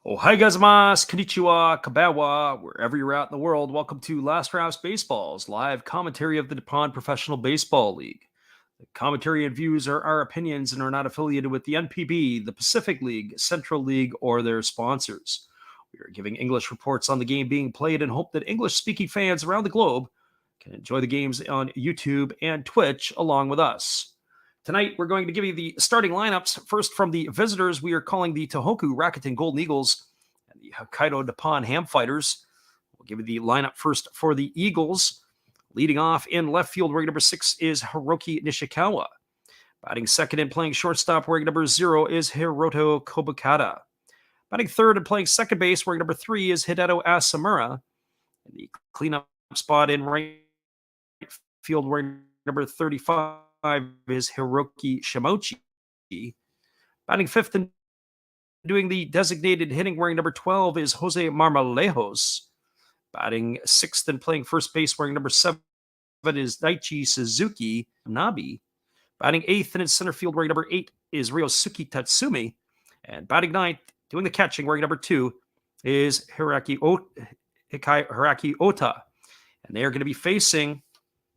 Ohai gozaimasu, konnichiwa, kabawa, wherever you're at in the world. Welcome to Last Drafts Baseball's live commentary of the Nippon Professional Baseball League. The commentary and views are our opinions and are not affiliated with the NPB, the Pacific League, Central League, or their sponsors. We are giving English reports on the game being played and hope that English-speaking fans around the globe can enjoy the games on YouTube and Twitch along with us. Tonight, we're going to give you the starting lineups. First, from the visitors, we are calling the Tohoku Rakuten Golden Eagles and the Hokkaido Nippon-Ham Fighters. We'll give you the lineup first for the Eagles. Leading off in left field, wearing number 6 is Hiroki Nishikawa. Batting second and playing shortstop, wearing number 0 is Hiroto Kobukata. Batting third and playing second base, wearing number 3 is Hideto Asamura. And the cleanup spot in right field, wearing number 35 is Hiroki Shimochi. Batting fifth and doing the designated hitting, wearing number 12 is Jose Marmolejos. Batting sixth and playing first base, wearing number 7 is Daichi Suzuki Nabi. Batting eighth and in center field, wearing number 8 is Ryosuke Tatsumi. And batting ninth, doing the catching, wearing number 2 is Hiraki Ota. And they are going to be facing,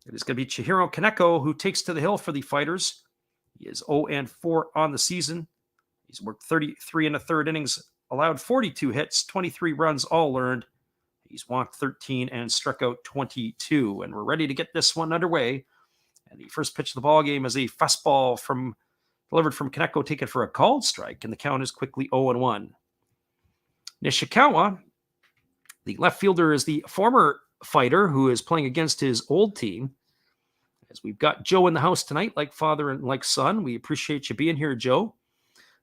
it is going to be Chihiro Kaneko, who takes to the hill for the Fighters. He is 0-4 on the season. He's worked 33 and a third innings, allowed 42 hits, 23 runs, all earned. He's walked 13 and struck out 22. And we're ready to get this one underway. And the first pitch of the ball game is a fastball delivered from Kaneko, taken for a called strike, and the count is quickly 0-1. Nishikawa, the left fielder, is the former Fighter who is playing against his old team. As we've got Joe in the house tonight, like father and like son. We appreciate you being here, Joe.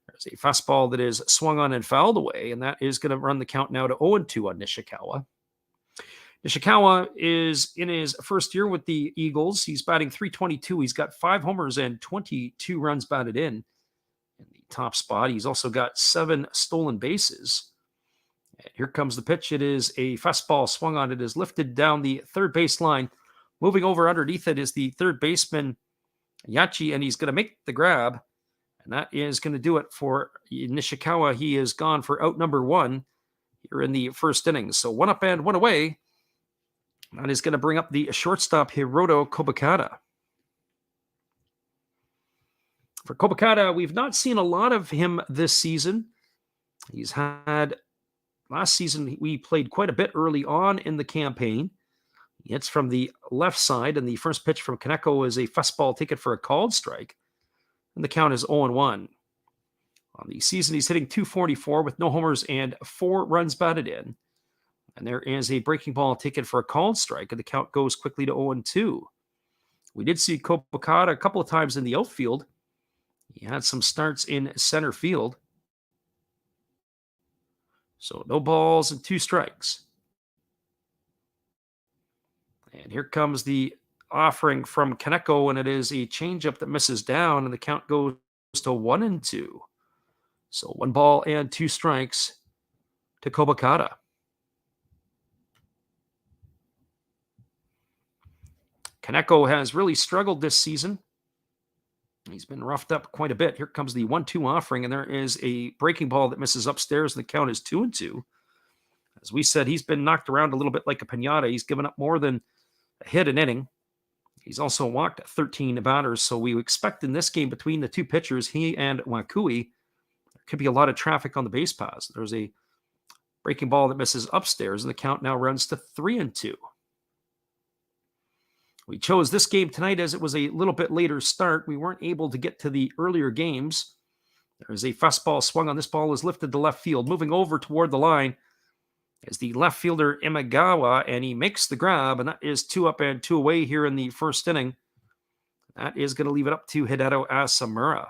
There's a fastball that is swung on and fouled away, and that is going to run the count now to 0-2 on Nishikawa. Nishikawa is in his first year with the Eagles. He's batting .322. He's got 5 homers and 22 runs batted in the top spot. He's also got 7 stolen bases. And here comes the pitch. It is a fastball swung on. It is lifted down the third base line. Moving over underneath it is the third baseman, Yachi, and he's going to make the grab. And that is going to do it for Nishikawa. He is gone for out number 1 here in the first inning. So 1 up and 1 away. That is going to bring up the shortstop, Hiroto Kobukata. For Kobukata, we've not seen a lot of him this season. He's had, last season, we played quite a bit early on in the campaign. He hits from the left side, and the first pitch from Kaneko is a fastball taken for a called strike. And the count is 0-1. On the season, he's hitting .244 with no homers and 4 runs batted in. And there is a breaking ball taken for a called strike, and the count goes quickly to 0-2. We did see Kobukata a couple of times in the outfield. He had some starts in center field. So no balls and 2 strikes. And here comes the offering from Kaneko, and it is a changeup that misses down, and the count goes to 1-2. So 1 ball and 2 strikes to Kobukata. Kaneko has really struggled this season. He's been roughed up quite a bit. Here comes the 1-2 offering, and there is a breaking ball that misses upstairs, and the count is 2-2. As we said, he's been knocked around a little bit like a piñata. He's given up more than a hit an inning. He's also walked 13 batters, so we expect in this game between the 2 pitchers, he and Wakui, there could be a lot of traffic on the base paths. There's a breaking ball that misses upstairs, and the count now runs to 3-2. We chose this game tonight as it was a little bit later start. We weren't able to get to the earlier games. There's a fastball swung on. This ball is lifted to left field. Moving over toward the line is the left fielder, Imagawa, and he makes the grab, and that is 2 up and 2 away here in the first inning. That is going to leave it up to Hideto Asamura.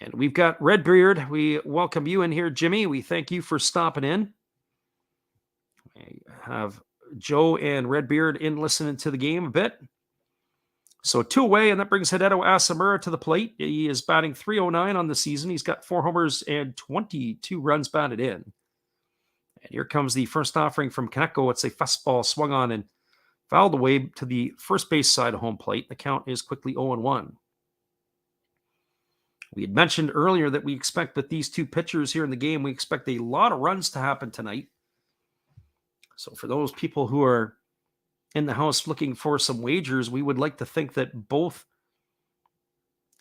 And we've got Redbeard. We welcome you in here, Jimmy. We thank you for stopping in. We have Joe and Redbeard in listening to the game a bit. So 2 away, and that brings Hideo Asamura to the plate. He is batting .309 on the season. He's got 4 homers and 22 runs batted in. And here comes the first offering from Kaneko. It's a fastball swung on and fouled away to the first base side of home plate. The count is quickly 0-1. We had mentioned earlier that we expect with these 2 pitchers here in the game, we expect a lot of runs to happen tonight. So for those people who are in the house looking for some wagers, we would like to think that both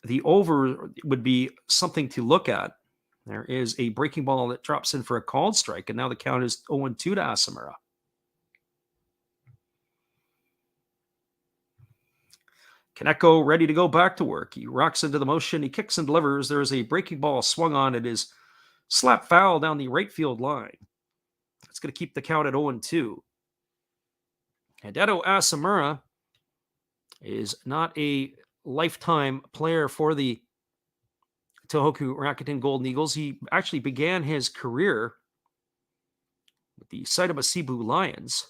the over would be something to look at. There is a breaking ball that drops in for a called strike, and now the count is 0-2 to Asamura. Kaneko ready to go back to work. He rocks into the motion. He kicks and delivers. There is a breaking ball swung on. It is slap foul down the right field line. It's going to keep the count at 0-2. Hideo Asamura is not a lifetime player for the Tohoku Rakuten Golden Eagles. He actually began his career with the Saitama Cebu Lions.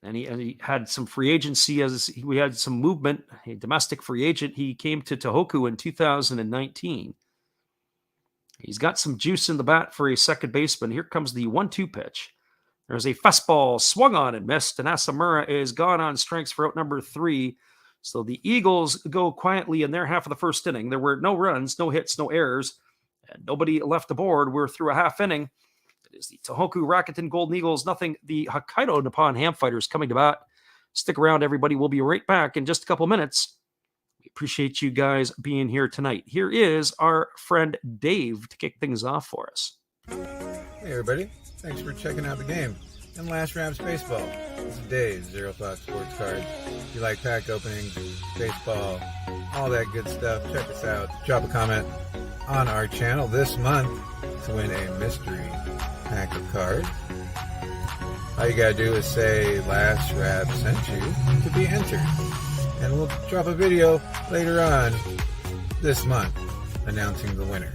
And he had some free agency as we had some movement, a domestic free agent. He came to Tohoku in 2019. He's got some juice in the bat for a second baseman. Here comes the 1-2 pitch. There's a fastball swung on and missed, and Asamura is gone on strikes for out number 3. So the Eagles go quietly in their half of the first inning. There were no runs, no hits, no errors, and nobody left the board. We're through a half inning. It is the Tohoku Rakuten Golden Eagles, nothing. The Hokkaido Nippon-Ham fighters coming to bat. Stick around, everybody. We'll be right back in just a couple minutes. We appreciate you guys being here tonight. Here is our friend Dave to kick things off for us. Hey, everybody. Thanks for checking out the game. And Last Raps Baseball. This is Dave, Zero Thought Sports Cards. If you like pack openings, baseball, all that good stuff, check us out. Drop a comment on our channel this month to win a mystery pack of cards. All you gotta do is say Last Rap sent you to be entered. And we'll drop a video later on this month announcing the winner.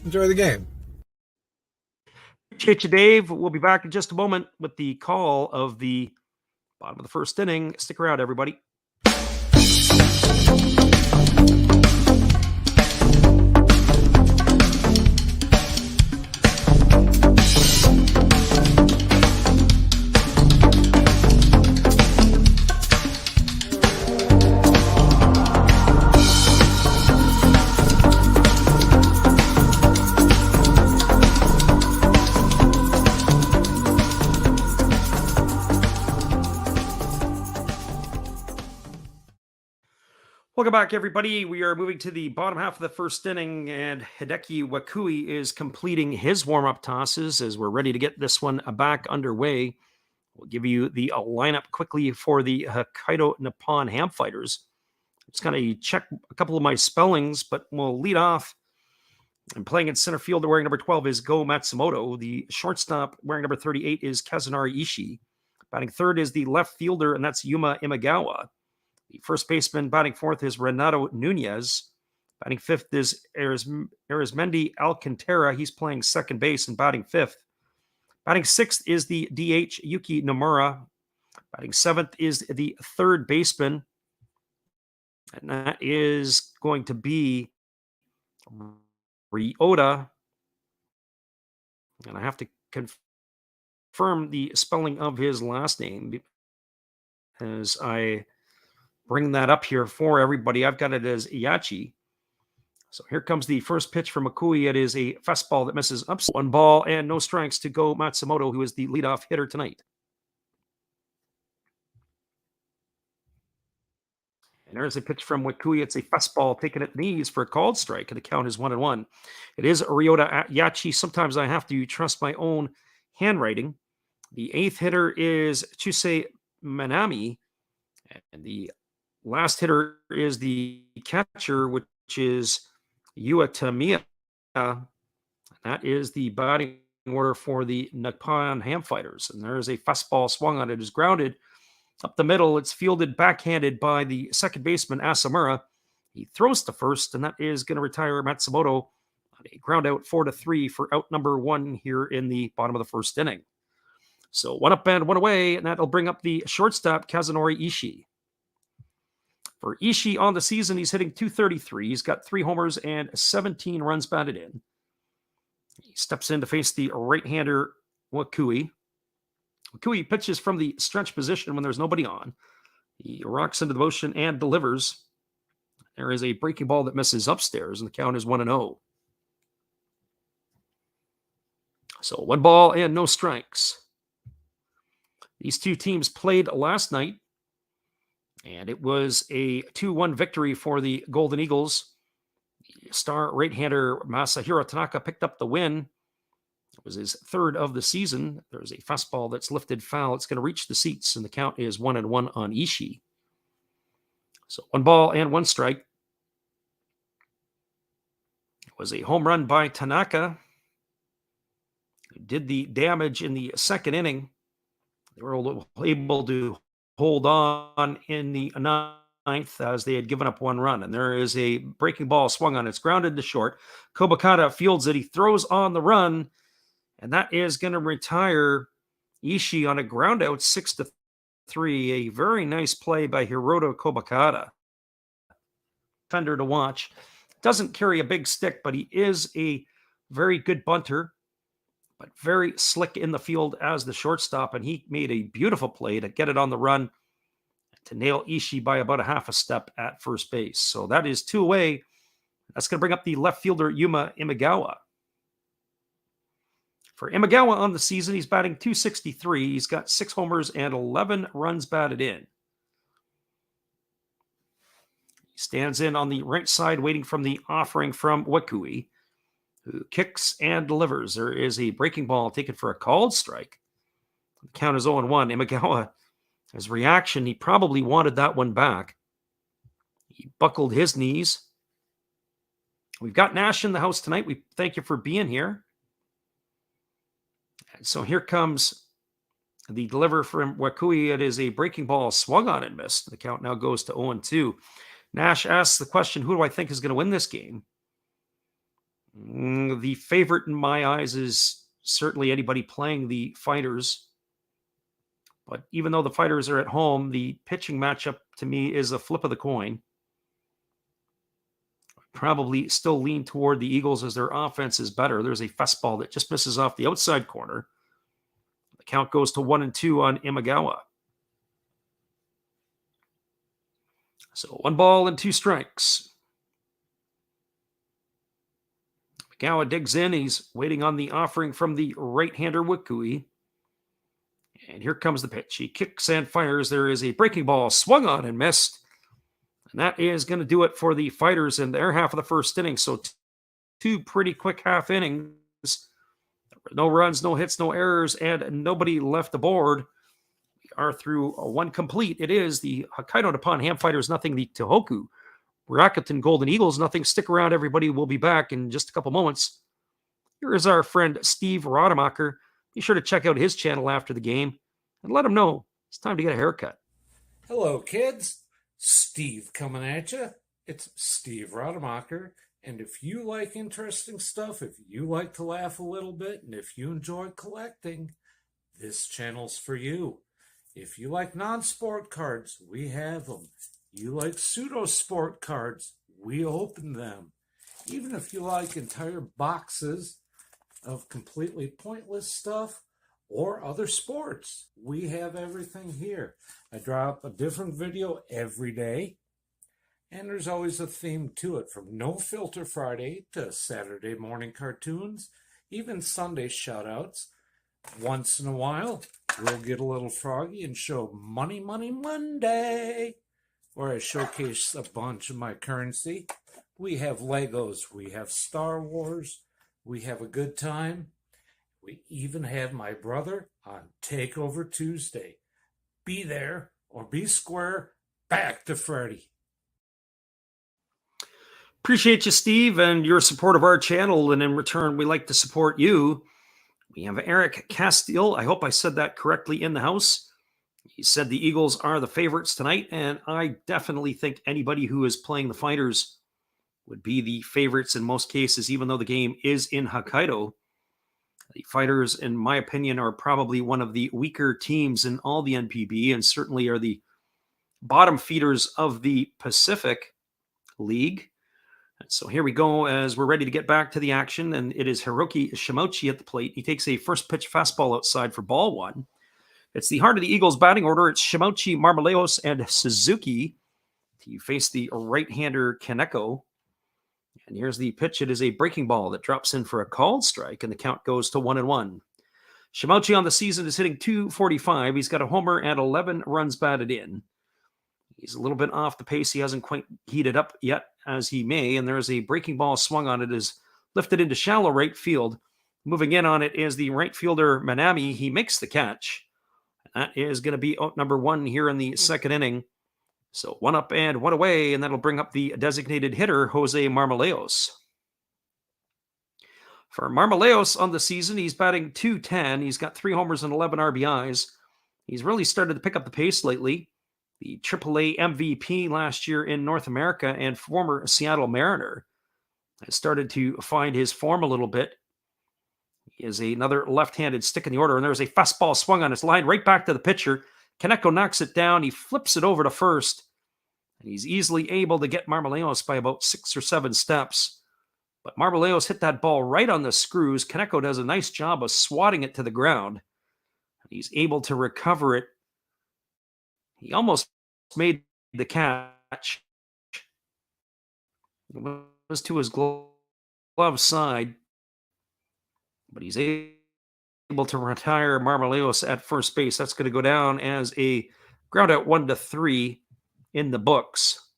Enjoy the game. Appreciate you, Dave. We'll be back in just a moment with the call of the bottom of the first inning. Stick around, everybody. Welcome back, everybody. We are moving to the bottom half of the first inning, and Hideki Wakui is completing his warm-up tosses as we're ready to get this one back underway. We'll give you the lineup quickly for the Hokkaido Nippon-Ham fighters. Just going to check a couple of my spellings, but we'll lead off. And playing in center field, wearing number 12 is Go Matsumoto. The shortstop wearing number 38 is Kazunari Ishii. Batting third is the left fielder, and that's Yuma Imagawa. The first baseman batting fourth is Renato Nunez. Batting fifth is Arizmendi Alcantara. He's playing second base and batting fifth. Batting sixth is the DH Yuki Nomura. Batting seventh is the third baseman. And that is going to be Ryota. And I have to confirm the spelling of his last name as I bring that up here for everybody. I've got it as Iachi. So here comes the first pitch from Makui. It is a fastball that misses up. 1 ball and no strikes to Go Matsumoto, who is the leadoff hitter tonight. And there's a pitch from Wakui. It's a fastball taken at the knees for a called strike, and the count is 1-1. It is Ryota Iachi. Sometimes I have to trust my own handwriting. The eighth hitter is Chusei Manami, and the last hitter is the catcher, which is Uetamiya. That is the batting order for the Nippon-Ham fighters. And there is a fastball swung on it. It is grounded up the middle. It's fielded backhanded by the second baseman, Asamura. He throws to first, and that is going to retire Matsumoto on a ground out 4-3 for out number 1 here in the bottom of the first inning. So 1 up and 1 away, and that'll bring up the shortstop, Kazunori Ishii. For Ishii on the season, he's hitting .233. He's got 3 homers and 17 runs batted in. He steps in to face the right-hander Wakui. Wakui pitches from the stretch position when there's nobody on. He rocks into the motion and delivers. There is a breaking ball that misses upstairs, and the count is 1-0. So 1 ball and no strikes. These two teams played last night, and it was a 2-1 victory for the Golden Eagles. The star right-hander Masahiro Tanaka picked up the win. It was his 3rd of the season. There's a fastball that's lifted foul. It's going to reach the seats, and the count is 1-1 on Ishii. So 1 ball and 1 strike. It was a home run by Tanaka, who did the damage in the 2nd inning. They were able to hold on in the 9th as they had given up 1 run. And there is a breaking ball swung on. It's grounded to short. Kobakata fields it. He throws on the run, and that is going to retire Ishii on a ground out 6-3. A very nice play by Hiroto Kobakata. Defender to watch. Doesn't carry a big stick, but he is a very good bunter, but very slick in the field as the shortstop, and he made a beautiful play to get it on the run to nail Ishii by about a half a step at first base. So that is 2 away. That's going to bring up the left fielder Yuma Imagawa. For Imagawa on the season, he's batting .263. He's got 6 homers and 11 runs batted in. He stands in on the right side waiting from the offering from Wakui, who kicks and delivers. There is a breaking ball taken for a called strike. The count is 0-1. Imagawa, his reaction, he probably wanted that one back. He buckled his knees. We've got Nash in the house tonight. We thank you for being here. And so here comes the deliver from Wakui. It is a breaking ball swung on and missed. The count now goes to 0-2. Nash asks the question, who do I think is going to win this game? The favorite in my eyes is certainly anybody playing the Fighters. But even though the Fighters are at home, the pitching matchup to me is a flip of the coin. Probably still lean toward the Eagles as their offense is better. There's a fastball that just misses off the outside corner. The count goes to 1-2 on Imagawa. So 1 ball and 2 strikes. Imagawa digs in. He's waiting on the offering from the right-hander Wakui. And here comes the pitch. He kicks and fires. There is a breaking ball swung on and missed. And that is going to do it for the Fighters in their half of the first inning. So 2 pretty quick half innings. No runs, no hits, no errors, and nobody left the board. We are through 1 complete. It is the Hokkaido Nippon-Ham Fighters, nothing. The Tohoku Rakuten Golden Eagles, nothing. Stick around, everybody. We'll be back in just a couple moments. Here is our friend Steve Rademacher. Be sure to check out his channel after the game and let him know it's time to get a haircut. Hello, kids. Steve coming at you. It's Steve Rademacher. And if you like interesting stuff, if you like to laugh a little bit, and if you enjoy collecting, this channel's for you. If you like non-sport cards, we have them. You like pseudo-sport cards, we open them. Even if you like entire boxes of completely pointless stuff or other sports, we have everything here. I drop a different video every day, and there's always a theme to it, from No Filter Friday to Saturday morning cartoons, even Sunday shoutouts. Once in a while, we'll get a little froggy and show Money Money Monday, where I showcase a bunch of my currency. We have Legos, we have Star Wars, we have a good time. We even have my brother on Takeover Tuesday. Be there or be square. Back to Freddy. Appreciate you, Steve, and your support of our channel. And in return, we like to support you. We have Eric Castile. I hope I said that correctly in the house. He said the Eagles are the favorites tonight, and I definitely think anybody who is playing the Fighters would be the favorites in most cases, even though the game is in Hokkaido. The Fighters, in my opinion, are probably one of the weaker teams in all the NPB and certainly are the bottom feeders of the Pacific League. And so here we go as we're ready to get back to the action, and it is Hiroki Shimochi at the plate. He takes a first pitch fastball outside for ball one. It's the heart of the Eagles batting order. It's Shimochi, Marmoleos, and Suzuki. He faced the right-hander Kaneko. And here's the pitch. It is a breaking ball that drops in for a called strike, and the count goes to 1-1. Shimochi on the season is hitting .245. He's got a homer and 11 runs batted in. He's a little bit off the pace. He hasn't quite heated up yet, as he may, and there's a breaking ball swung on it, is lifted into shallow right field. Moving in on it is the right fielder Manami. He makes the catch. That is going to be out number one here in the second inning. So one up and one away, and that'll bring up the designated hitter, Jose Marmoleos. For Marmoleos on the season, he's batting .210. He's got 3 homers and 11 RBIs. He's really started to pick up the pace lately. The AAA MVP last year in North America and former Seattle Mariner has started to find his form a little bit. He is another left-handed stick in the order, and there's a fastball swung on his line right back to the pitcher. Kaneko knocks it down. He flips it over to first, and he's easily able to get Marmoleos by about 6 or 7 steps. But Marmoleos hit that ball right on the screws. Kaneko does a nice job of swatting it to the ground. He's able to recover it. He almost made the catch. It was to his glove side, but he's able to retire Marmoleos at first base. That's going to go down as a ground out 1-3 in the books.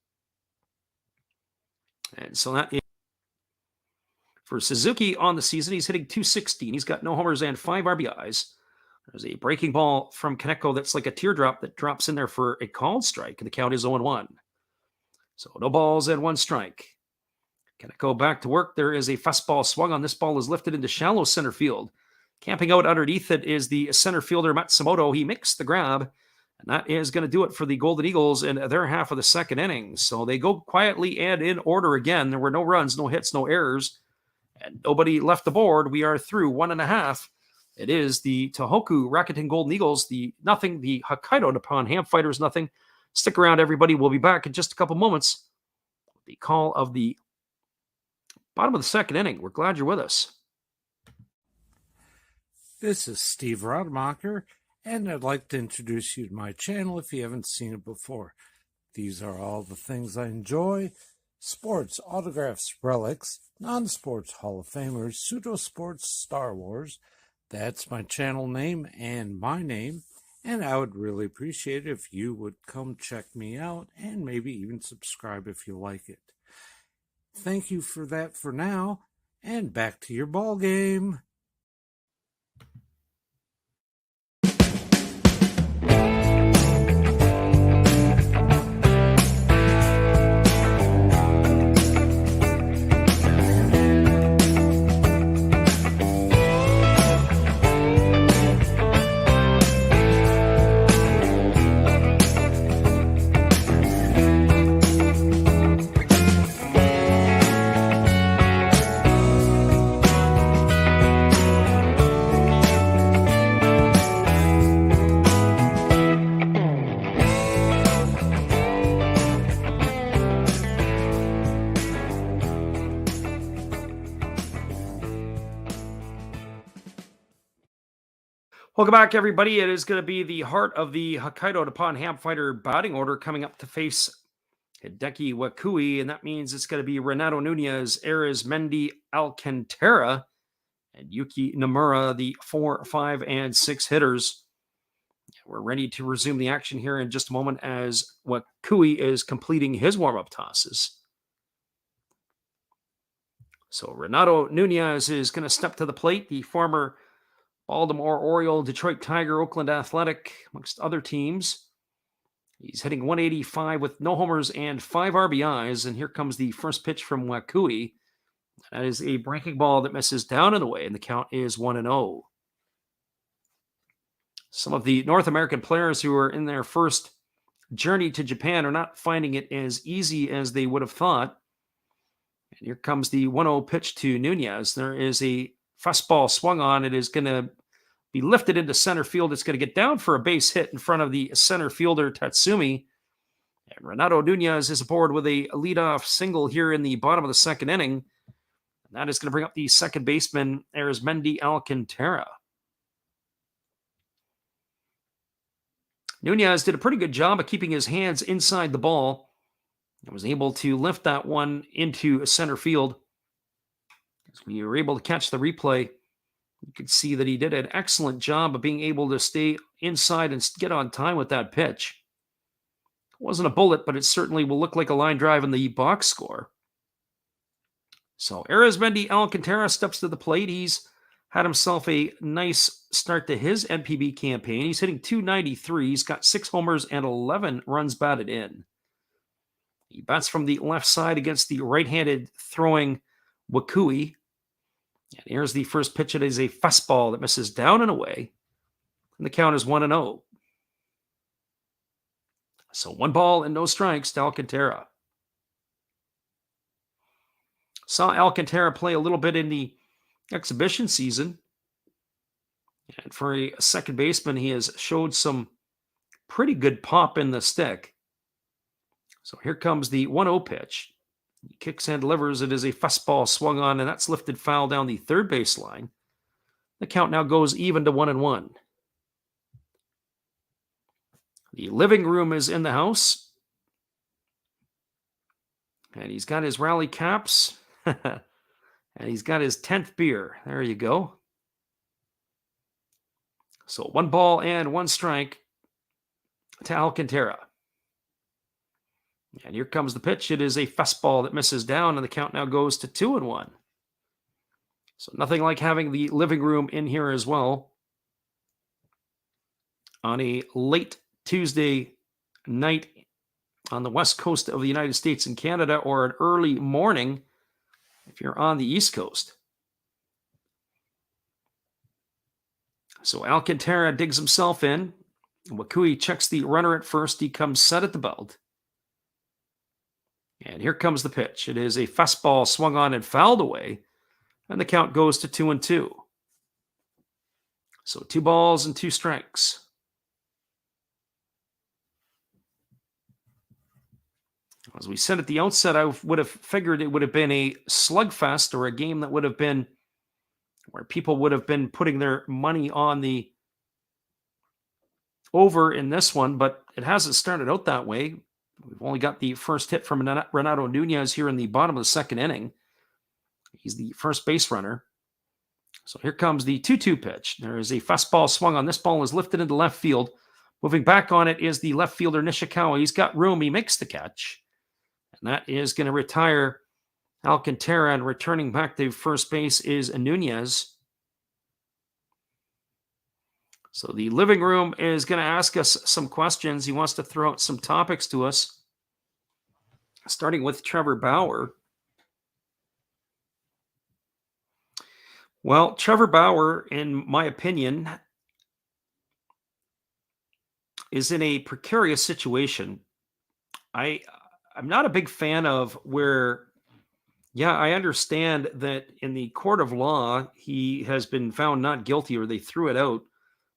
And so that is for Suzuki on the season. He's hitting .216. He's got no homers and 5 RBIs. There's a breaking ball from Kaneko that's like a teardrop that drops in there for a called strike, and the count is 0-1. So no balls and 1 strike. Kaneko back to work. There is a fastball swung on. This ball is lifted into shallow center field. Camping out underneath it is the center fielder Matsumoto. He makes the grab, and that is going to do it for the Golden Eagles in their half of the second inning. So they go quietly and in order again. There were no runs, no hits, no errors, and nobody left the board. We are through 1.5. It is the Tohoku Rakuten Golden Eagles, the nothing, the Hokkaido Nippon-Ham Fighters nothing. Stick around, everybody. We'll be back in just a couple moments. The call of the bottom of the second inning. We're glad you're with us. This is Steve Rademacher, and I'd like to introduce you to my channel if you haven't seen it before. These are all the things I enjoy: sports, autographs, relics, non-sports Hall of Famers, pseudo-sports, Star Wars. That's my channel name and my name, and I would really appreciate it if you would come check me out and maybe even subscribe if you like it. Thank you for that for now, and back to your ball game. Welcome back, everybody. It is going to be the heart of the Hokkaido Nippon-Ham Fighter batting order coming up to face Hideki Wakui, and that means it's going to be Renato Nunez, Arizmendi Alcantara, and Yuki Nomura, the 4, 5, and 6 hitters. We're ready to resume the action here in just a moment as Wakui is completing his warm-up tosses. So Renato Nunez is going to step to the plate, the former Baltimore Oriole, Detroit Tiger, Oakland Athletic, amongst other teams. He's hitting .185 with no homers and 5 RBIs. And here comes the first pitch from Wakui. That is a breaking ball that misses down and away, and the count is 1-0. Some of the North American players who are in their first journey to Japan are not finding it as easy as they would have thought. And here comes the 1-0 pitch to Nunez. There is a fastball swung on. It is going to be lifted into center field. It's going to get down for a base hit in front of the center fielder, Tatsumi. And Renato Nunez is aboard with a leadoff single here in the bottom of the second inning. And that is going to bring up the second baseman, Arizmendi Alcantara. Nunez did a pretty good job of keeping his hands inside the ball and was able to lift that one into center field. As we were able to catch the replay, you could see that he did an excellent job of being able to stay inside and get on time with that pitch. It wasn't a bullet, but it certainly will look like a line drive in the box score. So Arizmendi Alcantara steps to the plate. He's had himself a nice start to his NPB campaign. He's hitting .293. He's got 6 homers and 11 runs batted in. He bats from the left side against the right-handed throwing Wakui. And here's the first pitch. It is a fastball that misses down and away. And the count is 1-0. So 1 ball and no strikes to Alcantara. Saw Alcantara play a little bit in the exhibition season. And for a second baseman, he has showed some pretty good pop in the stick. So here comes the 1-0 pitch. He kicks and delivers. It is a fastball swung on, and that's lifted foul down the third baseline. The count now goes even to 1-1. The living room is in the house. And he's got his rally caps. And he's got his 10th beer. There you go. So 1 ball and 1 strike to Alcantara. And here comes the pitch. It is a fastball that misses down, and the count now goes to 2-1. So nothing like having the living room in here as well. On a late Tuesday night on the west coast of the United States and Canada, or an early morning if you're on the East Coast. So Alcantara digs himself in. Wakui checks the runner at first. He comes set at the belt. And here comes the pitch. It is a fastball swung on and fouled away. And the count goes to 2-2. So 2 balls and 2 strikes. As we said at the outset, I would have figured it would have been a slugfest, or a game that would have been where people would have been putting their money on the over in this one, but it hasn't started out that way. We've only got the first hit from Renato Nunez here in the bottom of the second inning. He's the first base runner. So here comes the 2-2 pitch. There is a fastball swung on. This ball is lifted into left field. Moving back on it is the left fielder Nishikawa. He's got room. He makes the catch. And that is going to retire Alcantara, and returning back to first base is Nunez. So the living room is going to ask us some questions. He wants to throw out some topics to us, starting with Trevor Bauer. Well, Trevor Bauer, in my opinion, is in a precarious situation. I'm not a big fan of where, I understand that in the court of law, he has been found not guilty, or they threw it out,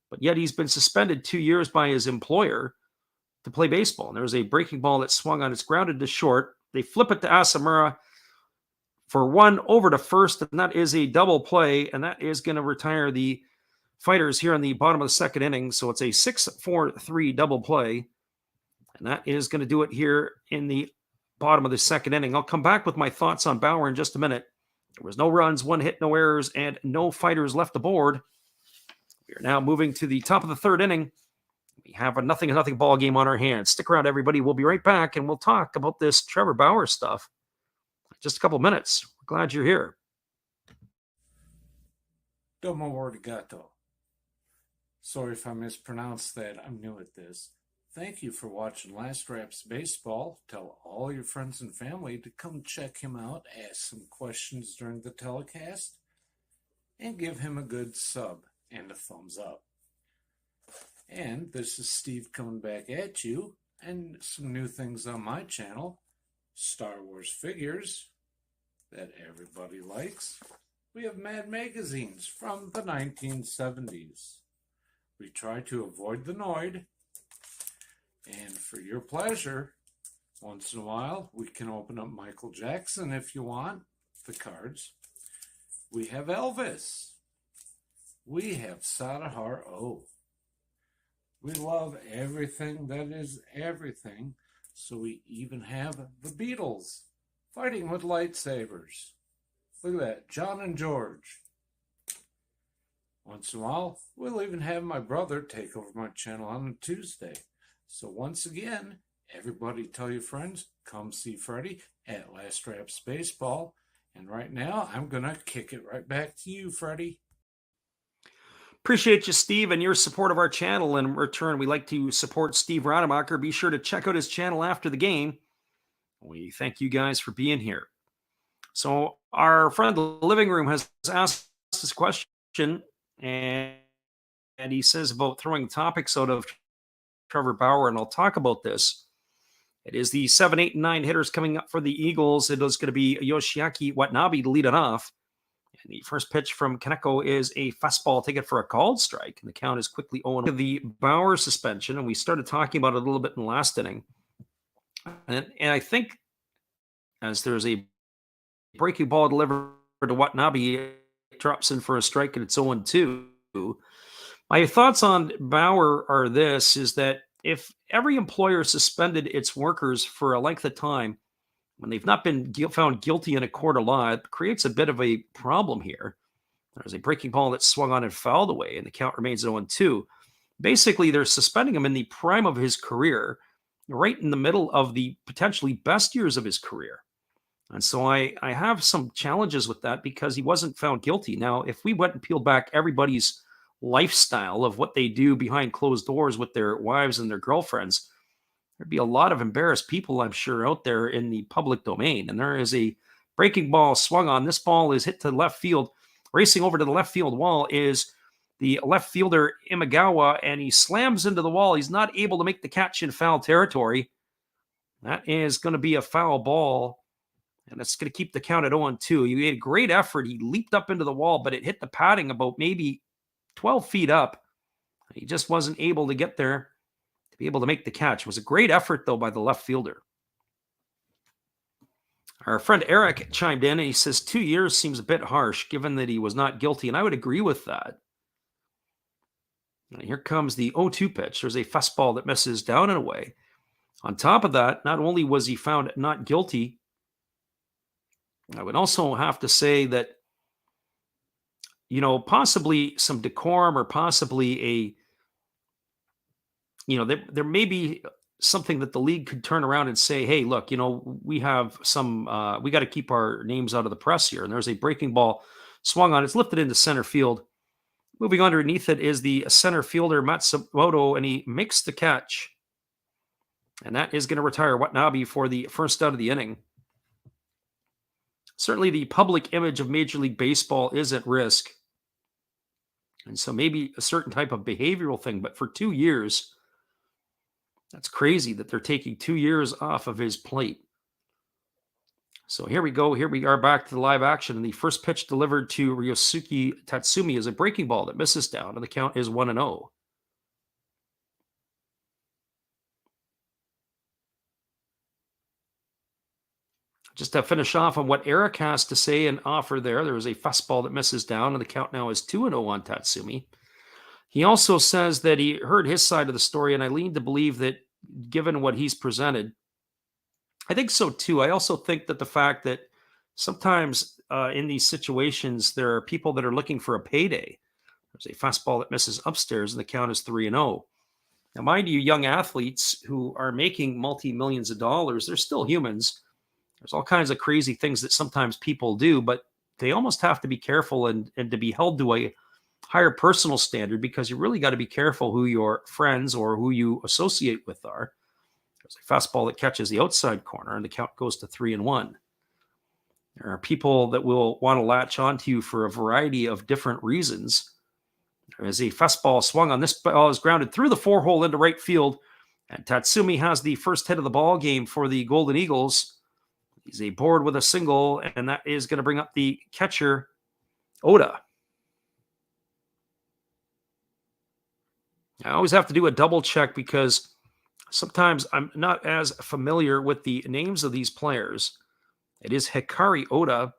but yet he's been suspended 2 years by his employer to play baseball. And there was a breaking ball that swung on. It's grounded to short. They flip it to Asamura for 1 over to first, and that is a double play, and that is going to retire the Fighters here in the bottom of the second inning. So it's a 6-4-3 double play. And that is going to do it here in the bottom of the second inning. I'll come back with my thoughts on Bauer in just a minute. There was no runs, 1 hit, no errors, and no fighters left aboard. We are now moving to the top of the third inning. We have a 0-0 ball game on our hands. Stick around, everybody. We'll be right back, and we'll talk about this Trevor Bauer stuff in just a couple minutes. We're glad you're here. Domo arigato. Sorry if I mispronounced that. I'm new at this. Thank you for watching Last Raps Baseball. Tell all your friends and family to come check him out, ask some questions during the telecast, and give him a good sub and a thumbs up. And this is Steve coming back at you, and some new things on my channel. Star Wars figures that everybody likes. We have Mad magazines from the 1970s. We try to avoid the Noid, and for your pleasure, once in a while, we can open up Michael Jackson if you want, the cards. We have Elvis. We have Sadahar O. We love everything that is everything, so we even have the Beatles fighting with lightsabers. Look at that, John and George. Once in a while, we'll even have my brother take over my channel on a Tuesday. So once again, everybody tell your friends, come see Freddie at Last Raps Baseball. And right now, I'm going to kick it right back to you, Freddie. Appreciate you, Steve, and your support of our channel. In return, we like to support Steve Rademacher. Be sure to check out his channel after the game. We thank you guys for being here. So our friend in the living room has asked this question, and he says about throwing topics out of Trevor Bauer, and I'll talk about this. It is the 7, 8, and 9 hitters coming up for the Eagles. It is going to be Yoshiaki Watanabe to lead it off. And the first pitch from Kaneko is a fastball taken for a called strike, and the count is quickly 0-1. The Bauer suspension, and we started talking about it a little bit in the last inning. And I think as there's a breaking ball delivered to Watanabe, it drops in for a strike, and it's 0-2. My thoughts on Bauer are this, is that if every employer suspended its workers for a length of time, when they've not been found guilty in a court of law, it creates a bit of a problem here. There's a breaking ball that swung on and fouled away, and the count remains 0-2. Basically, they're suspending him in the prime of his career, right in the middle of the potentially best years of his career. And so I have some challenges with that because he wasn't found guilty. Now, if we went and peeled back everybody's lifestyle of what they do behind closed doors with their wives and their girlfriends, there'd be a lot of embarrassed people, I'm sure, out there in the public domain. And there is a breaking ball swung on. This ball is hit to left field. Racing over to the left field wall is the left fielder, Imagawa, and he slams into the wall. He's not able to make the catch in foul territory. That is going to be a foul ball, and it's going to keep the count at 0-2. He made a great effort. He leaped up into the wall, but it hit the padding about maybe 12 feet up. He just wasn't able to get there to be able to make the catch. It was a great effort, though, by the left fielder. Our friend Eric chimed in, and he says 2 years seems a bit harsh, given that he was not guilty, and I would agree with that. And here comes the 0-2 pitch. There's a fastball that misses down and away. On top of that, not only was he found not guilty, I would also have to say that, possibly some decorum, or possibly there may be something that the league could turn around and say, hey, look, we have some, we got to keep our names out of the press here. And there's a breaking ball swung on. It's lifted into center field. Moving underneath it is the center fielder, Matsumoto, and he makes the catch. And that is going to retire Watanabe for the first out of the inning. Certainly the public image of Major League Baseball is at risk. And so maybe a certain type of behavioral thing, but for 2 years, that's crazy that they're taking 2 years off of his plate. So here we go. Here we are back to the live action. And the first pitch delivered to Ryosuke Tatsumi is a breaking ball that misses down, and the count is 1-0. Just to finish off on what Eric has to say and offer there was a fastball that misses down, and the count now is 2-0 on Tatsumi. He also says that he heard his side of the story, and I lean to believe that given what he's presented, I think so too. I also think that the fact that sometimes in these situations, there are people that are looking for a payday. There's a fastball that misses upstairs, and the count is 3-0. Now, mind you, young athletes who are making multi-millions of dollars, they're still humans. There's all kinds of crazy things that sometimes people do, but they almost have to be careful and to be held to a higher personal standard, because you really got to be careful who your friends or who you associate with are. There's a fastball that catches the outside corner, and the count goes to 3-1. There are people that will want to latch onto you for a variety of different reasons. There is a fastball swung on. This ball is grounded through the 4-hole into right field. And Tatsumi has the first hit of the ball game for the Golden Eagles. He's aboard with a single, and that is going to bring up the catcher, Oda. I always have to do a double check because sometimes I'm not as familiar with the names of these players. It is Hikari Oda.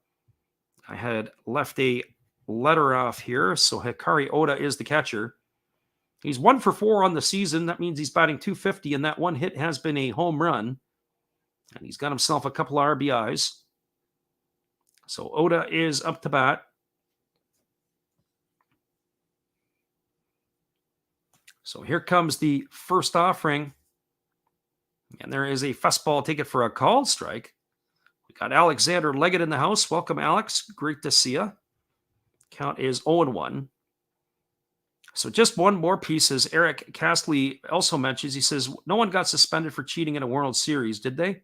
I had left a letter off here, so Hikari Oda is the catcher. He's 1 for 4 on the season. That means he's batting .250, and that one hit has been a home run. And he's got himself a couple of RBIs. So Oda is up to bat. So here comes the first offering. And there is a fastball taken for a called strike. We got Alexander Leggett in the house. Welcome, Alex. Great to see you. Count is 0-1. So just one more piece, as Eric Castley also mentions. He says, no one got suspended for cheating in a World Series, did they?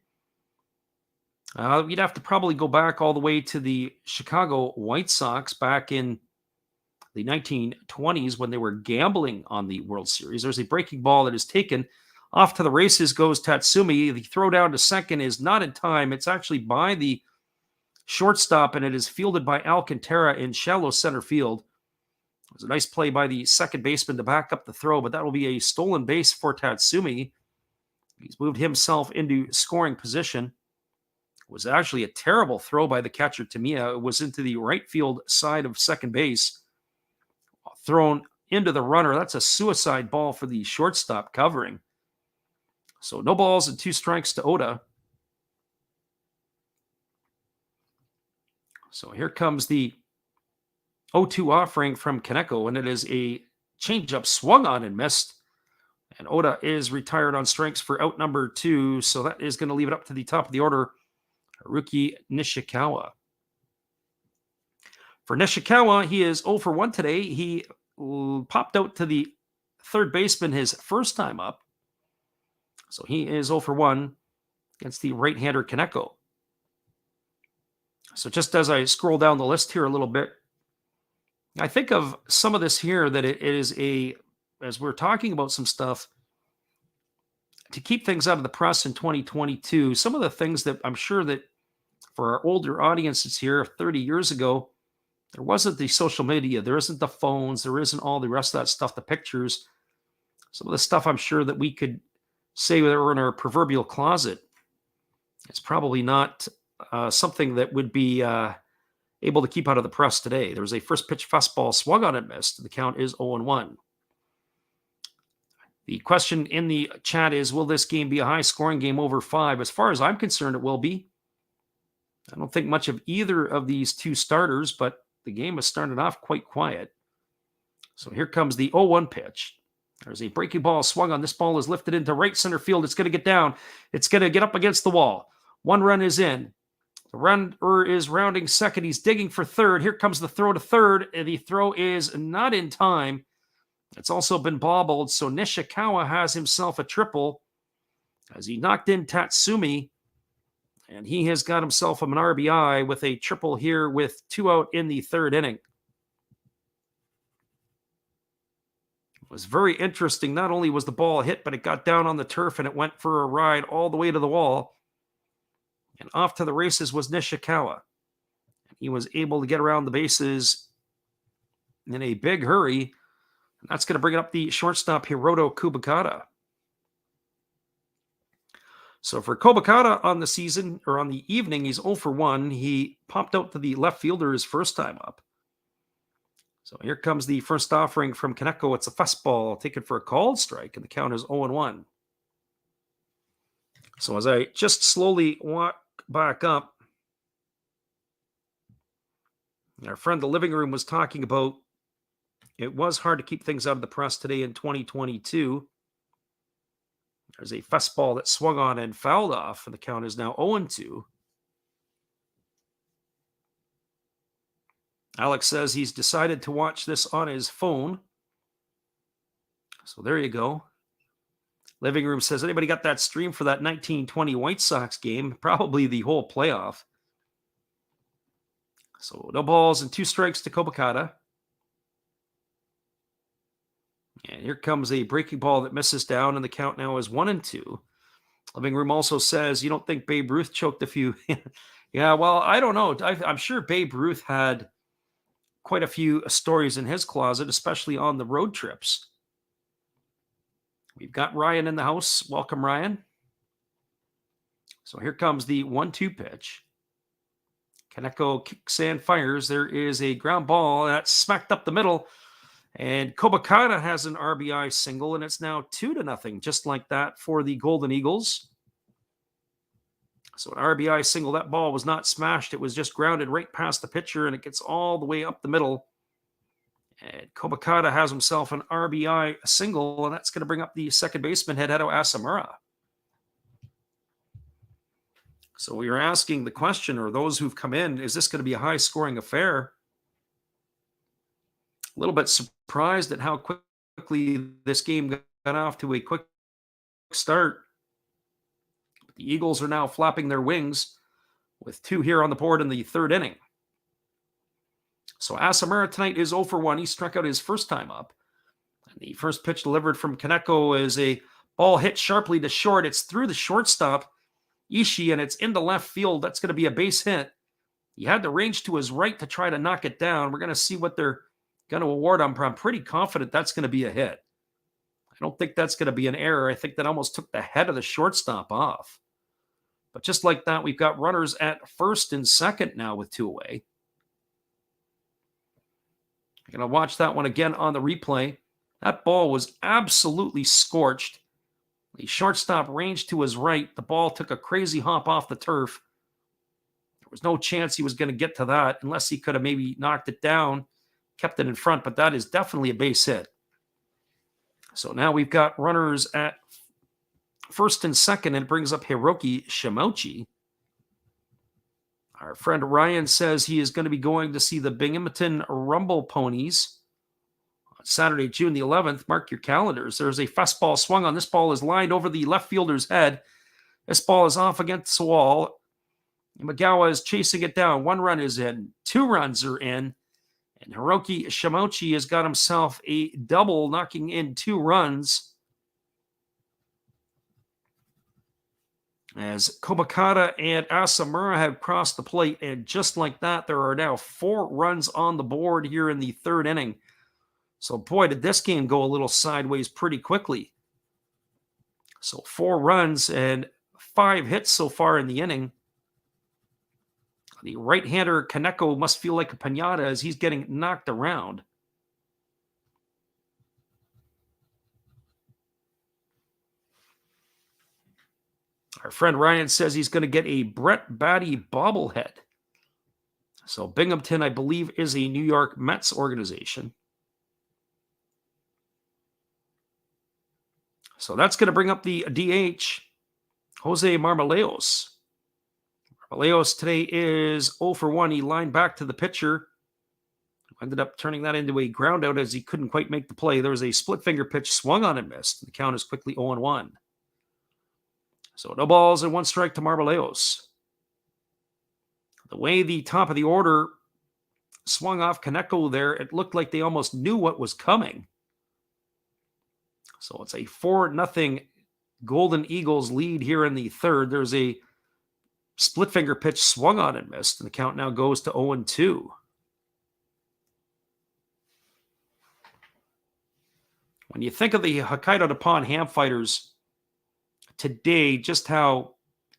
You'd have to probably go back all the way to the Chicago White Sox back in the 1920s when they were gambling on the World Series. There's a breaking ball that is taken. Off to the races goes Tatsumi. The throw down to second is not in time. It's actually by the shortstop, and it is fielded by Alcantara in shallow center field. It was a nice play by the second baseman to back up the throw, but that will be a stolen base for Tatsumi. He's moved himself into scoring position. It was actually a terrible throw by the catcher, Tamiya. It was into the right field side of second base, thrown into the runner. That's a suicide ball for the shortstop covering. So no balls and 2 strikes to Oda. So here comes the 0-2 offering from Kaneko, and it is a changeup swung on and missed. And Oda is retired on strikes for out number 2, so that is going to leave it up to the top of the order, Haruki Nishikawa. For Nishikawa, he is 0 for 1 today. He popped out to the third baseman his first time up. So he is 0 for 1 against the right-hander Kaneko. So just as I scroll down the list here a little bit, I think of some of this here that it is as we're talking about some stuff, to keep things out of the press in 2022, some of the things that I'm sure that for our older audiences here 30 years ago, there wasn't the social media, there isn't the phones, there isn't all the rest of that stuff, the pictures. Some of the stuff I'm sure that we could say we're in our proverbial closet. It's probably not something that would be able to keep out of the press today. There was a first pitch fastball swung on and missed. The count is 0-1. The question in the chat is, will this game be a high-scoring game over 5? As far as I'm concerned, it will be. I don't think much of either of these two starters, but the game has started off quite quiet. So here comes the 0-1 pitch. There's a breaking ball swung on. This ball is lifted into right center field. It's going to get down. It's going to get up against the wall. 1 run is in. The runner is rounding second. He's digging for third. Here comes the throw to third. The throw is not in time. It's also been bobbled. So Nishikawa has himself a triple as he knocked in Tatsumi. And he has got himself an RBI with a triple here with 2 out in the third inning. It was very interesting. Not only was the ball hit, but it got down on the turf and it went for a ride all the way to the wall. And off to the races was Nishikawa. He was able to get around the bases in a big hurry. And that's going to bring up the shortstop, Hiroto Kubakata. So for Kubakata on the season, or on the evening, he's 0 for 1. He popped out to the left fielder his first time up. So here comes the first offering from Kaneko. It's a fastball taken for a called strike, and the count is 0-1. So as I just slowly walk back up, our friend the living room was talking about it was hard to keep things out of the press today in 2022. There's a fastball that swung on and fouled off, and the count is now 0-2. Alex says he's decided to watch this on his phone. So there you go. Living room says, anybody got that stream for that 1920 White Sox game? Probably the whole playoff. So no balls and 2 strikes to Kubakata. And here comes a breaking ball that misses down, and the count now is 1-2. Living Room also says, you don't think Babe Ruth choked a few? Yeah, well, I don't know. I'm sure Babe Ruth had quite a few stories in his closet, especially on the road trips. We've got Ryan in the house. Welcome, Ryan. So here comes the 1-2 pitch. Kaneko kicks and fires. There is a ground ball that's smacked up the middle. And Kobakata has an RBI single, and it's now 2-0, just like that for the Golden Eagles. So an RBI single, that ball was not smashed. It was just grounded right past the pitcher, and it gets all the way up the middle. And Kobakata has himself an RBI single, and that's going to bring up the second baseman, Hideto Asamura. So we are asking the question, or those who've come in, is this going to be a high-scoring affair? A little bit surprised at how quickly this game got off to a quick start. The Eagles are now flapping their wings with 2 here on the board in the third inning. So Asamura tonight is 0 for 1. He struck out his first time up. And the first pitch delivered from Kaneko is a ball hit sharply to short. It's through the shortstop, Ishii, and it's into left field. That's going to be a base hit. He had the range to his right to try to knock it down. We're going to see what they're going to award him. I'm pretty confident that's going to be a hit. I don't think that's going to be an error. I think that almost took the head of the shortstop off. But just like that, we've got runners at first and second now with 2 away. I'm going to watch that one again on the replay. That ball was absolutely scorched. The shortstop ranged to his right. The ball took a crazy hop off the turf. There was no chance he was going to get to that unless he could have maybe knocked it down, kept it in front, but that is definitely a base hit. So now we've got runners at first and second, and it brings up Hiroki Shimochi. Our friend Ryan says he is going to be going to see the Binghamton Rumble Ponies on Saturday, June the 11th. Mark your calendars. There's a fastball swung on. This ball is lined over the left fielder's head. This ball is off against the wall. Imagawa is chasing it down. 1 run is in. 2 runs are in. And Hiroki Shimochi has got himself a double, knocking in 2 runs. As Kobakata and Asamura have crossed the plate, and just like that, there are now 4 runs on the board here in the third inning. So boy, did this game go a little sideways pretty quickly. So 4 runs and 5 hits so far in the inning. The right-hander Kaneko must feel like a piñata as he's getting knocked around. Our friend Ryan says he's going to get a Brett Batty bobblehead. So Binghamton, I believe, is a New York Mets organization. So that's going to bring up the DH, Jose Marmoleos. Marmoleos today is 0 for 1. He lined back to the pitcher. Ended up turning that into a ground out as he couldn't quite make the play. There was a split finger pitch swung on and missed. The count is quickly 0-1. So no balls and 1 strike to Marmoleos. The way the top of the order swung off Kaneko there, it looked like they almost knew what was coming. So it's a 4-0 Golden Eagles lead here in the third. There's a split finger pitch swung on and missed, and the count now goes to 0-2. When you think of the Hokkaido Nippon-Ham fighters today, just how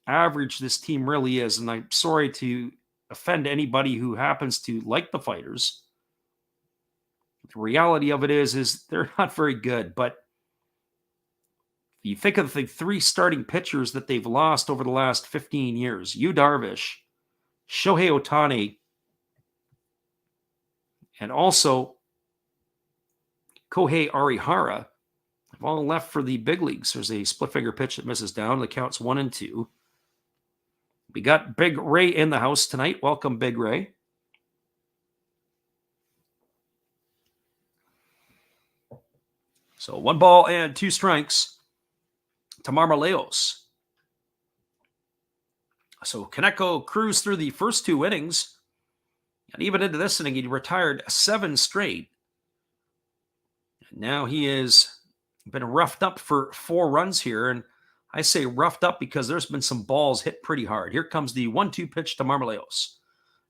average this team really is, and I'm sorry to offend anybody who happens to like the fighters. The reality of it is they're not very good, but you think of the 3 starting pitchers that they've lost over the last 15 years, Yu Darvish, Shohei Ohtani, and also Kohei Arihara have all left for the big leagues. There's a split finger pitch that misses down. The count's 1-2. We got Big Ray in the house tonight. Welcome, Big Ray. So 1 ball and 2 strikes to Marmoleos. So Kaneko cruised through the first 2 innings, and even into this inning, he retired 7 straight. Now he has been roughed up for 4 runs here. And I say roughed up because there's been some balls hit pretty hard. Here comes the 1-2 pitch to Marmoleos.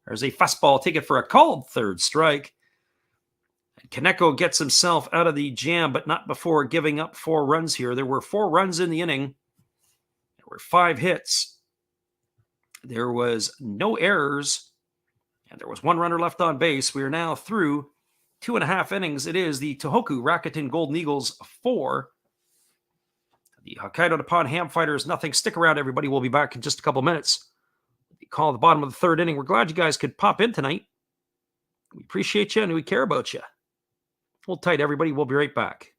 There's a fastball taken for a called third strike. Kaneko gets himself out of the jam, but not before giving up 4 runs here. There were 4 runs in the inning. There were 5 hits. There was no errors. And there was 1 runner left on base. We are now through 2.5 innings. It is the Tohoku Rakuten Golden Eagles 4. The Hokkaido Nippon-Ham Fighters nothing. Stick around, everybody. We'll be back in just a couple minutes. The call at the bottom of the 3rd inning. We're glad you guys could pop in tonight. We appreciate you and we care about you. Hold tight, everybody. We'll be right back.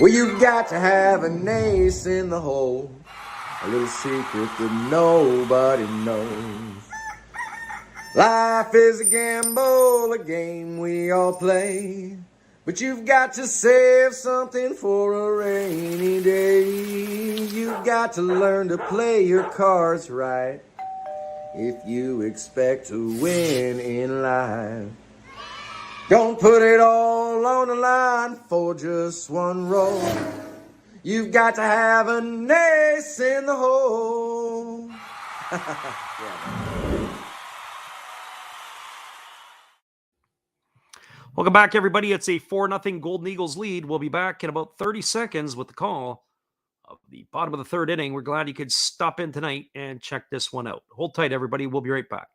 Well, you've got to have an ace in the hole, a little secret that nobody knows. Life is a gamble, a game we all play, but you've got to save something for a rainy day. You've got to learn to play your cards right if you expect to win in life. Don't put it all on the line for just 1 roll. You've got to have an ace in the hole. Welcome back, everybody. It's a 4-0 Golden Eagles lead. We'll be back in about 30 seconds with the call of the bottom of the 3rd inning. We're glad you could stop in tonight and check this one out. Hold tight, everybody. We'll be right back.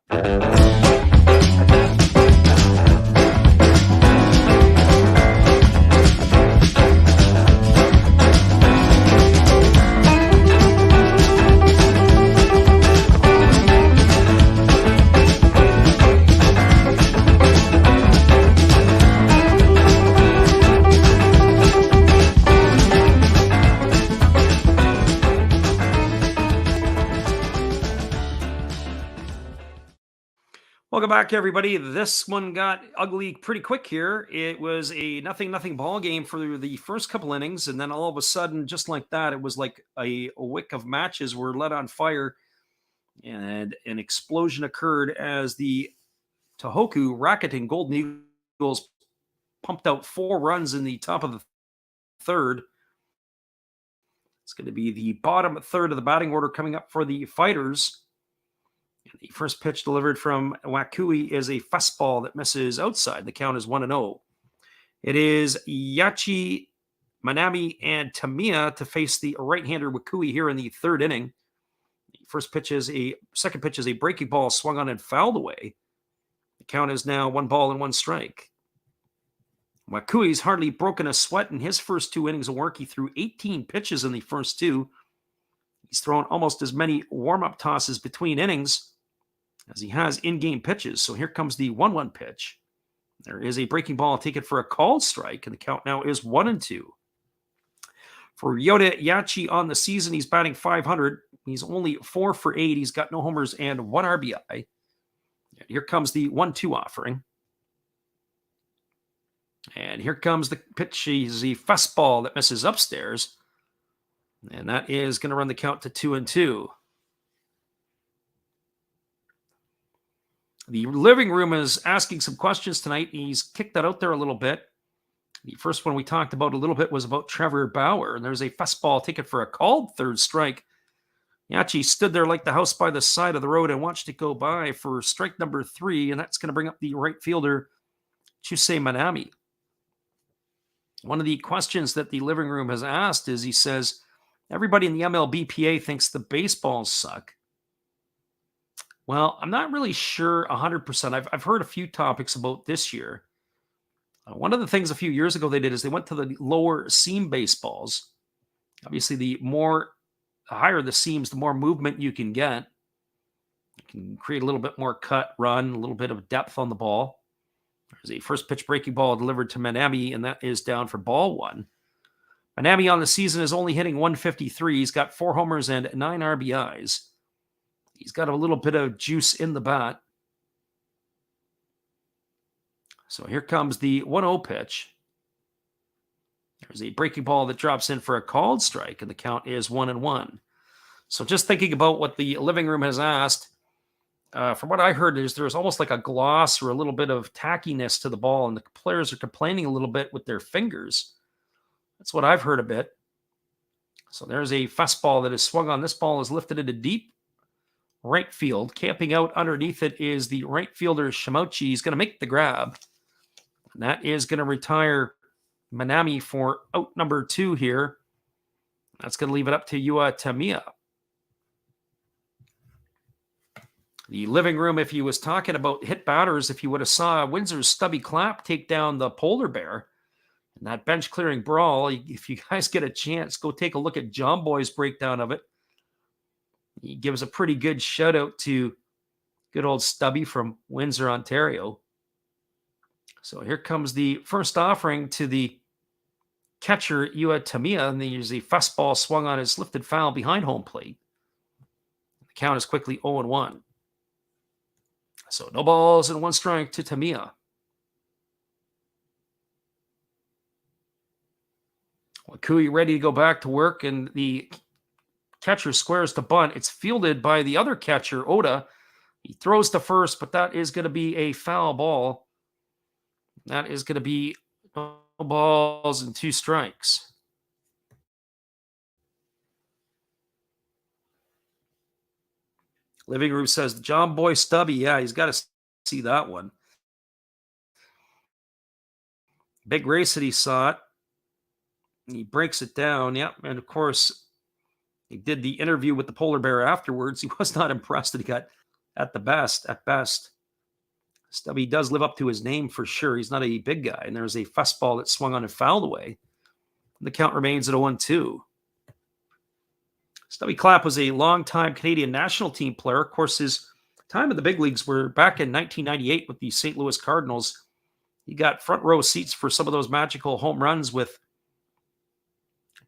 Welcome back, everybody. This one got ugly pretty quick here. It was a 0-0 ball game for the first couple innings, and then all of a sudden, just like that, it was like a wick of matches were lit on fire, and an explosion occurred as the Tohoku Rakuten Golden Eagles pumped out 4 runs in the top of the 3rd. It's going to be the bottom 3rd of the batting order coming up for the Fighters. The first pitch delivered from Wakui is a fastball that misses outside. The count is 1-0. It is Yachi, Manami, and Tamiya to face the right-hander Wakui here in the 3rd inning. The second pitch is a breaking ball swung on and fouled away. The count is now 1 ball and 1 strike. Wakui's hardly broken a sweat in his first 2 innings of work. He threw 18 pitches in the first 2. He's thrown almost as many warm-up tosses between innings as he has in-game pitches. So here comes the 1-1 pitch. There is a breaking ball taken for a called strike, and the count now is 1-2. For Ryota Yachi on the season, he's batting .500. He's only 4 for 8. He's got no homers and 1 RBI. And here comes the 1-2 offering. And here comes the pitch. He's a fastball that misses upstairs. And that is going to run the count to 2-2. The living room is asking some questions tonight. He's kicked that out there a little bit. The first one we talked about a little bit was about Trevor Bauer. And there's a fastball taken for a called 3rd strike. Yachi stood there like the house by the side of the road and watched it go by for strike number 3. And that's going to bring up the right fielder, Chusei Manami. One of the questions that the living room has asked is, he says, everybody in the MLBPA thinks the baseballs suck. Well, I'm not really sure 100%. I've heard a few topics about this year. One of the things a few years ago they did is they went to the lower seam baseballs. Obviously, the higher the seams, the more movement you can get. You can create a little bit more cut, run, a little bit of depth on the ball. There's a first pitch breaking ball delivered to Manami, and that is down for ball 1. Manami on the season is only hitting .153. He's got 4 homers and 9 RBIs. He's got a little bit of juice in the bat. So here comes the 1-0 pitch. There's a breaking ball that drops in for a called strike, and the count is 1-1. So just thinking about what the living room has asked, From what I heard, there's almost like a gloss or a little bit of tackiness to the ball, and the players are complaining a little bit with their fingers. That's what I've heard a bit. So there's a fastball that is swung on. This ball is lifted into deep right field. Camping out underneath it is the right fielder, Shimouchi. He's going to make the grab. And that is going to retire Manami for out number 2 here. That's going to leave it up to Yua Tamiya. The living room, if he was talking about hit batters, if he would have saw Windsor's Stubby Clapp take down the polar bear in that bench clearing brawl, if you guys get a chance, go take a look at John Boy's breakdown of it. He gives a pretty good shout out to good old Stubby from Windsor, Ontario. So here comes the first offering to the catcher, Yua Tamiya, and there's a fastball swung on his lifted foul behind home plate. The count is quickly 0-1. So no balls and 1 strike to Tamiya. Wakui ready to go back to work, and the catcher squares to bunt. It's fielded by the other catcher, Oda. He throws to first, but that is going to be a foul ball. That is going to be no balls and 2 strikes. Living room says, John Boy Stubby. Yeah, he's got to see that one. Big race that he saw it. He breaks it down. Yep. And of course, he did the interview with the polar bear afterwards. He was not impressed that he got at best. Stubby does live up to his name for sure. He's not a big guy. And there's a fastball that swung on and fouled away. The count remains at 0-2. Stubby Clapp was a longtime Canadian national team player. Of course, his time in the big leagues were back in 1998 with the St. Louis Cardinals. He got front row seats for some of those magical home runs with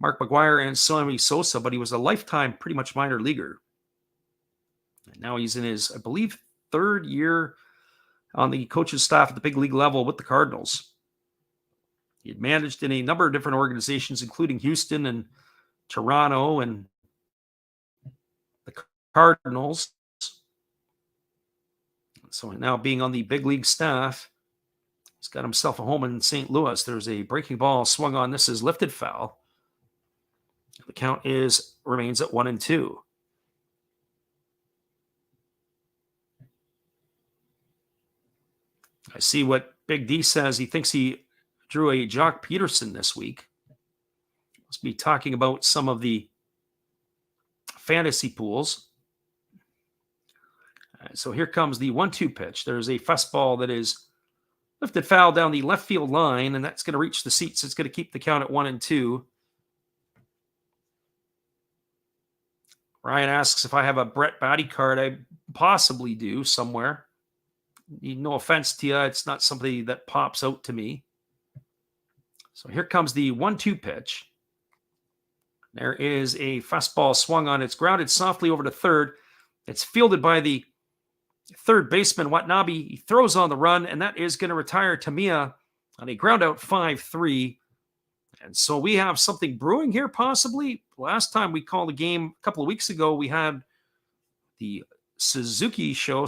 Mark McGuire and Sammy Sosa, but he was a lifetime pretty much minor leaguer. And now he's in his, I believe, 3rd year on the coaching staff at the big league level with the Cardinals. He had managed in a number of different organizations, including Houston and Toronto and the Cardinals. So now being on the big league staff, he's got himself a home in St. Louis. There's a breaking ball swung on. This is lifted foul. The count remains at 1-2. I see what Big D says. He thinks he drew a Jock Peterson this week. Must be talking about some of the fantasy pools. So here comes the 1-2 pitch. There's a fastball that is lifted foul down the left field line, and that's going to reach the seats. It's going to keep the count at 1-2. Ryan asks if I have a Brett Batty card. I possibly do somewhere. No offense to you, it's not somebody that pops out to me. So here comes the 1-2 pitch. There is a fastball swung on. It's grounded softly over to third. It's fielded by the third baseman, Watanabe. He throws on the run, and that is going to retire Tamiya on a ground out 5-3. And so we have something brewing here, possibly. Last time we called a game a couple of weeks ago, we had the Sasaki show,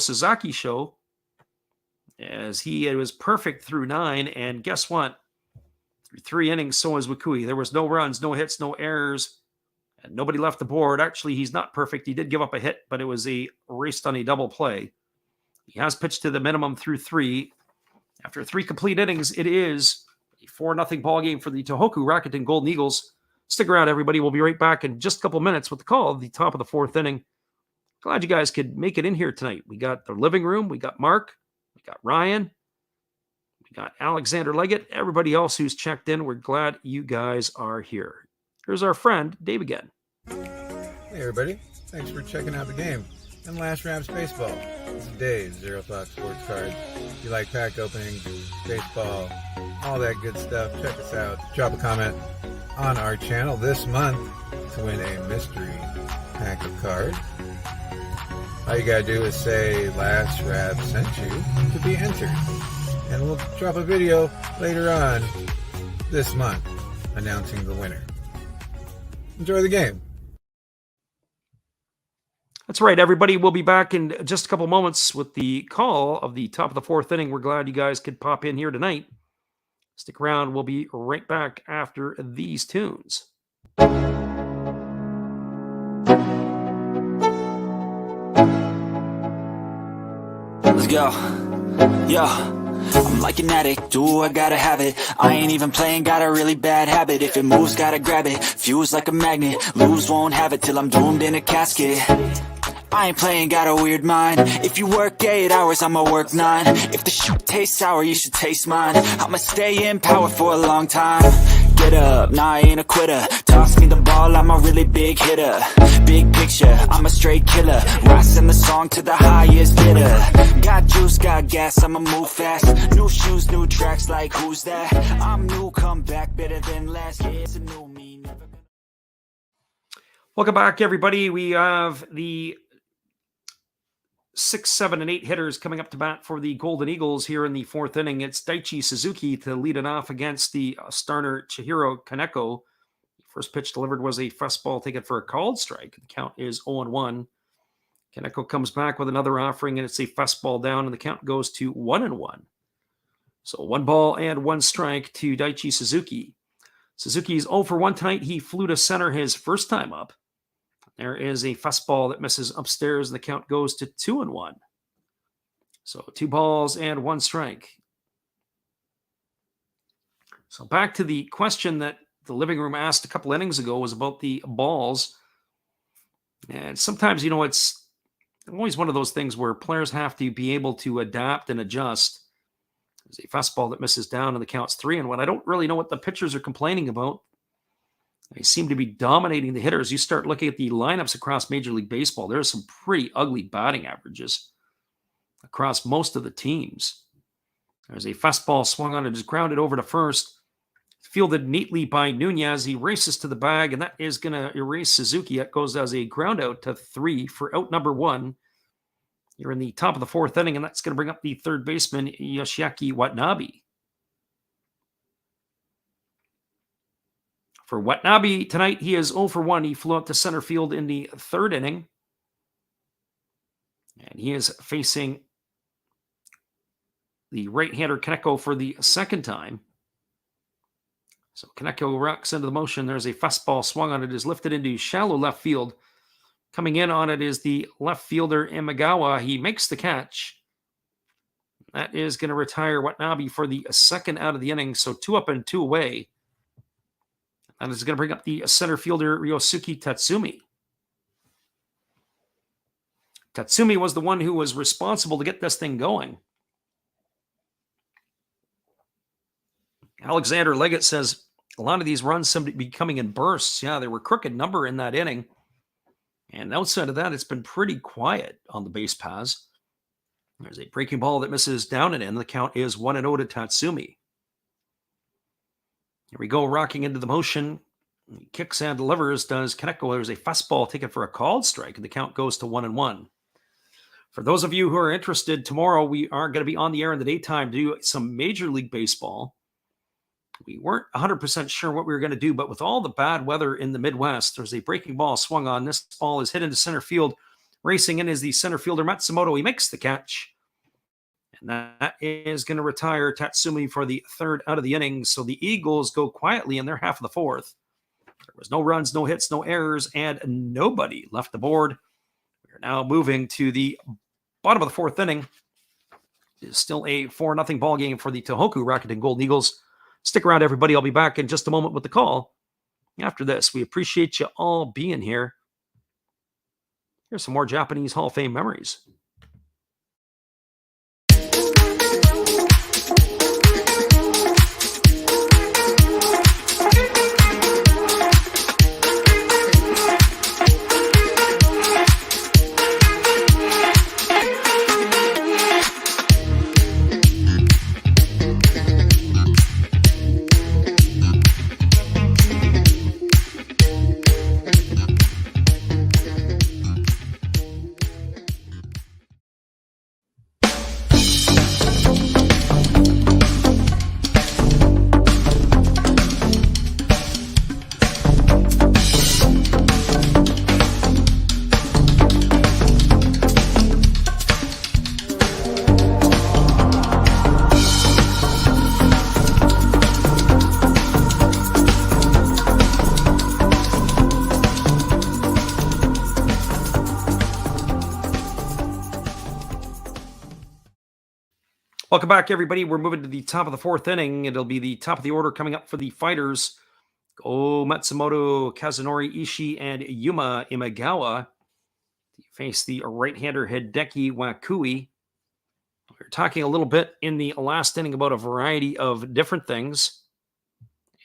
as it was perfect through 9. And guess what? Through 3 innings, so was Wakui. There was no runs, no hits, no errors, and nobody left the board. Actually, he's not perfect. He did give up a hit, but it was raced on a double play. He has pitched to the minimum through 3. After 3 complete innings, it is a 4-0 ball game for the Tohoku Rakuten Golden Eagles. Stick around, everybody. We'll be right back in just a couple minutes with the call at the top of the 4th inning. Glad you guys could make it in here tonight. We got the living room. We got Mark. We got Ryan. We got Alexander Leggett. Everybody else who's checked in, we're glad you guys are here. Here's our friend, Dave again. Hey, everybody. Thanks for checking out the game. And Last Raps Baseball. This is Dave's Zero Thought Sports Card. If you like pack openings, baseball, all that good stuff, check us out. Drop a comment on our channel this month to win a mystery pack of cards. All you gotta do is say Last Rap sent you to be entered. And we'll drop a video later on this month announcing the winner. Enjoy the game. That's right, everybody. We'll be back in just a couple moments with the call of the top of the fourth inning. We're glad you guys could pop in here tonight. Stick around. We'll be right back after these tunes. Let's go. Yo. I'm like an addict, ooh, I gotta have it. I ain't even playing, got a really bad habit. If it moves, gotta grab it. Fuse like a magnet, lose, won't have it till I'm doomed in a casket. I ain't playing, got a weird mind. If you work 8 hours, I'ma work 9. If the shit tastes sour, you should taste mine. I'ma stay in power for a long time. Get up, nah, I ain't a quitter. Toss me the ball, I'm a really big hitter. Big picture, I'm a straight killer. Rising the song to the highest bidder. Got juice, got gas, I'ma move fast. New shoes, new tracks, like who's that? I'm new, come back, better than last. Yeah, it's a new me, never gonna... Welcome back, everybody. We have the 6, 7, and 8 hitters coming up to bat for the Golden Eagles here in the fourth inning. It's Daichi Suzuki to lead it off against the starter Chihiro Kaneko. First pitch delivered was a fastball taken for a called strike. The count is 0-1. Kaneko comes back with another offering, and it's a fastball down, and the count goes to 1-1. So 1 ball and 1 strike to Daichi Suzuki. Suzuki's 0 for 1 tonight. He flew to center his first time up. There is a fastball that misses upstairs, and the count goes to 2-1. So 2 balls and 1 strike. So back to the question that the living room asked a couple innings ago was about the balls. And sometimes, it's always one of those things where players have to be able to adapt and adjust. There's a fastball that misses down, and the count's 3-1. I don't really know what the pitchers are complaining about. They seem to be dominating the hitters. You start looking at the lineups across Major League Baseball, there are some pretty ugly batting averages across most of the teams. There's a fastball swung on. It is grounded over to first. Fielded neatly by Nunez. He races to the bag, and that is going to erase Suzuki. It goes as a ground out to 3 for out number 1. You're in the top of the fourth inning, and that's going to bring up the third baseman, Yoshiaki Watanabe. For Watanabe tonight, he is 0 for 1. He flew out to center field in the third inning. And he is facing the right-hander Kaneko for the second time. So Kaneko rocks into the motion. There's a fastball swung on it. It is lifted into shallow left field. Coming in on it is the left fielder Imagawa. He makes the catch. That is going to retire Watanabe for the second out of the inning. So 2 up and 2 away. And it's going to bring up the center fielder, Ryosuke Tatsumi. Tatsumi was the one who was responsible to get this thing going. Alexander Leggett says a lot of these runs seem to be coming in bursts. Yeah, there were crooked number in that inning. And outside of that, it's been pretty quiet on the base paths. There's a breaking ball that misses down and in. The count is 1-0 to Tatsumi. Here we go, rocking into the motion. He kicks and delivers, does Kaneko. There's a fastball taken for a called strike, and the count goes to 1-1. For those of you who are interested, tomorrow we are going to be on the air in the daytime to do some Major League Baseball. We weren't 100% sure what we were going to do, but with all the bad weather in the Midwest, there's a breaking ball swung on. This ball is hit into center field. Racing in is the center fielder Matsumoto. He makes the catch. And that is going to retire Tatsumi for the third out of the inning. So the Eagles go quietly in their half of the fourth. There was no runs, no hits, no errors, and nobody left the board. We're now moving to the bottom of the fourth inning. It's still a 4-0 ball game for the Tohoku Rakuten Golden Eagles. Stick around, everybody. I'll be back in just a moment with the call. After this, we appreciate you all being here. Here's some more Japanese Hall of Fame memories. Welcome back, everybody. We're moving to the top of the fourth inning. It'll be the top of the order coming up for the fighters. Go Matsumoto, Kazunori Ishii, and Yuma Imagawa face the right-hander Hideki Wakui. We were talking a little bit in the last inning about a variety of different things.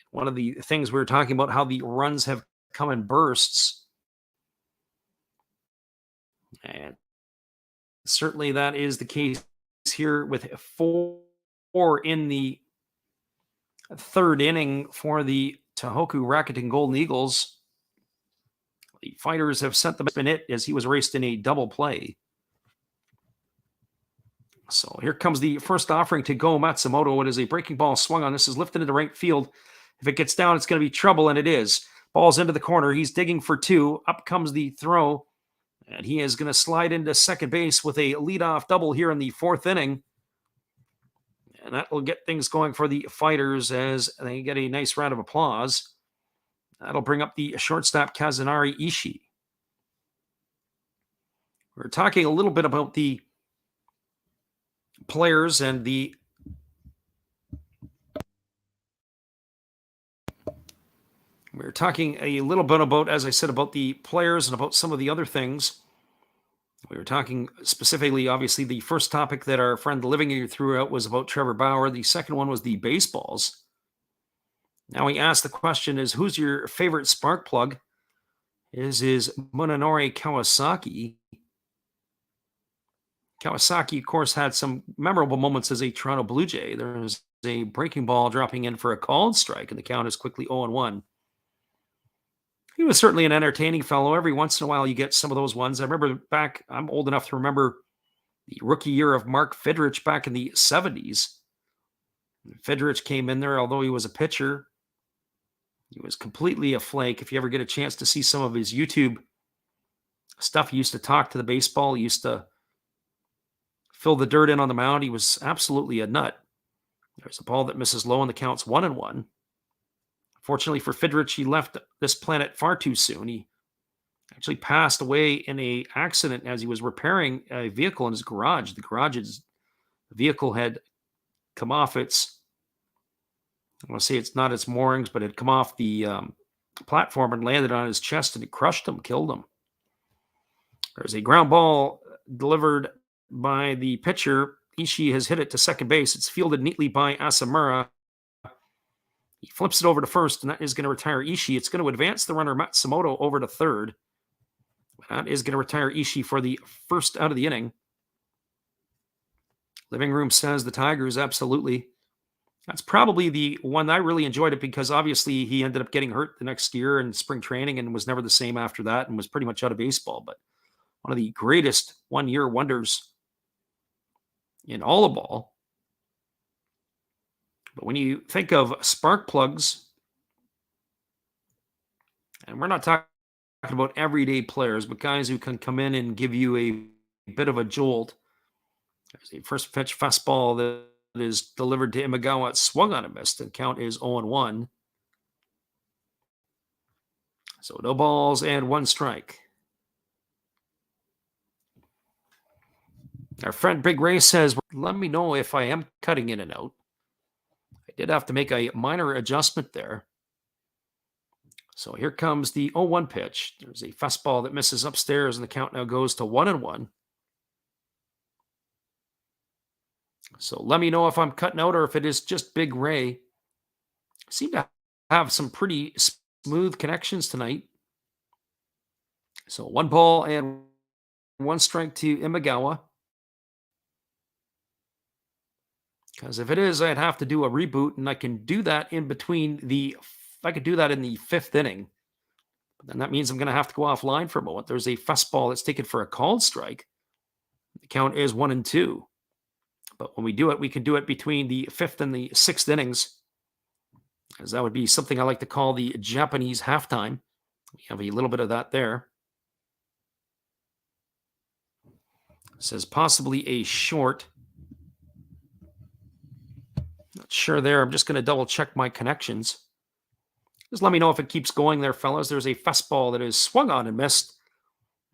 One of the things we were talking about how the runs have come in bursts. And certainly that is the case here with four in the third inning for the Tohoku Rakuten Golden Eagles. The fighters have sent the best in it as he was raced in a double play. So here comes the first offering to Go Matsumoto. It is a breaking ball swung on. This is lifted into right field. If it gets down, it's going to be trouble, and it is. Ball's into the corner. He's digging for two. Up comes the throw, and he is going to slide into second base with a leadoff double here in the fourth inning. And that will get things going for the fighters as they get a nice round of applause. That'll bring up the shortstop Kazunori Ishii. We're talking a little bit about the players and the we're talking a little bit about, as I said, about the players and about some of the other things. We were talking specifically, obviously, the first topic that our friend Living threw out was about Trevor Bauer. The second one was the baseballs. Now he asked the question is, who's your favorite spark plug? Is Munenori Kawasaki. Kawasaki, of course, had some memorable moments as a Toronto Blue Jay. There's a breaking ball dropping in for a called strike, and the count is quickly 0-1. He was certainly an entertaining fellow. Every once in a while, you get some of those ones. I remember back, I'm old enough to remember the rookie year of Mark Fidrich back in the 70s. Fidrich came in there, although he was a pitcher. He was completely a flake. If you ever get a chance to see some of his YouTube stuff, he used to talk to the baseball. He used to fill the dirt in on the mound. He was absolutely a nut. There's a ball that misses low, and the count's 1-1. Fortunately for Fidrich, he left this planet far too soon. He actually passed away in an accident as he was repairing a vehicle in his garage. The vehicle had come off its, I want to say it's not its moorings, but it had come off the platform and landed on his chest, and it crushed him, killed him. There's a ground ball delivered by the pitcher. Ishii has hit it to second base. It's fielded neatly by Asamura. He flips it over to first, and that is going to retire Ishii. It's going to advance the runner Matsumoto over to third. That is going to retire Ishii for the first out of the inning. Living Room says the Tigers, absolutely. That's probably the one I really enjoyed it because obviously he ended up getting hurt the next year in spring training and was never the same after that and was pretty much out of baseball. But one of the greatest one-year wonders in all of ball. But when you think of spark plugs, and we're not talking about everyday players, but guys who can come in and give you a bit of a jolt. There's a first pitch fastball that is delivered to Imagawa. It's swung on and missed. The count is 0-1. So no balls and one strike. Our friend Big Ray says, let me know if I am cutting in and out. I did have to make a minor adjustment there. So here comes the 0-1 pitch. There's a fastball that misses upstairs, and the count now goes to 1-1. So let me know if I'm cutting out or if it is just Big Ray. I seem to have some pretty smooth connections tonight. So 1 ball and 1 strike to Imagawa. Because if it is, I'd have to do a reboot, and I can do that in between I could do that in the 5th inning. But then that means I'm going to have to go offline for a moment. There's a fastball that's taken for a called strike. The count is 1-2. But when we do it, we can do it between the 5th and the 6th innings, as that would be something I like to call the Japanese halftime. We have a little bit of that there. It says possibly a short. Not sure there. I'm just going to double check my connections. Just let me know if it keeps going there, fellas. There's a fastball that is swung on and missed.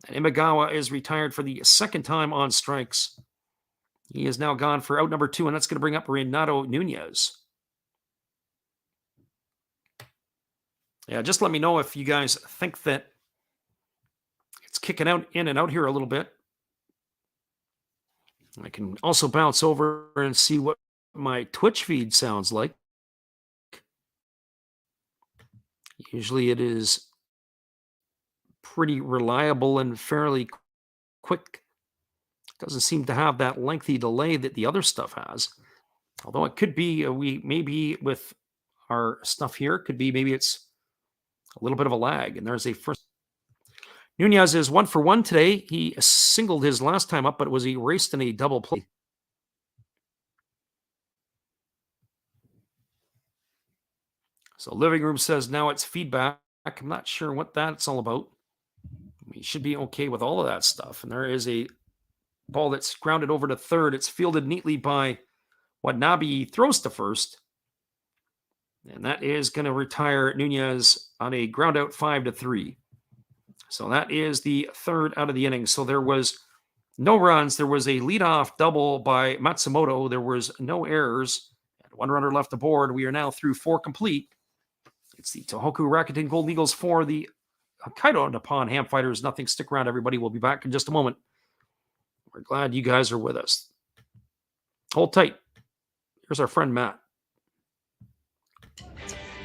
And Imagawa is retired for the 2nd time on strikes. He is now gone for out number 2, and that's going to bring up Renato Nunez. Yeah, just let me know if you guys think that it's kicking out in and out here a little bit. I can also bounce over and see what my Twitch feed sounds like. Usually it is pretty reliable and fairly quick. Doesn't seem to have that lengthy delay that the other stuff has. Although it could be, maybe with our stuff here, could be maybe it's a little bit of a lag. And there's a first. Nunez is 1 for 1 today. He singled his last time up, but was erased in a double play. So Living Room says now it's feedback. I'm not sure what that's all about. We should be okay with all of that stuff. And there is a ball that's grounded over to third. It's fielded neatly by Watanabe. Throws to first. And that is going to retire Nunez on a ground out 5-3. So that is the third out of the inning. So there was no runs. There was a leadoff double by Matsumoto. There was no errors. And 1 runner left aboard. We are now through 4 complete. It's the Tohoku Rakuten Golden Eagles for the Hokkaido Nippon-Ham Fighters. Nothing. Stick around, everybody. We'll be back in just a moment. We're glad you guys are with us. Hold tight. Here's our friend Matt.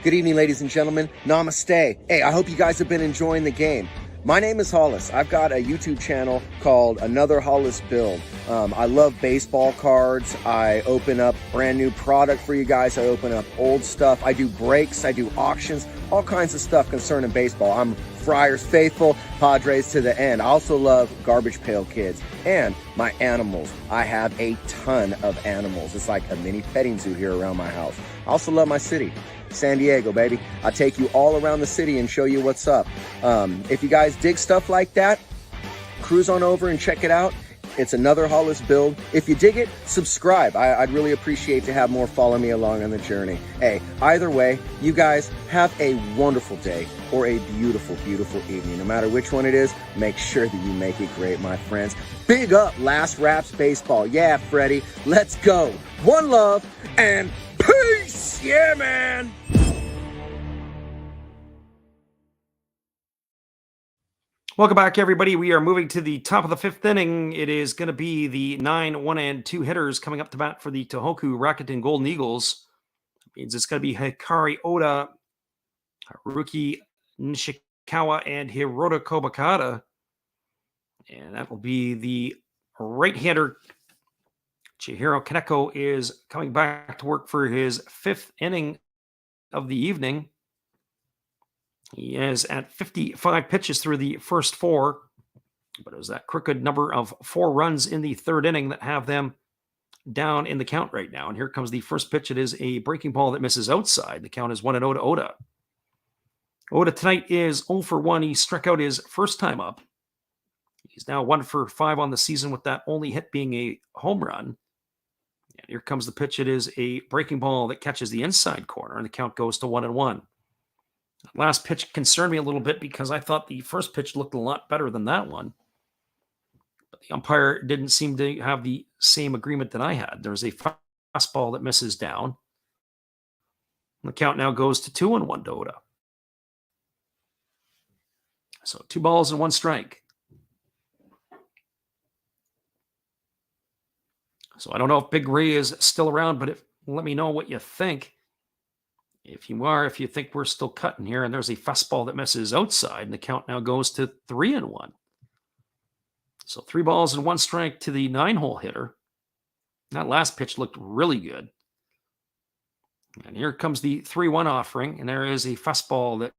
Good evening, ladies and gentlemen. Namaste. Hey, I hope you guys have been enjoying the game. My name is Hollis. I've got a YouTube channel called Another Hollis Build. I love baseball cards. I open up brand new product for you guys. I open up old stuff. I do breaks. I do auctions. All kinds of stuff concerning baseball. I'm Friars faithful, Padres to the end. I also love Garbage Pail Kids and my animals. I have a ton of animals. It's like a mini petting zoo here around my house. I also love my city. San Diego, baby. I take you all around the city and show you what's up. If you guys dig stuff like that, cruise on over and check it out. It's Another Hollis Build. If you dig it, subscribe. I'd really appreciate to have more follow me along on the journey. Hey, either way, you guys have a wonderful day or a beautiful, beautiful evening. No matter which one it is, make sure that you make it great, my friends. Big up Last Raps Baseball. Yeah, Freddie, let's go. One love and peace. Yeah, man. Welcome back, everybody. We are moving to the top of the 5th inning. It is going to be the 9 1-2 hitters coming up to bat for the Tohoku Rakuten Golden Eagles. That means it's going to be Hikari Oda, Haruki Nishikawa, and Hirota Kobakata. And that will be the right-hander. Chihiro Kaneko is coming back to work for his 5th inning of the evening. He is at 55 pitches through the first 4, but it was that crooked number of 4 runs in the 3rd inning that have them down in the count right now. And here comes the first pitch. It is a breaking ball that misses outside. The count is 1-0 to Oda. Oda tonight is 0 for 1. He struck out his first time up. He's now 1 for 5 on the season, with that only hit being a home run. And here comes the pitch. It is a breaking ball that catches the inside corner, and the count goes to 1-1. Last pitch concerned me a little bit because I thought the first pitch looked a lot better than that one. But the umpire didn't seem to have the same agreement that I had. There's a fastball that misses down. The count now goes to 2-1 to Oda. So 2 balls and 1 strike. So I don't know if Big Ray is still around, but let me know what you think. If you are, if you think we're still cutting here, and there's a fastball that misses outside, and the count now goes to 3-1. So 3 balls and 1 strike to the 9-hole hitter. That last pitch looked really good. And here comes the 3-1 offering, and there is a fastball that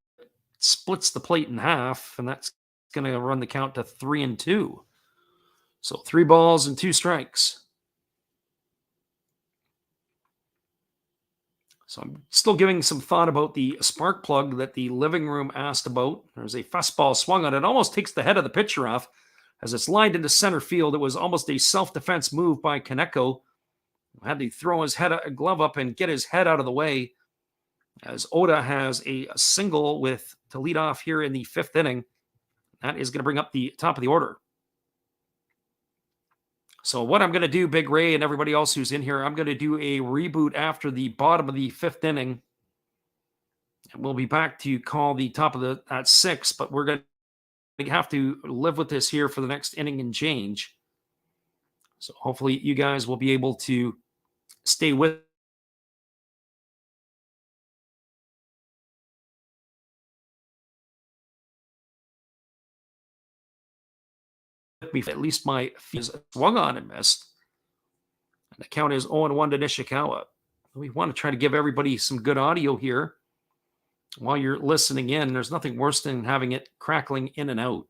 splits the plate in half, and that's going to run the count to 3-2. So 3 balls and 2 strikes. So I'm still giving some thought about the spark plug that the living room asked about. There's a fastball swung on it. It almost takes the head of the pitcher off as it's lined into center field. It was almost a self-defense move by Kaneko. Had to throw his glove up and get his head out of the way, as Oda has a single to lead off here in the 5th inning. That is going to bring up the top of the order. So what I'm going to do, Big Ray and everybody else who's in here, I'm going to do a reboot after the bottom of the 5th inning. And we'll be back to call the top of the at 6, but we're going to have to live with this here for the next inning and change. So hopefully you guys will be able to stay with me. At least my is swung on and missed. And the count is 0-1 to Nishikawa. We want to try to give everybody some good audio here while you're listening in. There's nothing worse than having it crackling in and out.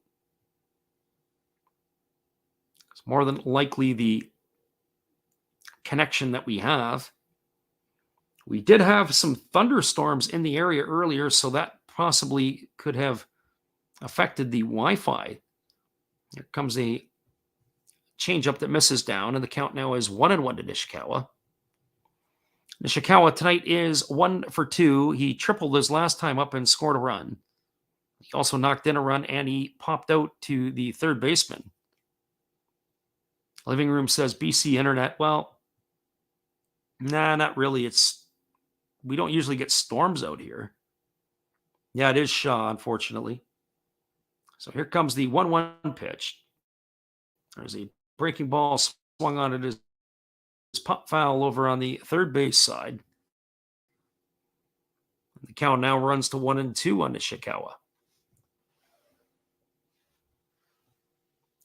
It's more than likely the connection that we have. We did have some thunderstorms in the area earlier, so that possibly could have affected the Wi-Fi. Here comes a changeup that misses down, and the count now is 1-1 to Nishikawa. Nishikawa tonight is 1 for 2. He tripled his last time up and scored a run. He also knocked in a run, and he popped out to the third baseman. Living Room says BC Internet. Well, nah, not really. We don't usually get storms out here. Yeah, it is Shaw, unfortunately. So here comes the 1-1 pitch. There's a breaking ball swung on it as pop foul over on the third base side. The count now runs to 1-2 on Nishikawa.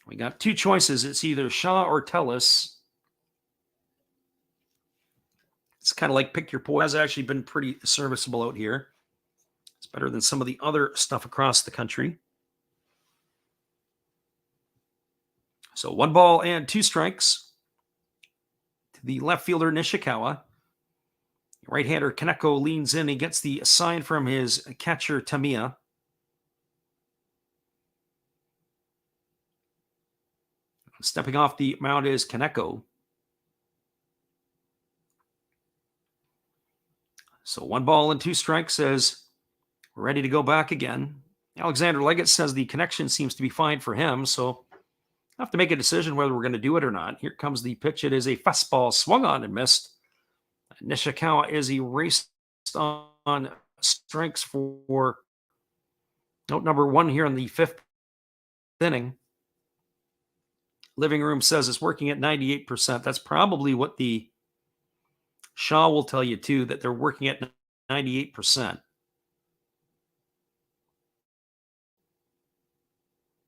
We got two choices. It's either Shaw or Tellis. It's kind of like pick your poison. Has actually been pretty serviceable out here. It's better than some of the other stuff across the country. So 1 ball and 2 strikes to the left fielder Nishikawa. Right-hander Kaneko leans in. He gets the sign from his catcher Tamiya. Stepping off the mound is Kaneko. So 1 ball and 2 strikes says we're ready to go back again. Alexander Leggett says the connection seems to be fine for him, so I have to make a decision whether we're going to do it or not. Here comes the pitch. It is a fastball swung on and missed. Nishikawa is erased on strikes for note number 1 here in the 5th inning. Living Room says it's working at 98%. That's probably what the Shaw will tell you too, that they're working at 98%.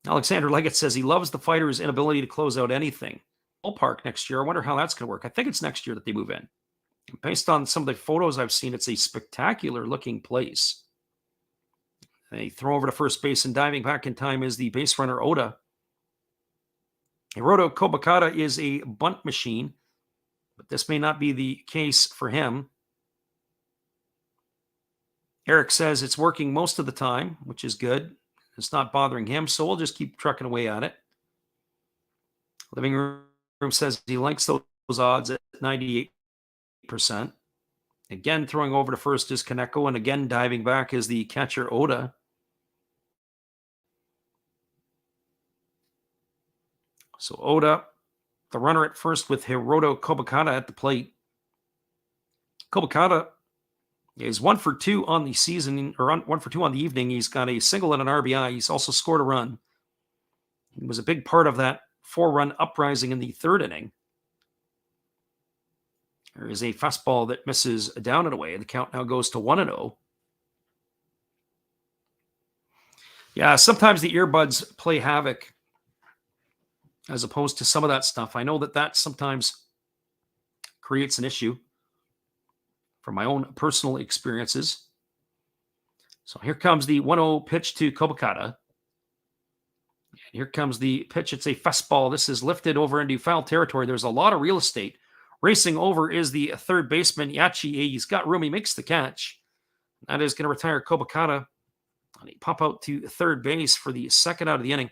Alexander Leggett says he loves the fighter's inability to close out anything. Ballpark next year. I wonder how that's going to work. I think it's next year that they move in. And based on some of the photos I've seen, it's a spectacular looking place. They throw over to first base, and diving back in time is the base runner Oda. Hiroto Kobakata is a bunt machine, but this may not be the case for him. Eric says it's working most of the time, which is good. It's not bothering him, so we'll just keep trucking away at it. Living Room says he likes those odds at 98%. Again, throwing over to first is Kaneko, and again, diving back is the catcher Oda. So Oda, the runner at first with Hiroto Kobakata at the plate. Kobakata is 1 for 2 on the season, or 1 for 2 on the evening. He's got a single and an RBI. He's also scored a run. He was a big part of that 4-run uprising in the 3rd inning. There is a fastball that misses down and away. The count now goes to 1-0. Yeah, sometimes the earbuds play havoc as opposed to some of that stuff. I know that sometimes creates an issue from my own personal experiences. So here comes the 1-0 pitch to Kobakata. And here comes the pitch. It's a fastball. This is lifted over into foul territory. There's a lot of real estate. Racing over is the third baseman, Yachi. He's got room. He makes the catch. That is going to retire Kobakata. And he pop out to third base for the second out of the inning.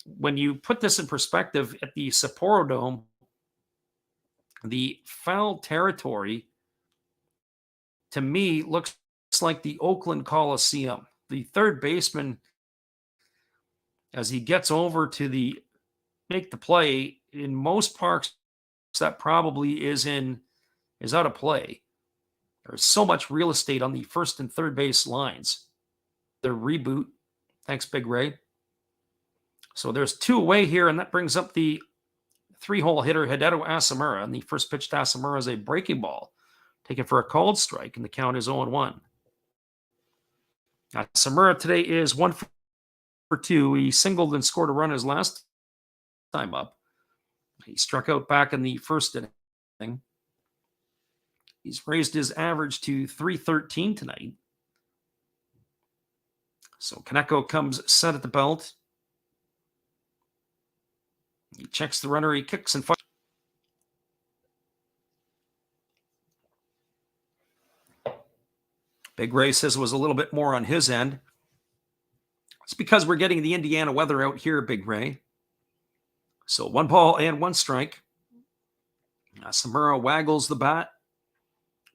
When you put this in perspective at the Sapporo Dome, the foul territory to me looks like the Oakland Coliseum. The third baseman, as he gets over to make the play, in most parks, that probably is out of play. There's so much real estate on the first and third base lines. The reboot. Thanks, Big Ray. So there's 2 away here, and that brings up the 3-hole hitter, Hideto Asamura. And the first pitch to Asamura is a breaking ball, taken for a called strike, and the count is 0-1. Asamura today is 1 for 2. He singled and scored a run his last time up. He struck out back in the first inning. He's raised his average to 313 tonight. So Kaneko comes set at the belt. He checks the runner. He kicks and fires. Big Ray says it was a little bit more on his end. It's because we're getting the Indiana weather out here, Big Ray. So 1 ball and 1 strike. Asamura waggles the bat,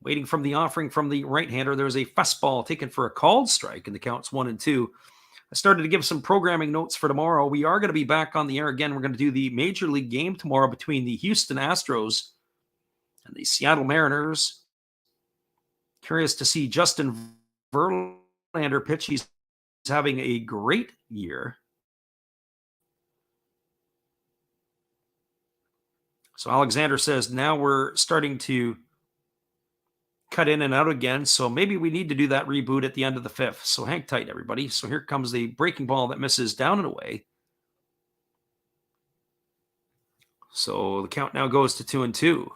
waiting from the offering from the right-hander. There's a fastball taken for a called strike, and the count's 1-2. I started to give some programming notes for tomorrow. We are going to be back on the air again. We're going to do the Major League game tomorrow between the Houston Astros and the Seattle Mariners. Curious to see Justin Verlander pitch. He's having a great year. So Alexander says now we're starting to cut in and out again. So maybe we need to do that reboot at the end of the 5th. So hang tight, everybody. So here comes the breaking ball that misses down and away. So the count now goes to 2-2.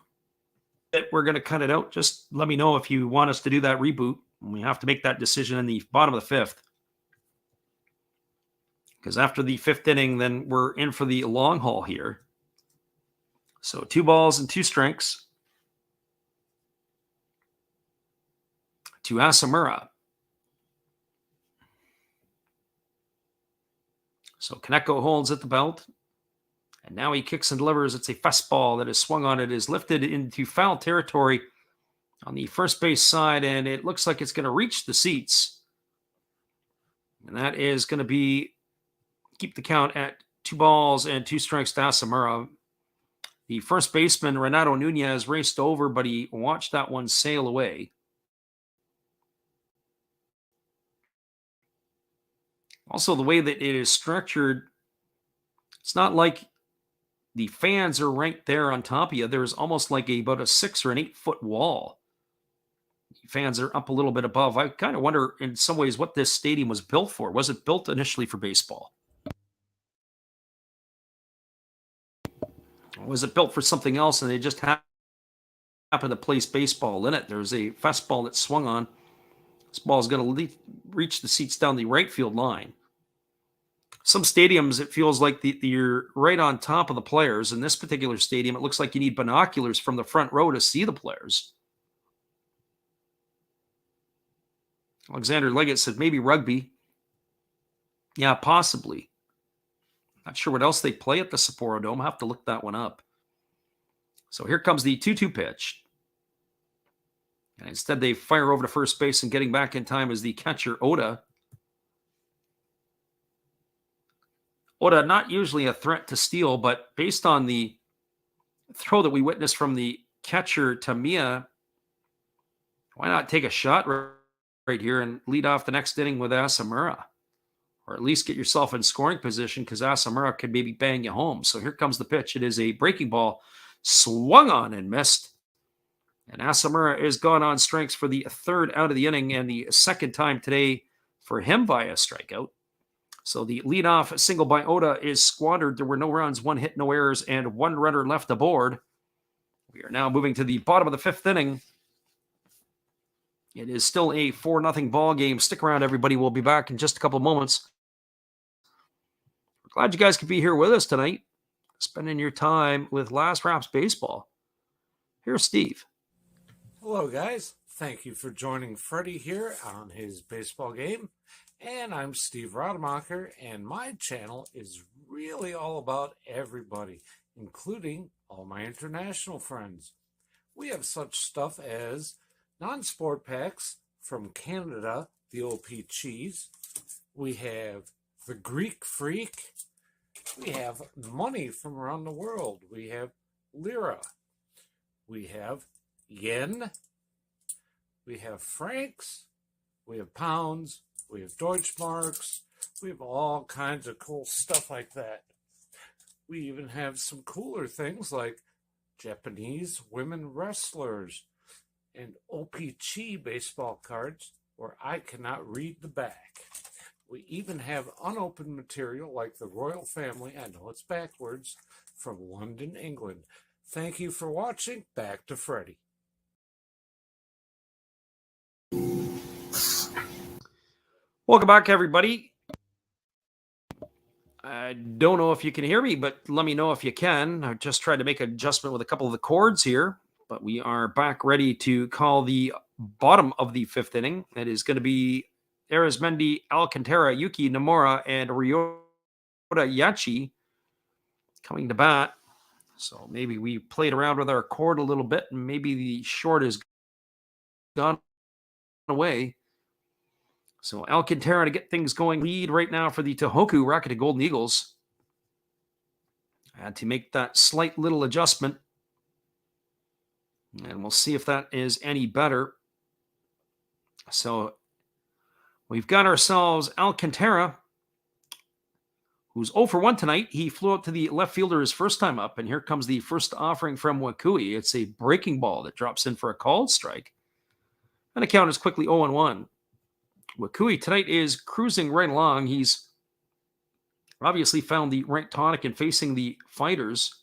We're going to cut it out. Just let me know if you want us to do that reboot. We have to make that decision in the bottom of the 5th. Because after the 5th inning, then we're in for the long haul here. So 2 balls and 2 strikes to Asamura. So Kaneko holds at the belt. And now he kicks and delivers. It's a fastball that is swung on. It is lifted into foul territory on the first base side, and it looks like it's going to reach the seats. And that is going to keep the count at 2 balls and 2 strikes to Asamura. The first baseman, Renato Nunez, raced over, but he watched that one sail away. Also, the way that it is structured, it's not like the fans are right there on top of you. There's almost like about a 6 or an 8 foot wall. The fans are up a little bit above. I kind of wonder in some ways what this stadium was built for. Was it built initially for baseball? Or was it built for something else and they just happened to place baseball in it? There's a fastball that swung on. This ball is going to reach the seats down the right field line. Some stadiums, it feels like you're right on top of the players. In this particular stadium, it looks like you need binoculars from the front row to see the players. Alexander Leggett said maybe rugby. Yeah, possibly. Not sure what else they play at the Sapporo Dome. I'll have to look that one up. So here comes the 2-2 pitch. And instead they fire over to first base, and getting back in time is the catcher, Oda. Oda, not usually a threat to steal, but based on the throw that we witnessed from the catcher, Tamiya, why not take a shot right here and lead off the next inning with Asamura? Or at least get yourself in scoring position, because Asamura could maybe bang you home. So here comes the pitch. It is a breaking ball, swung on and missed. And Asamura is gone on strikes for the 3rd out of the inning, and the 2nd time today for him via strikeout. So the leadoff single by Oda is squandered. There were no runs, 1 hit, no errors, and 1 runner left aboard. We are now moving to the bottom of the 5th inning. It is still a 4-0 ball game. Stick around, everybody. We'll be back in just a couple of moments. We're glad you guys could be here with us tonight, spending your time with Last Raps Baseball. Here's Steve. Hello, guys. Thank you for joining Freddie here on his baseball game. And I'm Steve Rademacher, and my channel is really all about everybody, including all my international friends. We have such stuff as non-sport packs from Canada, the OP Cheese. We have the Greek Freak, We have money from around the world. We have lira. We have yen. We have francs. We have pounds. We have Deutschmarks. We have all kinds of cool stuff like that. We even have some cooler things like Japanese women wrestlers and OPC baseball cards where I cannot read the back. We even have unopened material like the royal family, I know it's backwards, from London, England. Thank you for watching. Back to Freddie. Welcome back, everybody. I don't know if you can hear me, but let me know if you can. I just tried to make an adjustment with a couple of the chords here, but we are back ready to call the bottom of the fifth inning. It is going to be Arizmendi, Alcantara, Yuki Nomura, and Ryota Yachi coming to bat. So maybe we played around with our chord a little bit, and maybe the short has gone away. So Alcantara to get things going. Lead right now for the Tohoku Rakuten Golden Eagles. I had to make that slight little adjustment. And we'll see if that is any better. So we've got ourselves Alcantara, who's 0 for 1 tonight. He flew out to the left fielder his first time up. And here comes the first offering from Wakui. It's a breaking ball that drops in for a called strike. And the count is quickly 0-1. Wakui tonight is cruising right along. He's obviously found the right tonic and facing the fighters.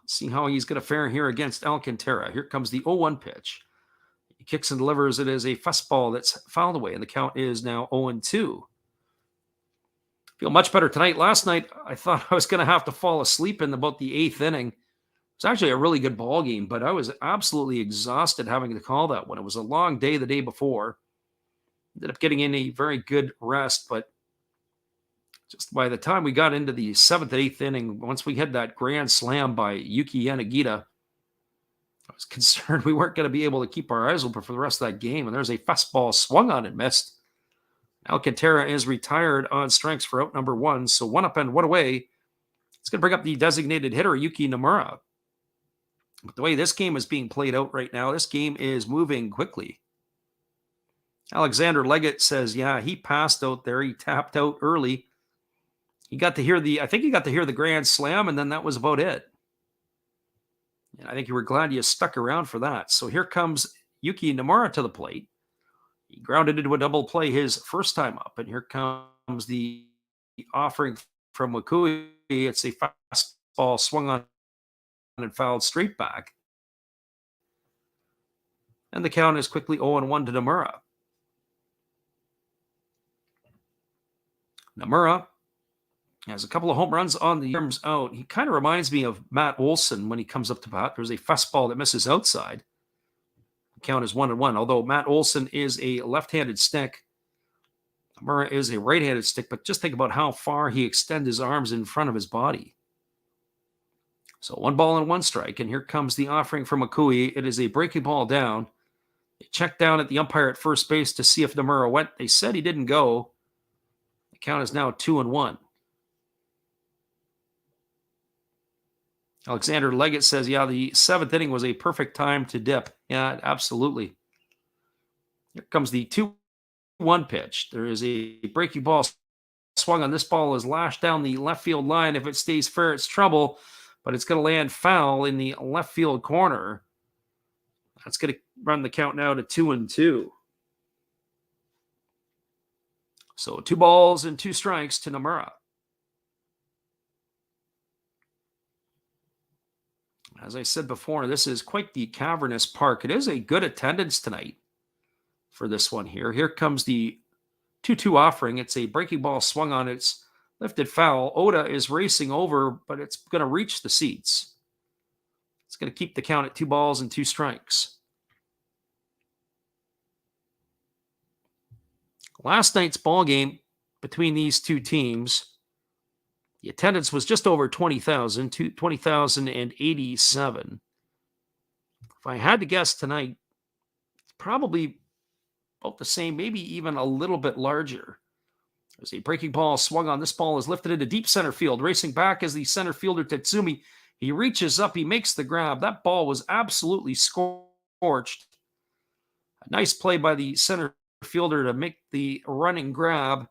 Let's see how he's going to fare here against Alcantara. Here comes the 0-1 pitch. He kicks and delivers it as a fastball that's fouled away, and the count is now 0-2. Feel much better tonight. Last night, I thought I was going to have to fall asleep in about the 8th inning. It's actually a really good ball game, but I was absolutely exhausted having to call that one. It was a long day the day before. Ended up getting in a very good rest, but just by the time we got into the 7th and 8th inning, once we had that grand slam by Yuki Yanagita, I was concerned we weren't going to be able to keep our eyes open for the rest of that game. And there's a fastball swung on and missed. Alcantara is retired on strikes for out number 1. So 1 up and 1 away. It's going to bring up the designated hitter, Yuki Nomura. But the way this game is being played out right now, this game is moving quickly. Alexander Leggett says, yeah, he passed out there. He tapped out early. I think he got to hear the grand slam, and then that was about it. And I think you were glad you stuck around for that. So here comes Yuki Nomura to the plate. He grounded into a double play his first time up, and here comes the offering from Wakui. It's a fastball swung on and fouled straight back. And the count is quickly 0-1 to Nomura. Nomura has a couple of home runs on the arms out. He kind of reminds me of Matt Olson when he comes up to bat. There's a fastball that misses outside. The count is 1-1. Although Matt Olson is a left-handed stick, Nomura is a right-handed stick, but just think about how far he extends his arms in front of his body. So 1 ball and 1 strike, and here comes the offering from Wakui. It is a breaking ball down. They checked down at the umpire at first base to see if Nomura went. They said he didn't go. The count is now 2-1. Alexander Leggett says, yeah, the 7th inning was a perfect time to dip. Yeah, absolutely. Here comes the 2-1 pitch. There is a breaking ball swung on. This ball is lashed down the left field line. If it stays fair, it's trouble, but it's going to land foul in the left field corner. That's going to run the count now to 2-2. So 2 balls and 2 strikes to Nomura. As I said before, this is quite the cavernous park. It is a good attendance tonight for this one here. Here comes the 2-2 offering. It's a breaking ball swung on. It's lifted foul. Oda is racing over, but it's going to reach the seats. It's going to keep the count at 2 balls and 2 strikes. Last night's ball game between these two teams, the attendance was just over 20,000, 20,087. If I had to guess tonight, it's probably about the same, maybe even a little bit larger. There's a breaking ball swung on. This ball is lifted into deep center field. Racing back as the center fielder, Tetsumi. He reaches up. He makes the grab. That ball was absolutely scorched. A nice play by the center fielder to make the running grab.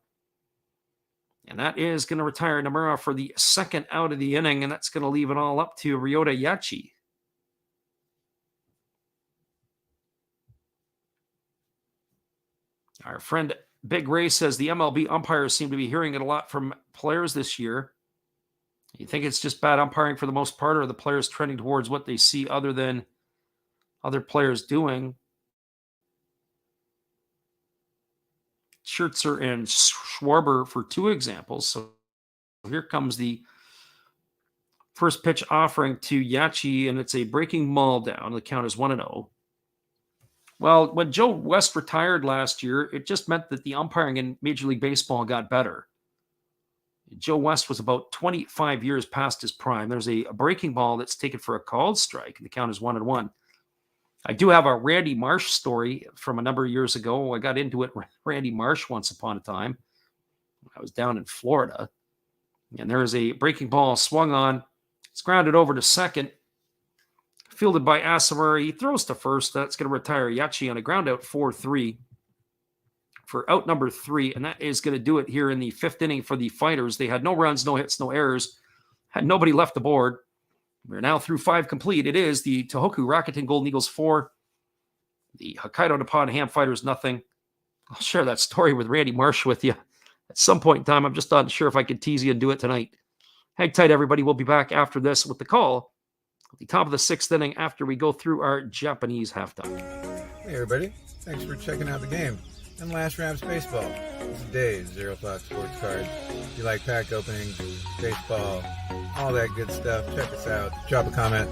And that is going to retire Nomura for the second out of the inning, and that's going to leave it all up to Ryota Yachi. Our friend Big Ray says the MLB umpires seem to be hearing it a lot from players this year. You think it's just bad umpiring for the most part, or are the players trending towards what they see other than other players doing? Scherzer and Schwarber for two examples. So here comes the first pitch offering to Yachi, and it's a breaking ball down. The count is 1-0. Well, when Joe West retired last year, it just meant that the umpiring in Major League Baseball got better. Joe West was about 25 years past his prime. There's a breaking ball that's taken for a called strike, and the count is 1-1. I do have a Randy Marsh story from a number of years ago. I got into it with Randy Marsh once upon a time. I was down in Florida. And there is a breaking ball swung on. It's grounded over to second. Fielded by Asamura. He throws to first. That's going to retire Yachi on a ground out 4-3 for out number 3. And that is going to do it here in the 5th inning for the Fighters. They had no runs, no hits, no errors. Had nobody left the board. We're now through 5 complete. It is the Tohoku Rakuten Golden Eagles 4. The Hokkaido Nippon-Ham Fighters nothing. I'll share that story with Randy Marsh with you at some point in time. I'm just not sure if I could tease you and do it tonight. Hang tight, everybody. We'll be back after this with the call at the top of the 6th inning after we go through our Japanese halftime. Hey, everybody. Thanks for checking out the game and Last Raps Baseball. It's today's Zero Thought Sports Card. If you like pack openings, baseball, all that good stuff, check us out. Drop a comment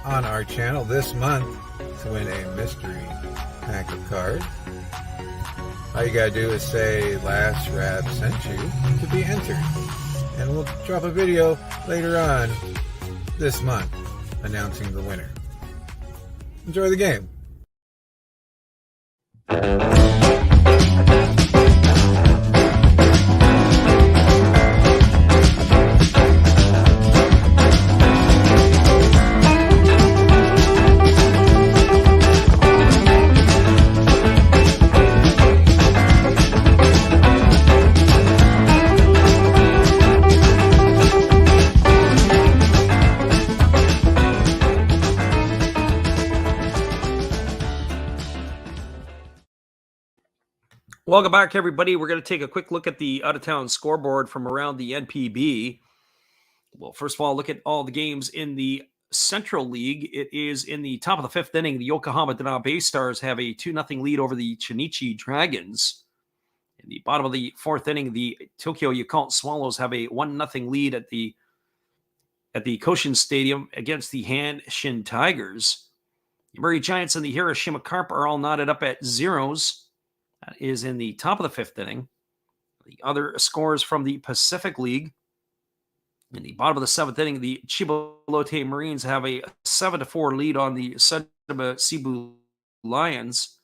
on our channel this month to win a mystery pack of cards. All you gotta do is say Last Rap sent you to be entered. And we'll drop a video later on this month announcing the winner. Enjoy the game. Welcome back, everybody. We're going to take a quick look at the out-of-town scoreboard from around the NPB. Well, first of all, look at all the games in the Central League. It is in the top of the 5th inning. The Yokohama Dana Bay Stars have a 2-0 lead over the Chinichi Dragons. In the bottom of the 4th inning, the Tokyo Yakult Swallows have a 1-0 lead at the Koshin Stadium against the Hanshin Tigers. The Murray Giants and the Hiroshima Carp are all knotted up at zeros. That is in the top of the 5th inning. The other scores from the Pacific League. In the bottom of the 7th inning, the Chiba-Lotte Marines have a 7-4 lead on the Sedaba Cebu Lions.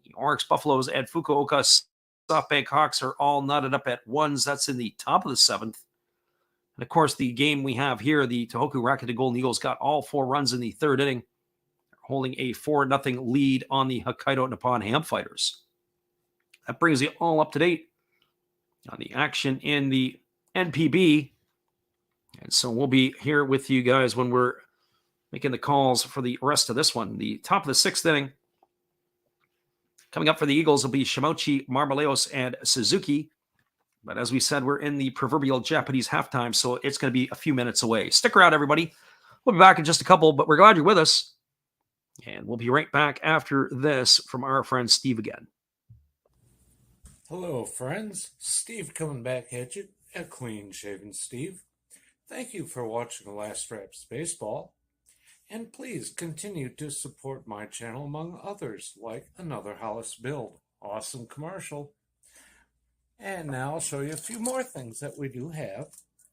The Oryx Buffaloes and Fukuoka SoftBank Hawks are all knotted up at 1s. That's in the top of the 7th. And of course, the game we have here, the Tohoku Rakuten Golden Eagles got all 4 runs in the 3rd inning, holding a 4-0 lead on the Hokkaido Nippon-Ham Fighters. That brings you all up to date on the action in the NPB. And so we'll be here with you guys when we're making the calls for the rest of this one. The top of the 6th inning. Coming up for the Eagles will be Shimochi, Marmoleos, and Suzuki. But as we said, we're in the proverbial Japanese halftime, so it's going to be a few minutes away. Stick around, everybody. We'll be back in just a couple, but we're glad you're with us. And we'll be right back after this from our friend Steve again. Hello, friends. Steve coming back at you, a clean-shaven Steve. Thank you for watching Last Raps Baseball. And please continue to support my channel among others, like Another Hollis Build. Awesome commercial. And now I'll show you a few more things that we do have.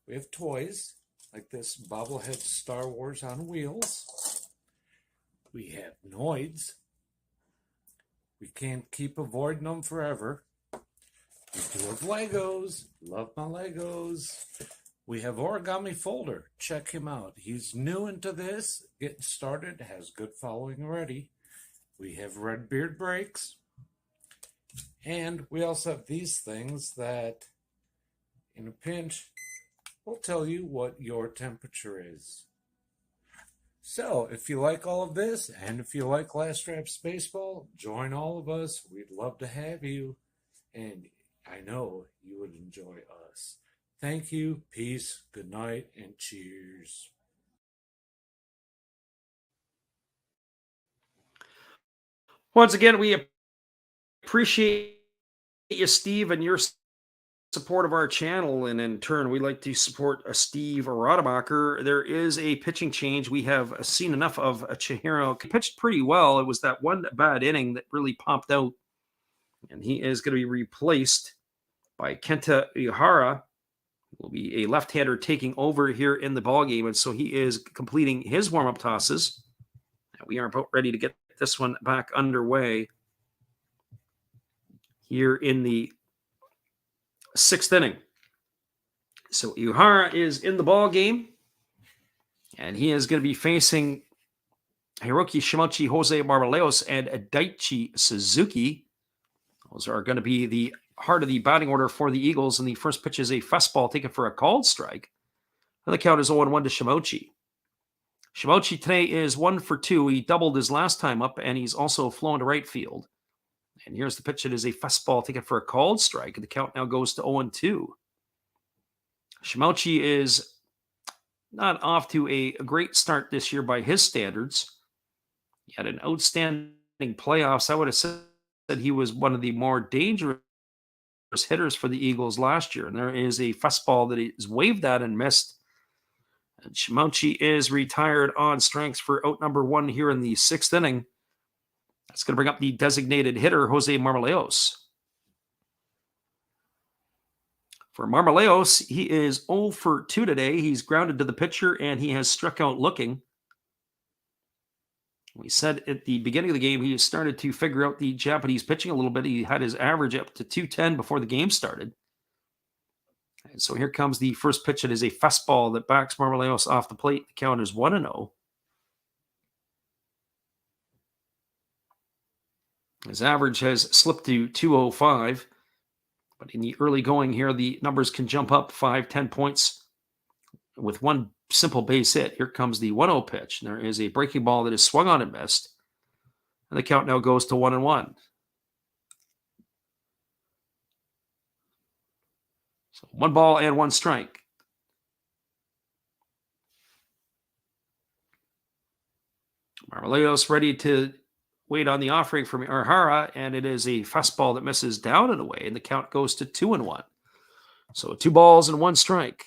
We have toys, like this bobblehead Star Wars on wheels. We have Noids. We can't keep avoiding them forever. We do have Legos. Love my Legos. We have Origami Folder. Check him out. He's new into this, getting started, has good following already. We have Red Beard Breaks. And we also have these things that, in a pinch, will tell you what your temperature is. So, if you like all of this, and if you like Last Raps Baseball, join all of us. We'd love to have you. And I know you would enjoy us. Thank you, peace, good night, and cheers. Once again, we appreciate you, Steve, and your support of our channel, and in turn, we like to support Steve Rademacher. There is a pitching change. We have seen enough of Chihiro. He pitched pretty well. It was that one bad inning that really popped out, and he is going to be replaced by Kenta Ihara. Will be a left-hander taking over here in the ballgame, and so he is completing his warm-up tosses. And we are about ready to get this one back underway here in the 6th inning. So Ihara is in the ball game, and he is going to be facing Hiroki Shimochi, Jose Marmolejos, and Daichi Suzuki. Those are going to be the heart of the batting order for the Eagles, and the first pitch is a fastball taken for a called strike. And the count is 0-1 to Shimochi. Shimochi today is 1 for 2. He doubled his last time up, and he's also flown to right field. And here's the pitch. It is a fastball taken for a called strike, and the count now goes to 0-2. Shimochi is not off to a great start this year by his standards. He had an outstanding playoffs. I would have said that he was one of the more dangerous hitters for the Eagles last year. And there is a fastball that is waved at and missed. And Shimochi is retired on strength for out number 1 here in the 6th inning. That's going to bring up the designated hitter, Jose Marmolejos. For Marmolejos, he is 0 for 2 today. He's grounded to the pitcher, and he has struck out looking. We said at the beginning of the game, he started to figure out the Japanese pitching a little bit. He had his average up to 210 before the game started. And so here comes the first pitch. It is a fastball that backs Marmolejos off the plate. The count is 1-0. His average has slipped to 205. But in the early going here, the numbers can jump up 5-10 points with one simple base hit. Here comes the 1-0 pitch. And there is a breaking ball that is swung on and missed. And the count now goes to 1-1. So 1 ball and 1 strike. Marmolejos ready to wait on the offering from Ihara, and it is a fastball that misses down and away, and the count goes to 2-1. So 2 balls and 1 strike.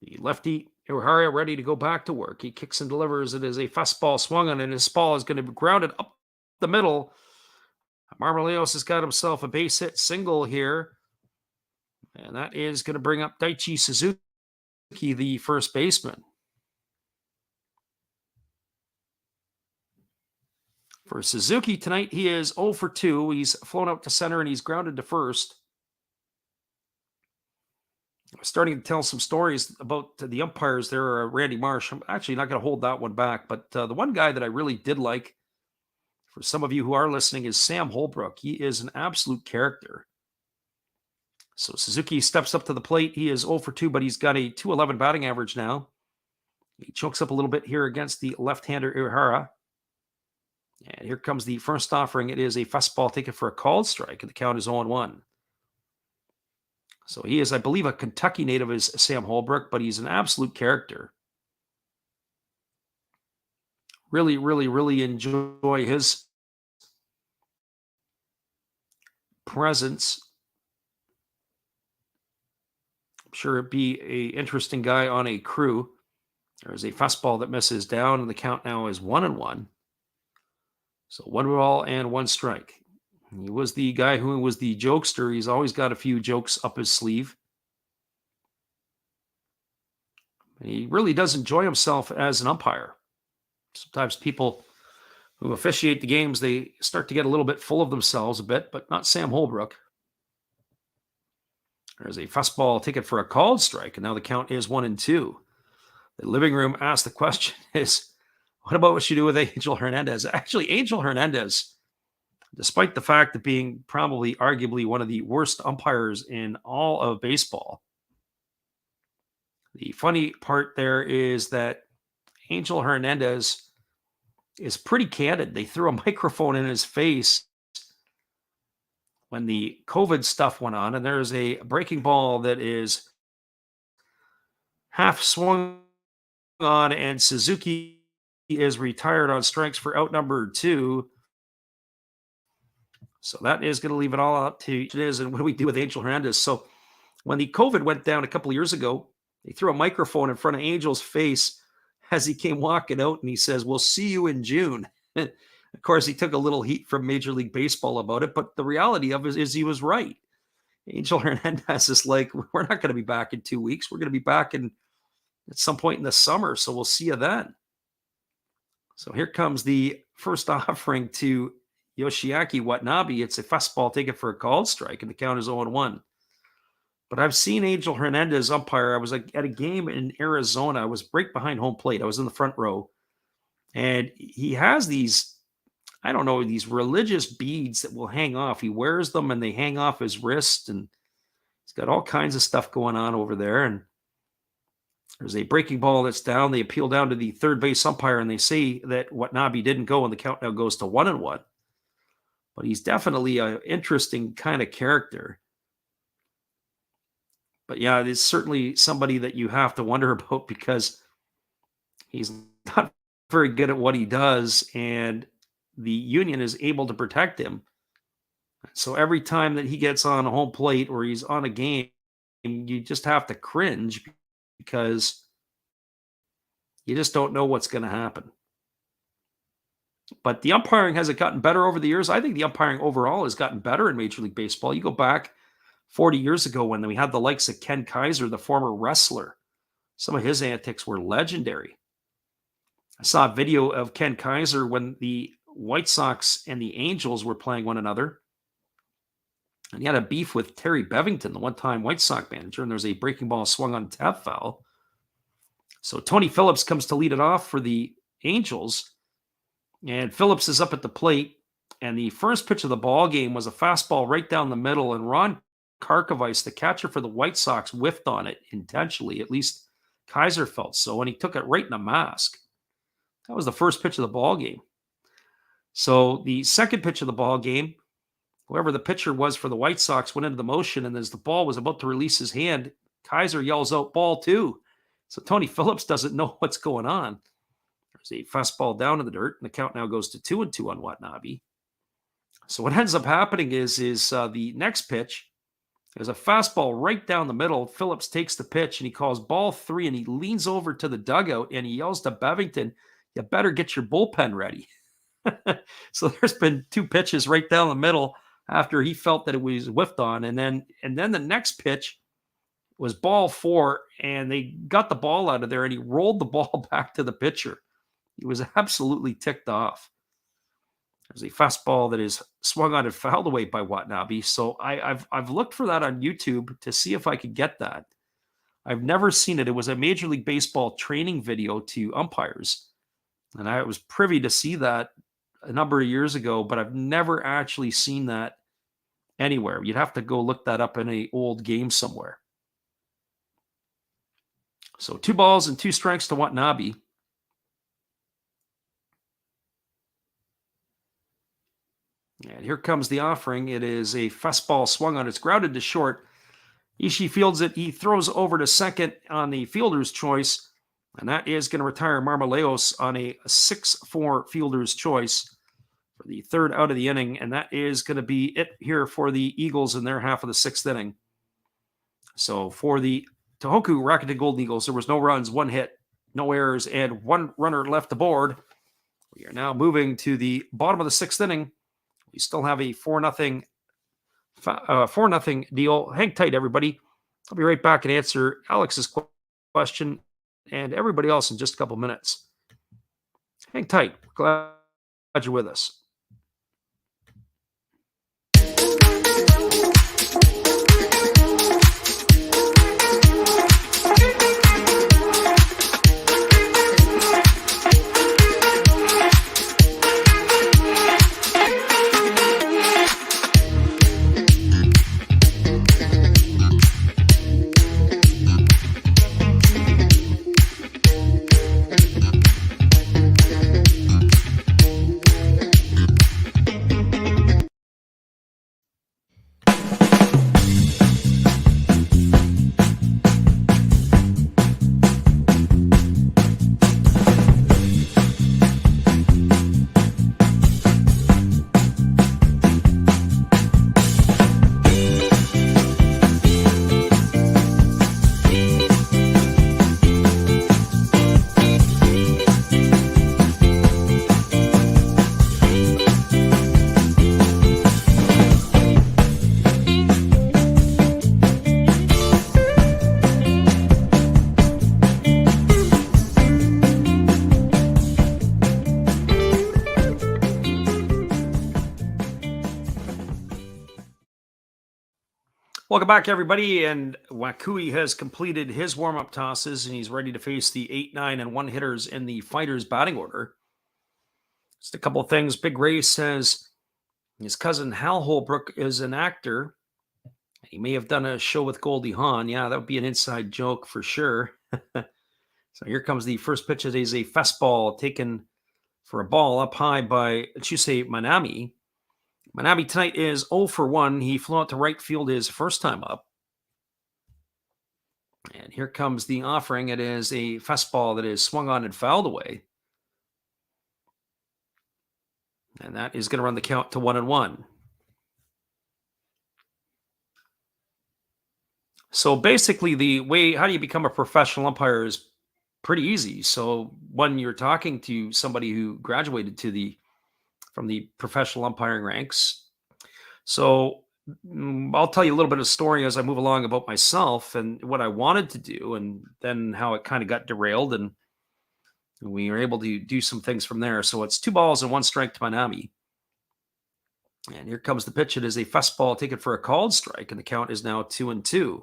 The lefty Ihara ready to go back to work. He kicks and delivers. It is a fastball swung on, and his ball is going to be grounded up the middle. Marmolejos has got himself a base hit single here, and that is going to bring up Daichi Suzuki, the first baseman. For Suzuki tonight, he is 0 for 2. He's flown out to center, and he's grounded to first. I'm starting to tell some stories about the umpires there, Randy Marsh. I'm actually not going to hold that one back, but the one guy that I really did like, for some of you who are listening, is Sam Holbrook. He is an absolute character. So Suzuki steps up to the plate. He is 0 for 2, but he's got a 211 batting average now. He chokes up a little bit here against the left-hander Ihara. And here comes the first offering. It is a fastball taken for a called strike, and the count is 0-1. So he is, I believe, a Kentucky native, is Sam Holbrook, but he's an absolute character. Really, really, really enjoy his presence. I'm sure it'd be an interesting guy on a crew. There's a fastball that misses down, and the count now is 1-1. So 1 ball and 1 strike. He was the guy who was the jokester. He's always got a few jokes up his sleeve. He really does enjoy himself as an umpire. Sometimes people who officiate the games, they start to get a little bit full of themselves a bit, but not Sam Holbrook. There's a fastball ticket for a called strike, and now the count is 1-2. The living room asked the question is, what about what you do with Angel Hernandez? Actually, Angel Hernandez, despite the fact of being probably arguably one of the worst umpires in all of baseball, the funny part there is that Angel Hernandez is pretty candid. They threw a microphone in his face when the COVID stuff went on, and there's a breaking ball that is half swung on, and Suzuki is retired on strikes for out number 2. So that is going to leave it all up to it is, and what do we do with Angel Hernandez? So when the COVID went down a couple of years ago, they threw a microphone in front of Angel's face as he came walking out, and he says, "We'll see you in June." Of course, he took a little heat from Major League Baseball about it, but the reality of it is he was right. Angel Hernandez is like, we're not going to be back in 2 weeks. We're going to be back at some point in the summer, so we'll see you then. So here comes the first offering to Yoshiaki Watanabe. It's a fastball ticket for a called strike, and the count is 0-1. But I've seen Angel Hernandez umpire. I was at a game in Arizona. I was right behind home plate. I was in the front row. And he has these, I don't know, these religious beads that will hang off. He wears them and they hang off his wrist. And he's got all kinds of stuff going on over there. And there's a breaking ball that's down. They appeal down to the third base umpire and they say that Watanabe didn't go, and the count now goes to 1-1. But he's definitely an interesting kind of character. But yeah, it's certainly somebody that you have to wonder about because he's not very good at what he does, and the union is able to protect him. So every time that he gets on a home plate or he's on a game, you just have to cringe because you just don't know what's going to happen. But the umpiring hasn't gotten better over the years. I think the umpiring overall has gotten better in Major League Baseball. You go back 40 years ago when we had the likes of Ken Kaiser, the former wrestler. Some of his antics were legendary. I saw a video of Ken Kaiser when the White Sox and the Angels were playing one another. And he had a beef with Terry Bevington, the one-time White Sox manager, and there's a breaking ball swung on tap foul. So Tony Phillips comes to lead it off for the Angels, and Phillips is up at the plate, and the first pitch of the ball game was a fastball right down the middle, and Ron Karkovice, the catcher for the White Sox, whiffed on it intentionally. At least Kaiser felt so, and he took it right in the mask. That was the first pitch of the ball game. So the second pitch of the ball game, whoever the pitcher was for the White Sox went into the motion, and as the ball was about to release his hand, Kaiser yells out, "Ball 2." So Tony Phillips doesn't know what's going on. There's a fastball down in the dirt, and the count now goes to 2-2 on Watanabe. So what ends up happening is the next pitch, there's a fastball right down the middle. Phillips takes the pitch, and he calls ball 3, and he leans over to the dugout, and he yells to Bevington, "You better get your bullpen ready." So there's been 2 pitches right down the middle after he felt that it was whiffed on. And then the next pitch was ball 4, and they got the ball out of there, and he rolled the ball back to the pitcher. He was absolutely ticked off. There's a fastball that is swung on and fouled away by Watanabe. So I've looked for that on YouTube to see if I could get that. I've never seen it. It was a Major League Baseball training video to umpires, and I was privy to see that a number of years ago, but I've never actually seen that anywhere. You'd have to go look that up in an old game somewhere. So 2 balls and 2 strikes to Watanabe. And here comes the offering. It is a fastball swung on. It's grounded to short. Ishii fields it. He throws over to second on the fielder's choice, and that is going to retire Marmoleos on a 6-4 fielder's choice for the third out of the inning, and that is going to be it here for the Eagles in their half of the 6th inning. So for the Tohoku Rakuten Golden Eagles, there was no runs, 1 hit, no errors, and 1 runner left aboard. We are now moving to the bottom of the 6th inning. We still have a 4-0 deal. Hang tight, everybody. I'll be right back and answer Alex's question and everybody else in just a couple minutes. Hang tight. Glad you're with us. Welcome back, everybody. And Wakui has completed his warm-up tosses, and he's ready to face the 8, 9, and 1 hitters in the fighters' batting order. Just a couple of things. Big Ray says his cousin Hal Holbrook is an actor. He may have done a show with Goldie Hawn. Yeah, that would be an inside joke for sure. So here comes the first pitch. It is a fastball taken for a ball up high by Chusei Manami. Manami tonight is 0 for 1. He flew out to right field his first time up. And here comes the offering. It is a fastball that is swung on and fouled away. And that is going to run the count to 1-1. So basically, the way, how do you become a professional umpire is pretty easy. So when you're talking to somebody who graduated from the professional umpiring ranks. So I'll tell you a little bit of story as I move along about myself and what I wanted to do, and then how it kind of got derailed, and we were able to do some things from there. So it's 2 balls and 1 strike to Manami. And here comes the pitch. It is a fastball taken for a called strike, and the count is now 2-2.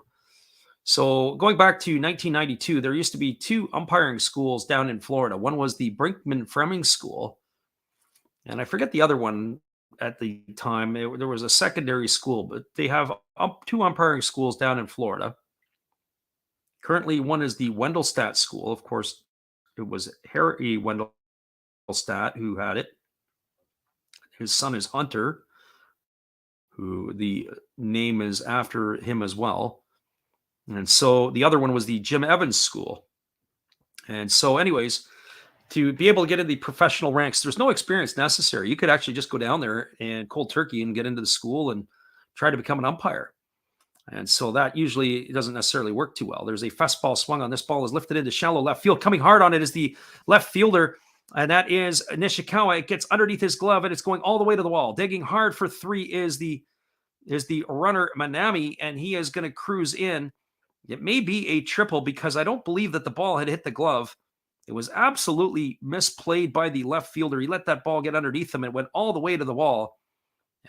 So going back to 1992, there used to be 2 umpiring schools down in Florida. One was the Brinkman-Fleming School, and I forget the other one at the time. There was a secondary school, but they have 2 umpiring schools down in Florida. Currently, one is the Wendelstadt School. Of course, it was Harry Wendelstadt who had it. His son is Hunter, who the name is after him as well. And so the other one was the Jim Evans School. And so anyways, to be able to get into the professional ranks, there's no experience necessary. You could actually just go down there and cold turkey and get into the school and try to become an umpire. And so that usually doesn't necessarily work too well. There's a fastball swung on. This ball is lifted into shallow left field. Coming hard on it is the left fielder, and that is Nishikawa. It gets underneath his glove, and it's going all the way to the wall. Digging hard for 3 is the runner Manami, and he is going to cruise in. It may be a triple because I don't believe that the ball had hit the glove. It was absolutely misplayed by the left fielder. He let that ball get underneath him and went all the way to the wall.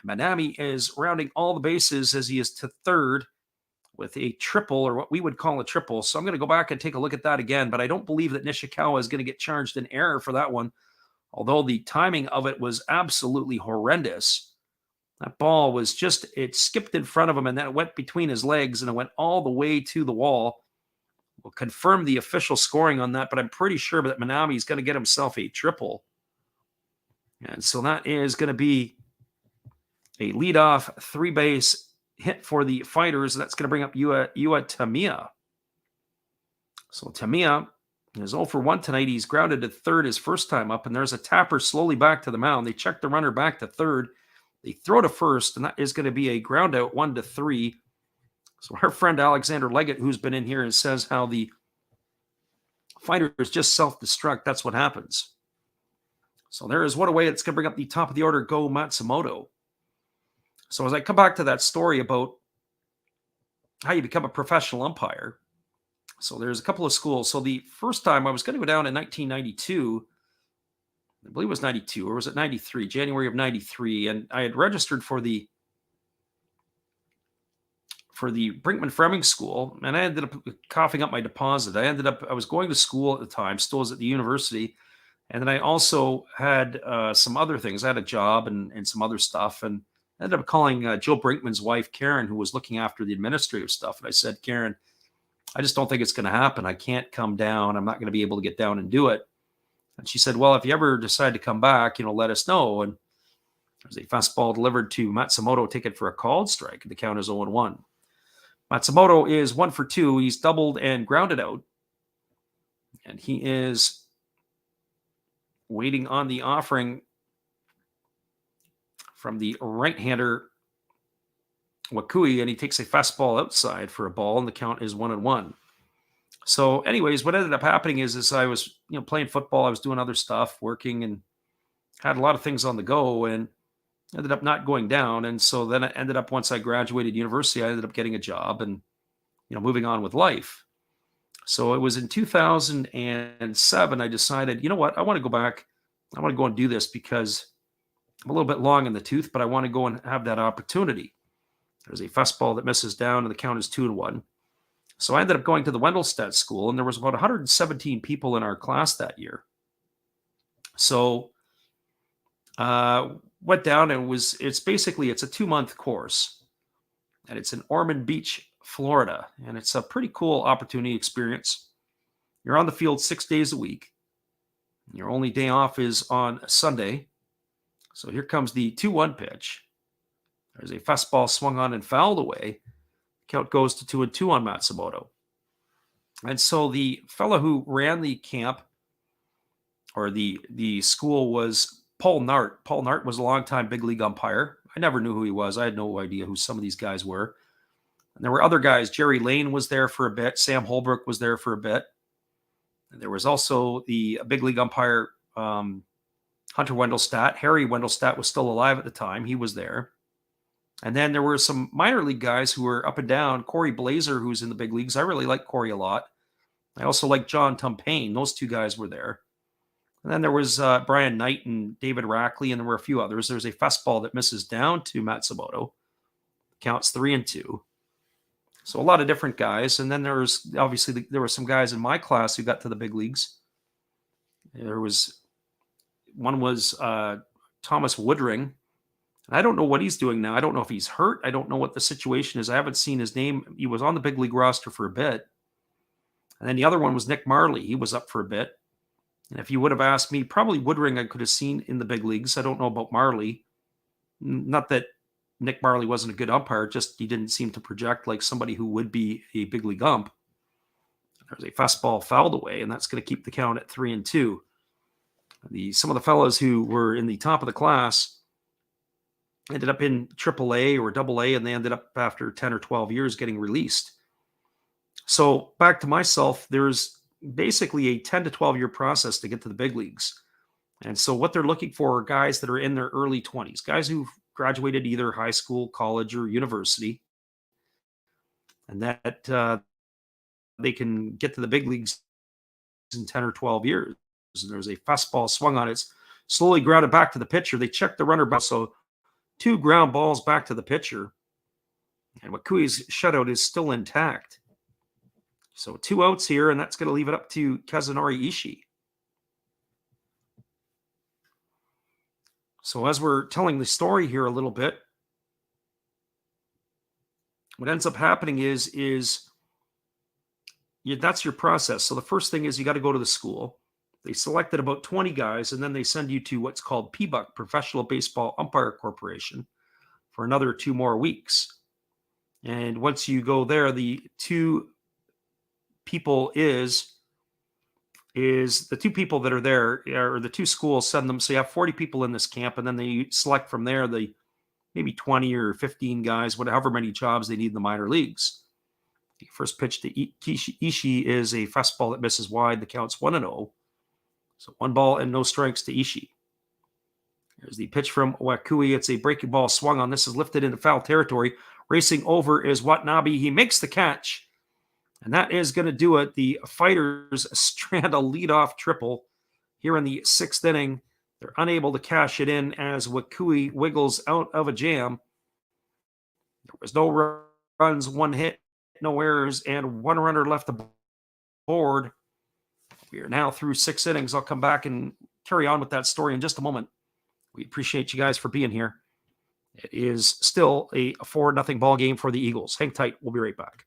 And Manami is rounding all the bases as he is to third with a triple, or what we would call a triple. So I'm going to go back and take a look at that again, but I don't believe that Nishikawa is going to get charged in error for that one, although the timing of it was absolutely horrendous. That ball was just, it skipped in front of him, and then it went between his legs, and it went all the way to the wall. We'll confirm the official scoring on that, but I'm pretty sure that Manami is going to get himself a triple. And so that is going to be a leadoff 3-base hit for the fighters. That's going to bring up Yua Tamiya. So Tamiya is 0 for 1 tonight. He's grounded to third his first time up, and there's a tapper slowly back to the mound. They check the runner back to third. They throw to first, and that is going to be a ground out 1-3. So our friend Alexander Leggett, who's been in here, and says how the fighters just self-destruct. That's what happens. So there is what a way it's going to bring up the top of the order, Go Matsumoto. So as I come back to that story about how you become a professional umpire, so there's a couple of schools. So the first time I was going to go down in 1992, I believe it was 92, or was it 93? January of 93. And I had registered for the Brinkman Fleming School, and I ended up coughing up my deposit. I was going to school at the time, still was at the university, and then I also had some other things. I had a job and some other stuff, and I ended up calling Joe Brinkman's wife, Karen, who was looking after the administrative stuff. And I said, Karen, I just don't think it's going to happen. I can't come down. I'm not going to be able to get down and do it. And she said, well, if you ever decide to come back, let us know. And there's a fastball delivered to Matsumoto, ticket for a called strike. The count is 0-1. Matsumoto is 1 for 2. He's doubled and grounded out. And he is waiting on the offering from the right-hander Wakui, and he takes a fastball outside for a ball, and the count is 1-1. So anyways, what ended up happening is I was playing football. I was doing other stuff, working, and had a lot of things on the go, and ended up not going down. And so then I ended up, once I graduated university, I ended up getting a job and moving on with life. So it was in 2007 I decided, you know what, I want to go back. I want to go and do this because I'm a little bit long in the tooth, but I want to go and have that opportunity. There's a fastball that misses down, and the count is 2-1. So I ended up going to the Wendelstedt School, and there was about 117 people in our class that year. So went down, and it's basically a 2-month course, and it's in Ormond Beach, Florida, and it's a pretty cool opportunity experience. You're on the field 6 days a week. Your only day off is on Sunday. So here comes the 2-1 pitch. There's a fastball swung on and fouled away. Count goes to 2-2 on Matsumoto. And so the fellow who ran the camp, or the school, was Paul Nart. Paul Nart was a longtime big league umpire. I never knew who he was. I had no idea who some of these guys were. And there were other guys. Jerry Lane was there for a bit. Sam Holbrook was there for a bit. And there was also the big league umpire, Hunter Wendelstedt. Harry Wendelstedt was still alive at the time. He was there. And then there were some minor league guys who were up and down. Corey Blazer, who's in the big leagues. I really like Corey a lot. I also like John Tumpane. Those two guys were there. And then there was Brian Knight and David Rackley, and there were a few others. There's a fastball that misses down to Matsumoto. Counts 3-2. So a lot of different guys. And then there were some guys in my class who got to the big leagues. One was Thomas Woodring. I don't know what he's doing now. I don't know if he's hurt. I don't know what the situation is. I haven't seen his name. He was on the big league roster for a bit. And then the other one was Nick Marley. He was up for a bit. And if you would have asked me, probably Woodring I could have seen in the big leagues. I don't know about Marley. Not that Nick Marley wasn't a good umpire, just he didn't seem to project like somebody who would be a big league ump. There's a fastball fouled away, and that's going to keep the count at 3-2. Some of the fellows who were in the top of the class ended up in AAA or AA, and they ended up after 10 or 12 years getting released. So back to myself, there's basically a 10 to 12 year process to get to the big leagues. And so what they're looking for are guys that are in their early 20s, guys who've graduated either high school, college, or university, and that they can get to the big leagues in 10 or 12 years. And there's a fastball swung on it, slowly grounded back to the pitcher. They checked the runner back, so 2 ground balls back to the pitcher. And Wakui's shutout is still intact. So 2 outs here, and that's going to leave it up to Kazunori Ishii. So as we're telling the story here a little bit, what ends up happening is that's your process. So the first thing is you got to go to the school. They selected about 20 guys, and then they send you to what's called PBUC, Professional Baseball Umpire Corporation, for another 2 more weeks. And once you go there, the 2 people is the 2 people that are there, or the 2 schools send them. So you have 40 people in this camp, and then they select from there the maybe 20 or 15 guys, however many jobs they need in the minor leagues. The first pitch to Ishii is a fastball that misses wide. The count's 1-0. So 1 ball and no strikes to Ishii. Here's the pitch from Wakui. It's a breaking ball swung on. This is lifted into foul territory. Racing over is Watanabe. He makes the catch. And that is going to do it. The Fighters strand a leadoff triple here in the 6th inning. They're unable to cash it in as Wakui wiggles out of a jam. There was no runs, one hit, no errors, and one runner left the board. We are now through 6 innings. I'll come back and carry on with that story in just a moment. We appreciate you guys for being here. It is still a 4-0 ball game for the Eagles. Hang tight. We'll be right back.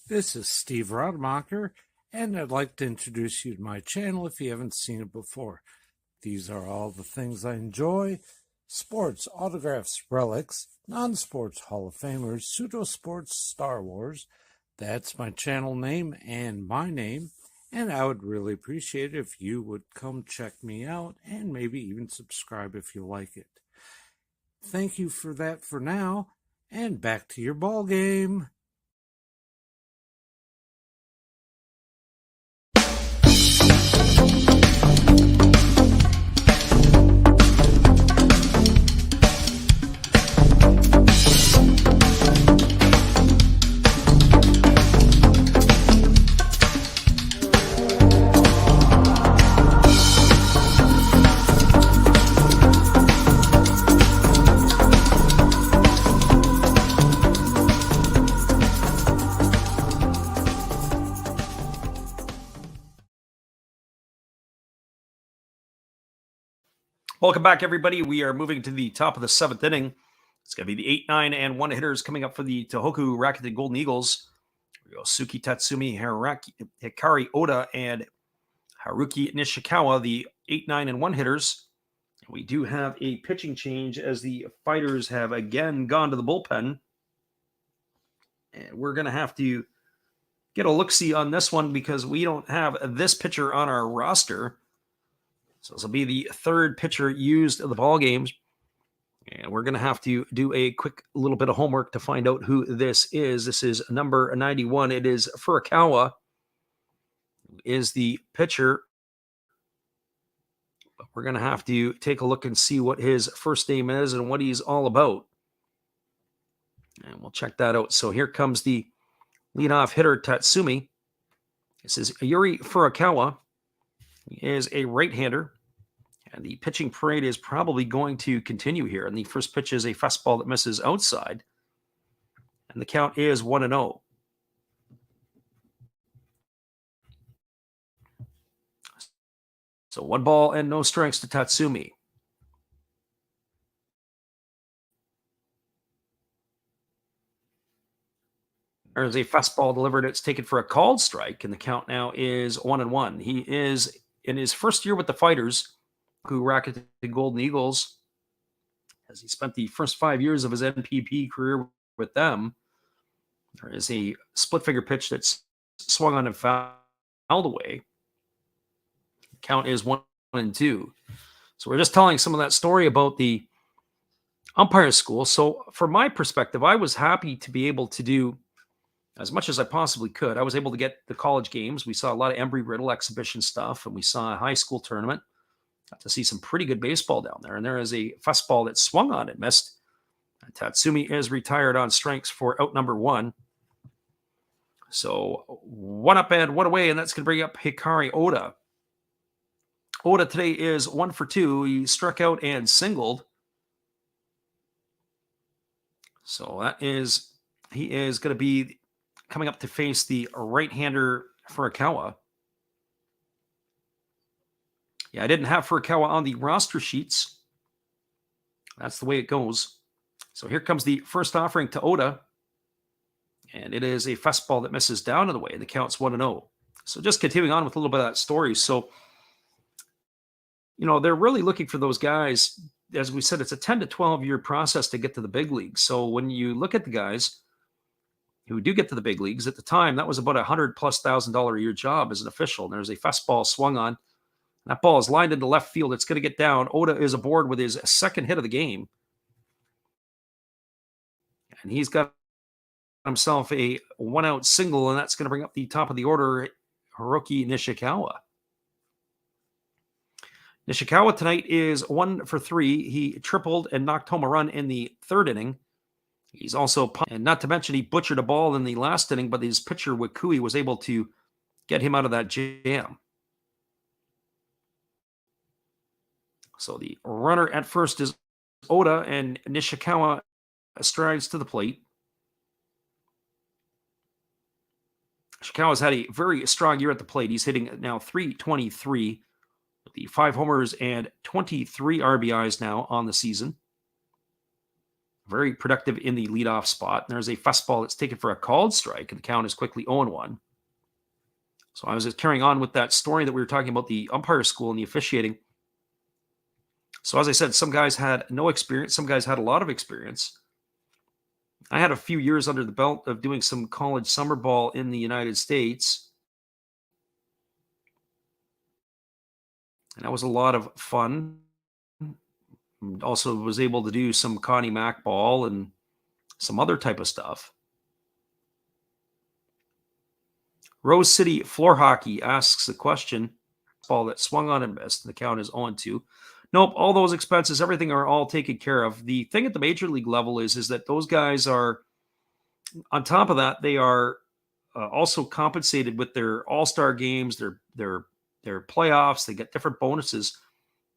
This is Steve Rademacher, and I'd like to introduce you to my channel if you haven't seen it before. These are all the things I enjoy: sports, autographs, relics, non-sports Hall of Famers, pseudo-sports, Star Wars. That's my channel name and my name, and I would really appreciate it if you would come check me out and maybe even subscribe if you like it. Thank you for that for now, and back to your ball game. Welcome back, everybody. We are moving to the top of the 7th inning. It's going to be the 8, 9, and 1 hitters coming up for the Tohoku Rakuten Golden Eagles. Ryosuke Tatsumi, Hikari Oda, and Haruki Nishikawa, the 8, 9, and 1 hitters. We do have a pitching change as the fighters have again gone to the bullpen. And we're going to have to get a look-see on this one because we don't have this pitcher on our roster. So this will be the 3rd pitcher used in the ball games. And we're going to have to do a quick little bit of homework to find out who this is. This is number 91. It is Furukawa, who is the pitcher. But we're going to have to take a look and see what his first name is and what he's all about. And we'll check that out. So here comes the leadoff hitter, Tatsumi. This is Yuri Furukawa. He is a right-hander. And the pitching parade is probably going to continue here. And the first pitch is a fastball that misses outside. And the count is 1-0. So 1 ball and no strikes to Tatsumi. There's a fastball delivered. It's taken for a called strike. And the count now is 1-1. He is in his first year with the Fighters, who Rakuten Golden Eagles, as he spent the first 5 years of his NPB career with them. There is a split finger pitch that's swung on and fouled away. Count is 1-2. So we're just telling some of that story about the umpire school. So from my perspective, I was happy to be able to do as much as I possibly could. I was able to get the college games. We saw a lot of Embry-Riddle exhibition stuff, and we saw a high school tournament. Got to see some pretty good baseball down there. And there is a fastball that swung on and missed. And Tatsumi is retired on strikes for out number 1. So 1 up and 1 away, and that's going to bring up Hikari Oda. Oda today is 1 for 2. He struck out and singled. So he is going to be coming up to face the right-hander Furukawa. Yeah, I didn't have Furukawa on the roster sheets. That's the way it goes. So here comes the first offering to Oda. And it is a fastball that misses down and away. The count's 1-0. So just continuing on with a little bit of that story. So, they're really looking for those guys. As we said, it's a 10 to 12 year process to get to the big leagues. So when you look at the guys who do get to the big leagues, at the time, that was about $100,000+ a year job as an official. And there's a fastball swung on. That ball is lined into left field. It's going to get down. Oda is aboard with his second hit of the game. And he's got himself a 1-out single, and that's going to bring up the top of the order, Haruki Nishikawa. Nishikawa tonight is 1 for 3. He tripled and knocked home a run in the 3rd inning. He's also, and not to mention, he butchered a ball in the last inning, but his pitcher, Wakui, was able to get him out of that jam. So the runner at first is Oda, and Nishikawa strides to the plate. Nishikawa's had a very strong year at the plate. He's hitting now .323 with the 5 homers and 23 RBIs now on the season. Very productive in the leadoff spot. And there's a fastball that's taken for a called strike, and the count is quickly 0-1. So I was just carrying on with that story that we were talking about, the umpire school and the officiating. So as I said, some guys had no experience. Some guys had a lot of experience. I had a few years under the belt of doing some college summer ball in the United States. And that was a lot of fun. Also was able to do some Connie Mack ball and some other type of stuff. Rose City Floor Hockey asks the question, ball that swung on and missed, and the count is 0-2. Nope, all those expenses, everything are all taken care of. The thing at the major league level is that those guys are, on top of that, they are also compensated with their all-star games, their playoffs. They get different bonuses.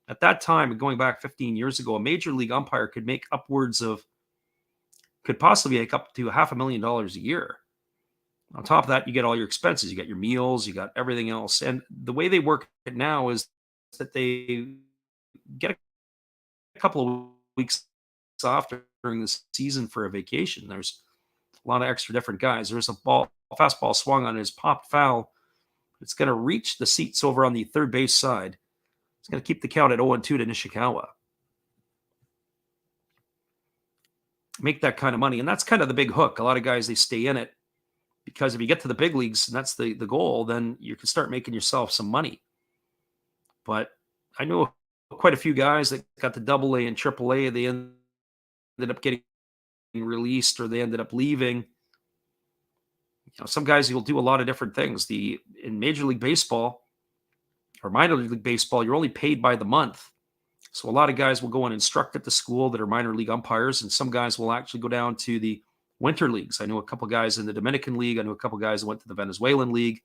At that time, going back 15 years ago, a major league umpire could possibly make up to $500,000 a year. On top of that, you get all your expenses. You get your meals, you got everything else. And the way they work it now is that they get a couple of weeks off during the season for a vacation. There's a lot of extra different guys. There's a fastball swung on, his popped foul. It's going to reach the seats over on the third base side. It's going to keep the count at 0-2 to Nishikawa. Make that kind of money. And that's kind of the big hook. A lot of guys, they stay in it because if you get to the big leagues, and that's the goal, then you can start making yourself some money. But I know quite a few guys that got to AA and AAA. They ended up getting released or they ended up leaving. Some guys will do a lot of different things. In Major League Baseball or minor league baseball, you're only paid by the month. So a lot of guys will go and instruct at the school that are minor league umpires, and some guys will actually go down to the winter leagues. I know a couple guys in the Dominican League. I know a couple guys that went to the Venezuelan League.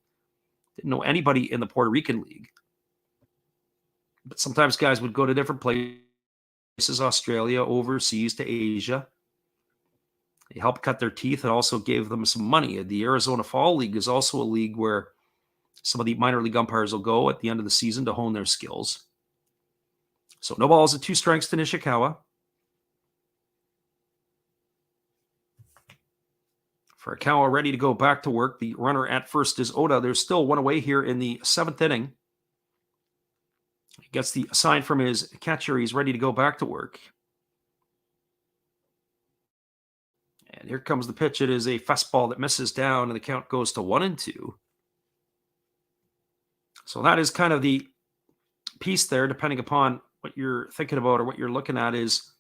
Didn't know anybody in the Puerto Rican League. But sometimes guys would go to different places, Australia, overseas to Asia. They helped cut their teeth and also gave them some money. The Arizona Fall League is also a league where some of the minor league umpires will go at the end of the season to hone their skills. So no balls and 2 strikes to Nishikawa. Furukawa ready to go back to work. The runner at first is Oda. There's still one away here in the 7th inning. He gets the sign from his catcher. He's ready to go back to work. And here comes the pitch. It is a fastball that misses down, and the count goes to 1-2. So that is kind of the piece there, depending upon what you're thinking about or what you're looking at, is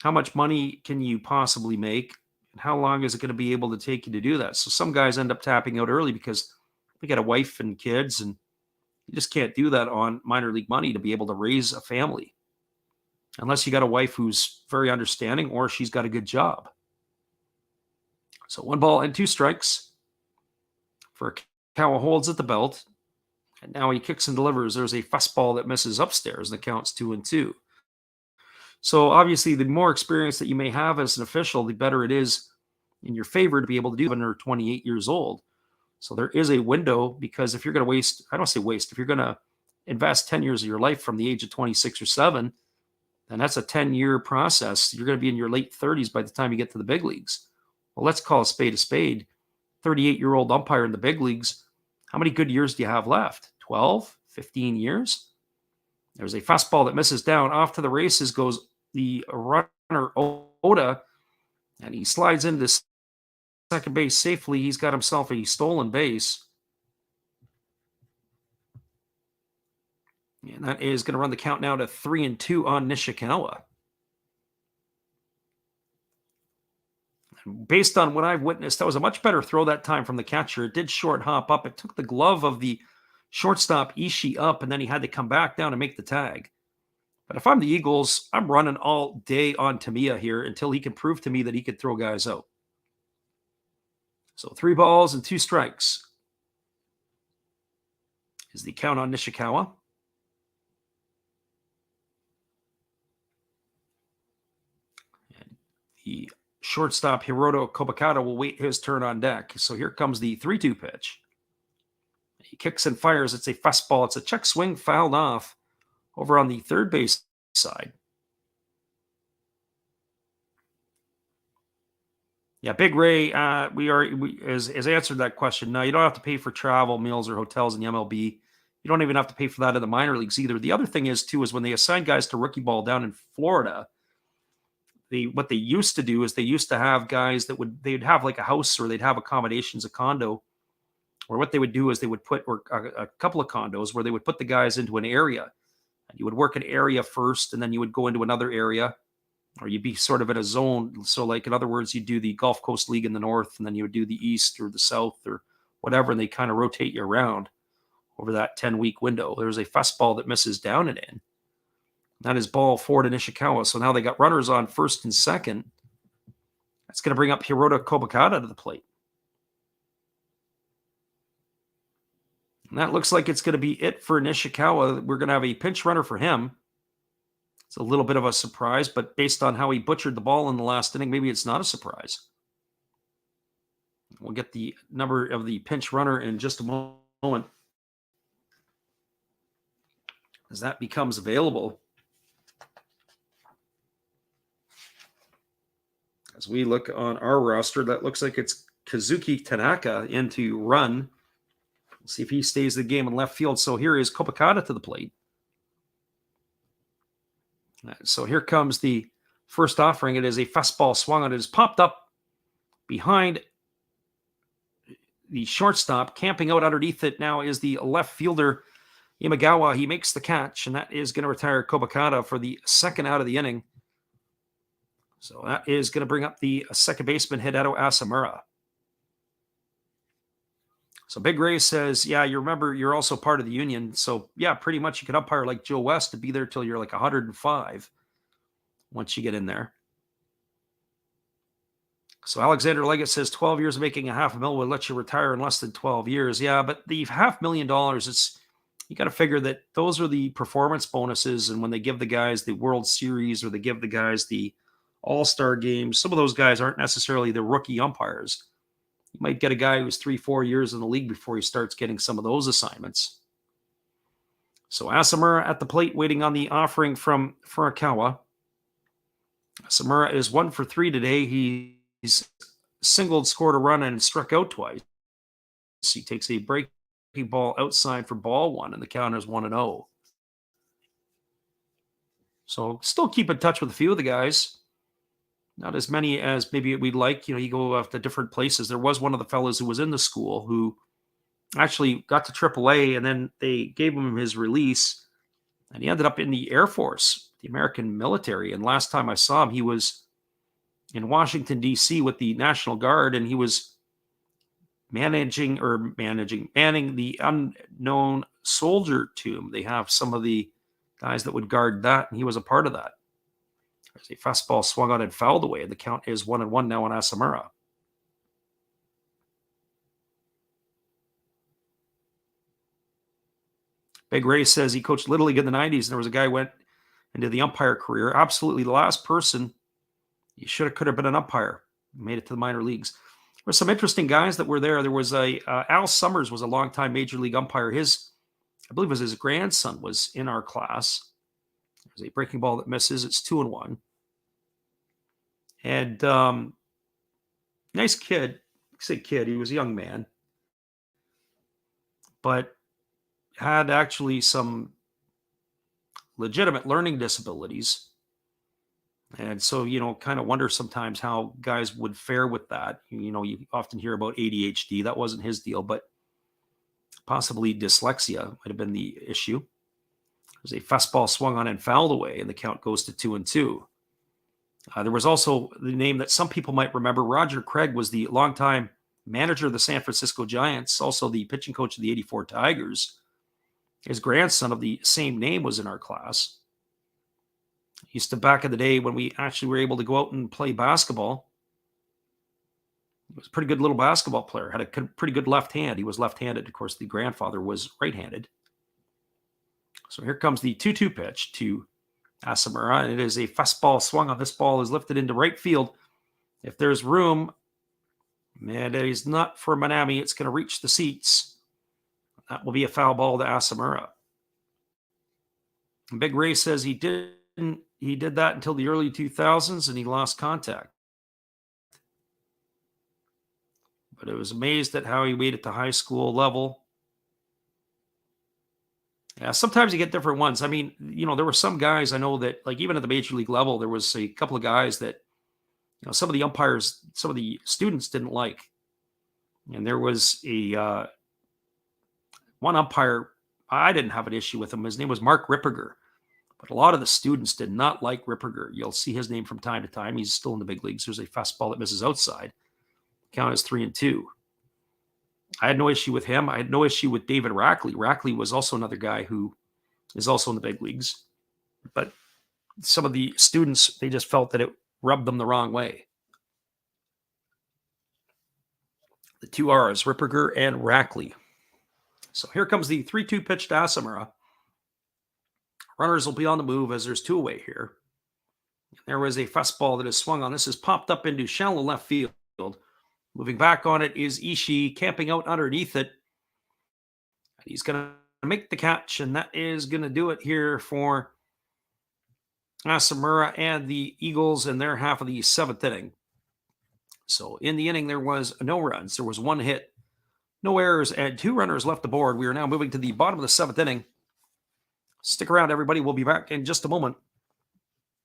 how much money can you possibly make and how long is it going to be able to take you to do that? So some guys end up tapping out early because they got a wife and kids, and you just can't do that on minor league money to be able to raise a family. Unless you got a wife who's very understanding or she's got a good job. So 1 ball and 2 strikes. Furukawa holds at the belt. And now he kicks and delivers. There's a fastball that misses upstairs, and the count's 2-2. So obviously, the more experience that you may have as an official, the better it is in your favor to be able to do it when you're 28 years old. So there is a window, because if you're going to waste, I don't say waste, if you're going to invest 10 years of your life from the age of 26 or 7, then that's a 10-year process. You're going to be in your late 30s by the time you get to the big leagues. Well, let's call a spade a spade. 38-year-old umpire in the big leagues, how many good years do you have left? 12, 15 years? There's a fastball that misses down. Off to the races goes the runner, Oda, and he slides into second base safely. He's got himself a stolen base. And that is going to run the count now to 3-2 on Nishikawa. Based on what I've witnessed, that was a much better throw that time from the catcher. It did short hop up. It took the glove of the shortstop Ishii up, and then he had to come back down and make the tag. But if I'm the Eagles, I'm running all day on Tamiya here until he can prove to me that he could throw guys out. So 3 balls and 2 strikes is the count on Nishikawa. And the shortstop Hiroto Kobakata will wait his turn on deck. So here comes the 3-2 pitch. He kicks and fires. It's a fastball. It's a check swing fouled off over on the third base side. Yeah, Big Ray has answered that question. No, you don't have to pay for travel, meals, or hotels in the MLB. You don't even have to pay for that in the minor leagues either. The other thing is, too, is when they assign guys to rookie ball down in Florida, what they used to do is they used to have guys they'd have like a house, or they'd have accommodations, a condo, or what they would do is they would put a couple of condos where they would put the guys into an area. And you would work an area first, and then you would go into another area, or you'd be sort of in a zone. So, like, in other words, you'd do the Gulf Coast League in the north, and then you would do the east or the south or whatever, and they kind of rotate you around over that 10-week window. There's a fastball that misses down and in. That is ball 4 to Nishikawa. So now they got runners on first and second. That's going to bring up Hiroto Kobakata to the plate. And that looks like it's going to be it for Nishikawa. We're going to have a pinch runner for him. It's a little bit of a surprise, but based on how he butchered the ball in the last inning, maybe it's not a surprise. We'll get the number of the pinch runner in just a moment as that becomes available. As we look on our roster, that looks like it's Kazuki Tanaka in to run. We'll see if he stays the game in left field. So here is Kobakata to the plate. So here comes the first offering. It is a fastball swung on. It is popped up behind the shortstop. Camping out underneath it now is the left fielder, Imagawa. He makes the catch, and that is going to retire Kobakata for the second out of the inning. So that is going to bring up the second baseman, Hideto Asamura. So Big Ray says, yeah, you remember you're also part of the union. So yeah, pretty much you could umpire like Joe West to be there till you're like 105 once you get in there. So Alexander Leggett says 12 years of making $500,000 would let you retire in less than 12 years. Yeah, but the $500,000, you got to figure that those are the performance bonuses. And when they give the guys the World Series or they give the guys the All-Star games, some of those guys aren't necessarily the rookie umpires. You might get a guy who's 3-4 years in the league before he starts getting some of those assignments. So Asamura at the plate waiting on the offering from Furukawa. Asamura is 1 for 3 today. He's singled, scored a run, and struck out twice. He takes a breaking ball outside for ball 1, and the count is 1-0. So still keep in touch with a few of the guys. Not as many as maybe we'd like. You go off to different places. There was one of the fellows who was in the school who actually got to AAA, and then they gave him his release, and he ended up in the Air Force, the American military. And last time I saw him, he was in Washington, D.C. with the National Guard, and he was manning the unknown soldier tomb. They have some of the guys that would guard that, and he was a part of that. There's a fastball swung on and fouled away, and the count is 1-1 now on Asamura. Big Ray says he coached Little League in the 90s, and there was a guy who went into the umpire career. Absolutely the last person. He could have been an umpire. Made it to the minor leagues. There were some interesting guys that were there. There was Al Summers was a longtime major league umpire. I believe it was his grandson was in our class. There's a breaking ball that misses. It's 2-1. And nice kid. I say kid. He was a young man. But had actually some legitimate learning disabilities. And so, kind of wonder sometimes how guys would fare with that. You often hear about ADHD. That wasn't his deal, but possibly dyslexia might have been the issue. There's a fastball swung on and fouled away, and the count goes to 2-2. There was also the name that some people might remember. Roger Craig was the longtime manager of the San Francisco Giants, also the pitching coach of the '84 Tigers. His grandson of the same name was in our class. Used to, back in the day when we actually were able to go out and play basketball, He was a pretty good little basketball player, had a pretty good left hand. He was left-handed. Of course, the grandfather was right-handed. So here comes the 2-2 pitch to Asamura, and it is a fastball swung on. This ball is lifted into right field. If there's room, and it is not for Manami, it's going to reach the seats. That will be a foul ball to Asamura. Big Ray says he did that until the early 2000s, and he lost contact. But I was amazed at how he made it to high school level. Yeah, sometimes you get different ones. I mean, there were some guys I know that, like, even at the major league level, there was a couple of guys that, some of the umpires, some of the students didn't like. And there was one umpire, I didn't have an issue with him. His name was Mark Ripperger. But a lot of the students did not like Ripperger. You'll see his name from time to time. He's still in the big leagues. There's a fastball that misses outside. Count is 3-2. I had no issue with him. I had no issue with David Rackley. Rackley was also another guy who is also in the big leagues. But some of the students, they just felt that it rubbed them the wrong way. The two R's, Ripperger and Rackley. So here comes the 3-2 pitch to Asamura. Runners will be on the move as there's two away here. There was a fastball that is swung on. This is popped up into shallow left field. Moving back on it is Ishii, camping out underneath it. He's going to make the catch, and that is going to do it here for Asamura and the Eagles in their half of the seventh inning. So in the inning, there was no runs. There was one hit, no errors, and two runners left the board. We are now moving to the bottom of the seventh inning. Stick around, everybody. We'll be back in just a moment.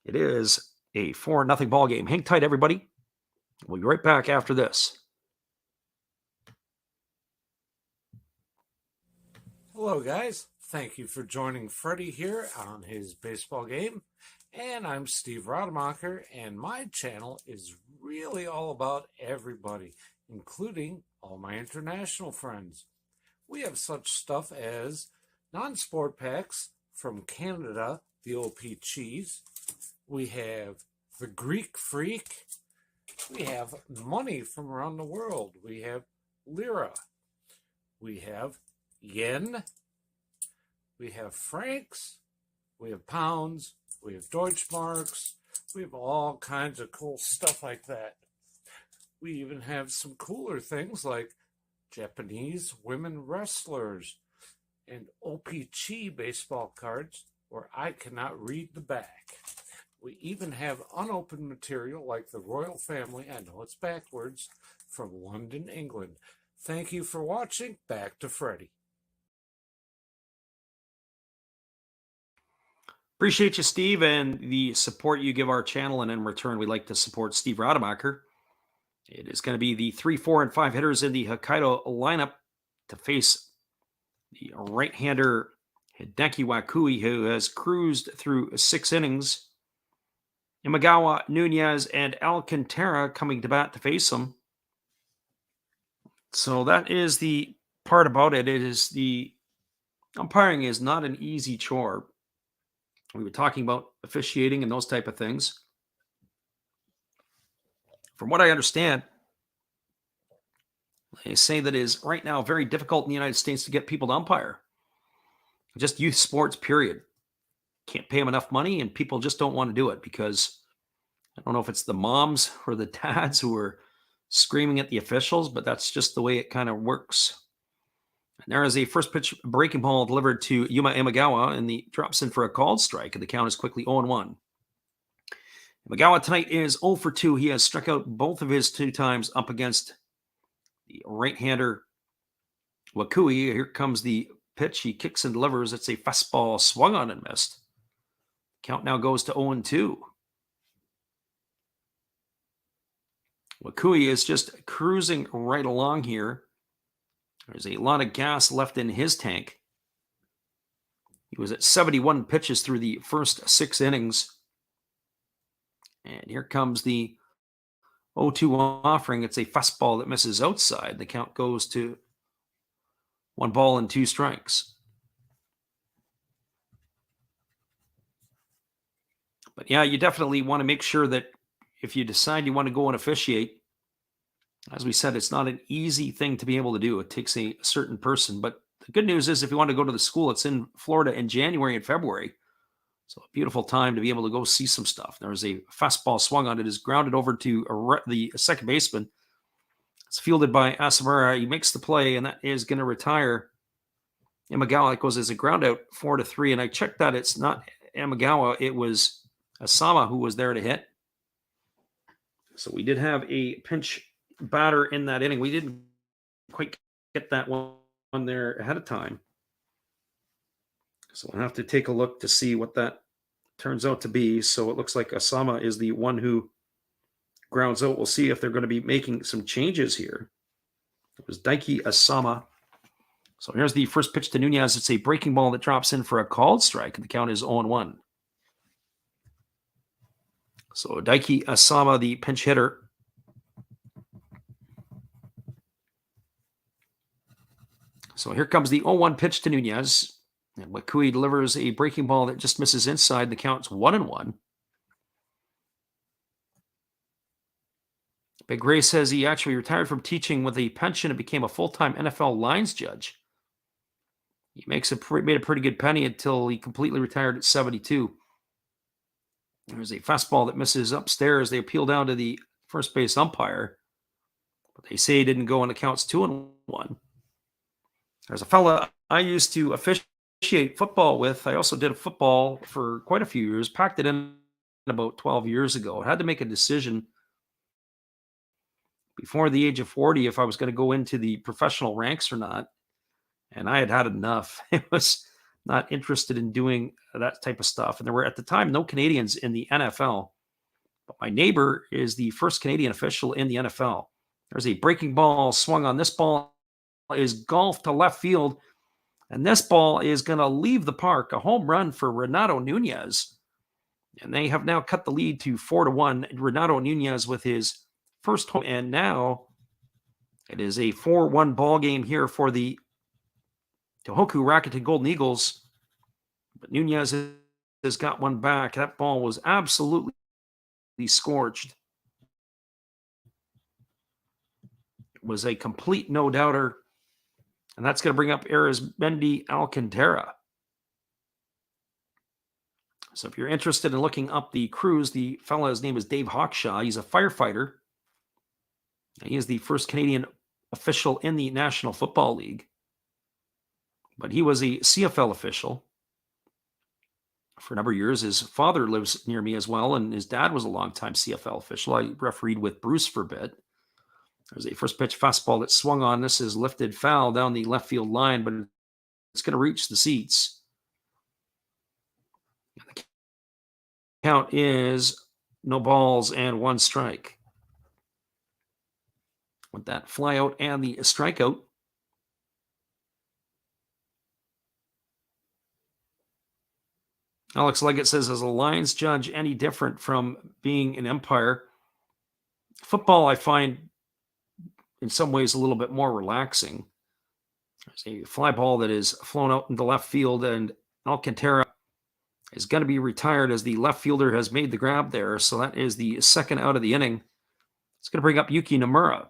It is a 4-0 ball game. Hang tight, everybody. We'll be right back after this. Hello, guys. Thank you for joining Freddie here on his baseball game. And I'm Steve Rademacher, and my channel is really all about everybody, including all my international friends. We have such stuff as non-sport packs from Canada, the OP Cheese. We have the Greek Freak. We have money from around the world. We have lira. We have yen. We have francs. We have pounds. We have Deutschmarks. We have all kinds of cool stuff like that. We even have some cooler things like Japanese women wrestlers and OPC baseball cards where I cannot read the back. We even have unopened material like the royal family, I know it's backwards, from London, England. Thank you for watching. Back to Freddie. Appreciate you, Steve, and the support you give our channel. And in return, we'd like to support Steve Rademacher. It is going to be the 3, 4, and 5 hitters in the Hokkaido lineup to face the right-hander Hideki Wakui, who has cruised through 6 innings. Imagawa, Nunez, and Alcantara coming to bat to face him. So that is the part about it. It is the umpiring is not an easy chore. We were talking about officiating and those type of things. From what I understand, they say that it is right now very difficult in the United States to get people to umpire. Just youth sports, period. Can't pay them enough money, and people just don't want to do it because I don't know if it's the moms or the dads who are screaming at the officials, but that's just the way it kind of works. And there is a first pitch breaking ball delivered to Yuma Imagawa, and he drops in for a called strike, and the count is quickly 0-1. Imagawa tonight is 0 for 2. He has struck out both of his 2 times up against the right-hander Wakui. Here comes the pitch. He kicks and delivers. It's a fastball swung on and missed. Count now goes to 0-2. Wakui is just cruising right along here. There's a lot of gas left in his tank. He was at 71 pitches through the first 6 innings. And here comes the 0-2 offering. It's a fastball that misses outside. The count goes to 1 ball and 2 strikes. But yeah, you definitely want to make sure that if you decide you want to go and officiate, As we said, it's not an easy thing to be able to do. It takes a certain person. But the good news is if you want to go to the school, it's in Florida in January and February. So a beautiful time to be able to go see some stuff. There's a fastball swung on it, is grounded over to the second baseman. It's fielded by Asamura. He makes the play, and that is going to retire Imagawa. It goes as a ground out 4-3. And I checked that it's not Imagawa. It was Asama who was there to hit. So we did have a pinch batter in that inning. We didn't quite get that one there ahead of time. So we'll have to take a look to see what that turns out to be. So it looks like Asama is the one who grounds out. We'll see if they're going to be making some changes here. It was Daiki Asama. So here's the first pitch to Nunez. It's a breaking ball that drops in for a called strike, and the count is 0-1. So Daiki Asama, the pinch hitter. So here comes the 0-1 pitch to Nunez. And Wakui delivers a breaking ball that just misses inside. The count's 1-1. Big Ray says he actually retired from teaching with a pension and became a full-time NFL lines judge. He made a pretty good penny until he completely retired at 72. There's a fastball that misses upstairs. They appeal down to the first base umpire, but they say he didn't go, and the count's 2-1. There's a fella I used to officiate football with. I also did football for quite a few years, packed it in about 12 years ago. I had to make a decision before the age of 40 if I was going to go into the professional ranks or not. And I had enough. I was not interested in doing that type of stuff. And there were at the time no Canadians in the NFL. But my neighbor is the first Canadian official in the NFL. There's a breaking ball swung on. This ball is golfed to left field. And this ball is going to leave the park. A home run for Renato Nunez. And they have now cut the lead to 4-1. Renato Nunez with his first home. And now it is a 4-1 ball game here for the Tohoku Rakuten Golden Eagles. But Nunez has got one back. That ball was absolutely scorched. It was a complete no-doubter. And that's going to bring up Arizmendi Alcantara. So if you're interested in looking up the crews, the fellow's name is Dave Hawkshaw. He's a firefighter. He is the first Canadian official in the National Football League. But he was a CFL official for a number of years. His father lives near me as well, and his dad was a longtime CFL official. I refereed with Bruce for a bit. There's a first pitch fastball that swung on. This is lifted foul down the left field line, but it's going to reach the seats. And the count is no balls and one strike. With that fly out and the strikeout, Alex Leggett says, is a lines judge any different from being an umpire? Football, I find, in some ways, a little bit more relaxing. There's a fly ball that is flown out into left field, and Alcantara is going to be retired as the left fielder has made the grab there. So that is the second out of the inning. It's going to bring up Yuki Nomura.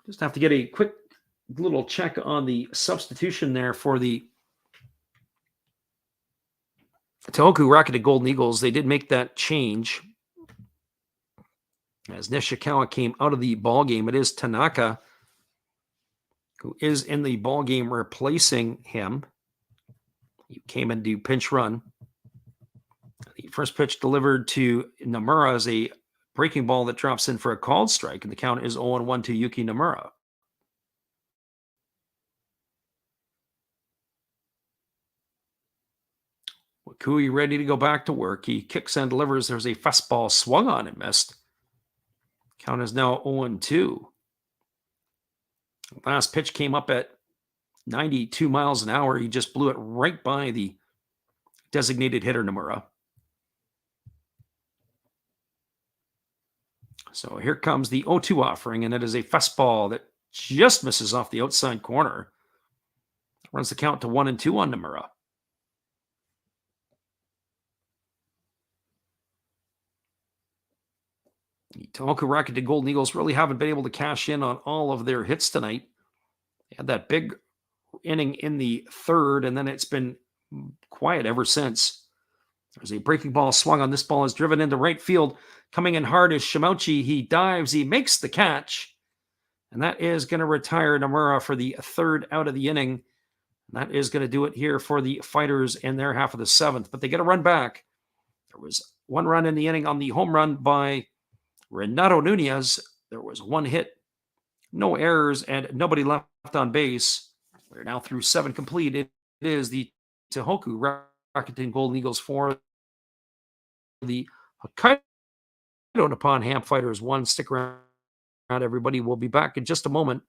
Just have to get a quick little check on the substitution there for the Tohoku Rakuten Golden Eagles. They did make that change as Nishikawa came out of the ball game. It is Tanaka who is in the ball game replacing him. He came in to pinch run. The first pitch delivered to Nomura is a breaking ball that drops in for a called strike, and the count is 0-1 to Yuki Nomura. Wakui ready to go back to work. He kicks and delivers. There's a fastball swung on and missed. Count is now 0-2. Last pitch came up at 92 miles an hour. He just blew it right by the designated hitter, Nomura. So here comes the 0-2 offering, and it is a fastball that just misses off the outside corner. Runs the count to 1-2 on Nomura. The Tohoku Rakuten Golden Eagles really haven't been able to cash in on all of their hits tonight. They had that big inning in the third, and then it's been quiet ever since. There's a breaking ball swung on. This ball is driven into right field. Coming in hard is Shimouchi. He dives. He makes the catch. And that is going to retire Nomura for the third out of the inning. And that is going to do it here for the Fighters in their half of the seventh. But they get a run back. There was one run in the inning on the home run by Renato Nunez. There was one hit, no errors, and nobody left on base. We're now through 7 complete. It is the Tohoku Rakuten Golden Eagles 4. The Hokkaido Nippon-Ham Fighters 1. Stick around, everybody. We'll be back in just a moment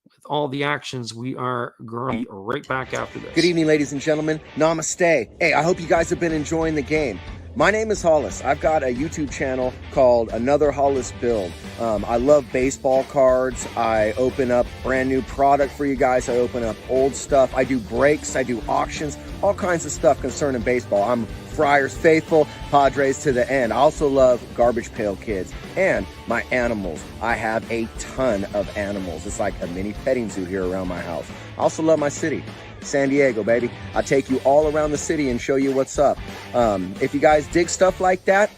with all the actions. We are going to be right back after this. Good evening, ladies and gentlemen. Namaste. Hey, I hope you guys have been enjoying the game. My name is Hollis. I've got a YouTube channel called Another Hollis Build. I love baseball cards. I open up brand new product for you guys. I open up old stuff. I do breaks. I do auctions. All kinds of stuff concerning baseball. I'm Friars faithful, Padres to the end. I also love Garbage Pail Kids and my animals. I have a ton of animals. It's like a mini petting zoo here around my house. I also love my city. San Diego, baby. I'll take you all around the city and show you what's up. If you guys dig stuff like that,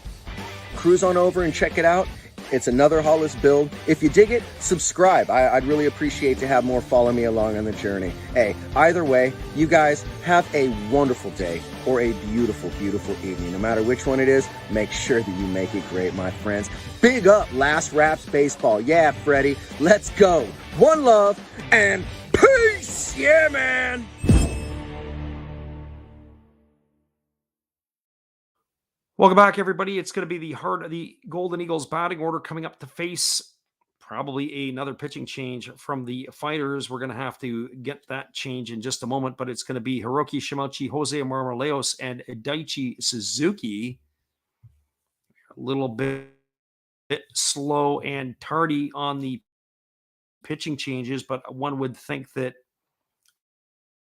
cruise on over and check it out. It's Another Hollis Build. If you dig it, subscribe. I'd really appreciate to have more follow me along on the journey. Hey, either way, you guys have a wonderful day or a beautiful, beautiful evening. No matter which one it is, make sure that you make it great, my friends. Big up Last Raps Baseball. Yeah, Freddie, let's go. One love and peace. Yeah, man. Welcome back, everybody. It's going to be the heart of the Golden Eagles batting order coming up to face probably another pitching change from the Fighters. We're going to have to get that change in just a moment, but it's going to be Hiroki Shimouchi, Jose Marmoleos, and Daichi Suzuki. A little bit slow and tardy on the pitching changes, but one would think that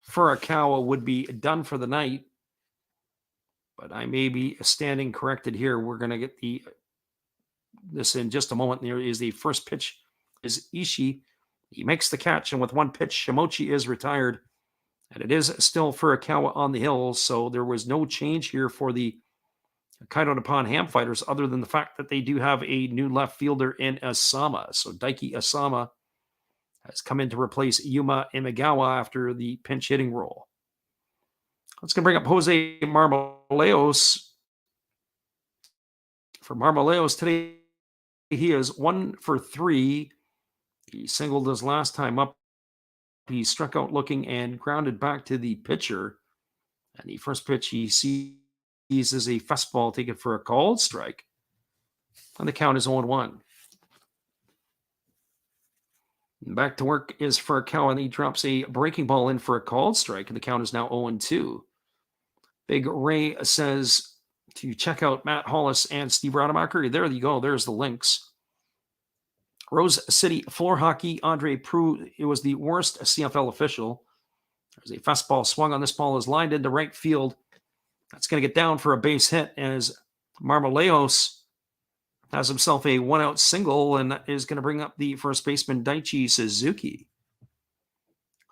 Furukawa would be done for the night. But I may be standing corrected here. We're going to get this in just a moment. There is the first pitch is Ishii. He makes the catch, and with one pitch, Shimochi is retired. And it is still Furukawa on the hill, so there was no change here for the Hokkaido Nippon-Ham Fighters other than the fact that they do have a new left fielder in Asama. So Daiki Asama has come in to replace Yuma Imagawa after the pinch hitting role. Let's going to bring up Jose Marmoleos. For Marmoleos today, he is 1 for 3. He singled his last time up. He struck out looking and grounded back to the pitcher. And the first pitch he sees is a fastball taken for a called strike. And the count is 0-1. Back to work is Furukawa, and he drops a breaking ball in for a called strike, and the count is now 0-2. Big Ray says to check out Matt Hollis and Steve Rademacher. There you go. There's the links. Rose City Floor Hockey, Andre Proulx. It was the worst CFL official. There's a fastball swung on. This ball is lined into right field. That's going to get down for a base hit as Marmoleos has himself a one-out single and is going to bring up the first baseman Daichi Suzuki.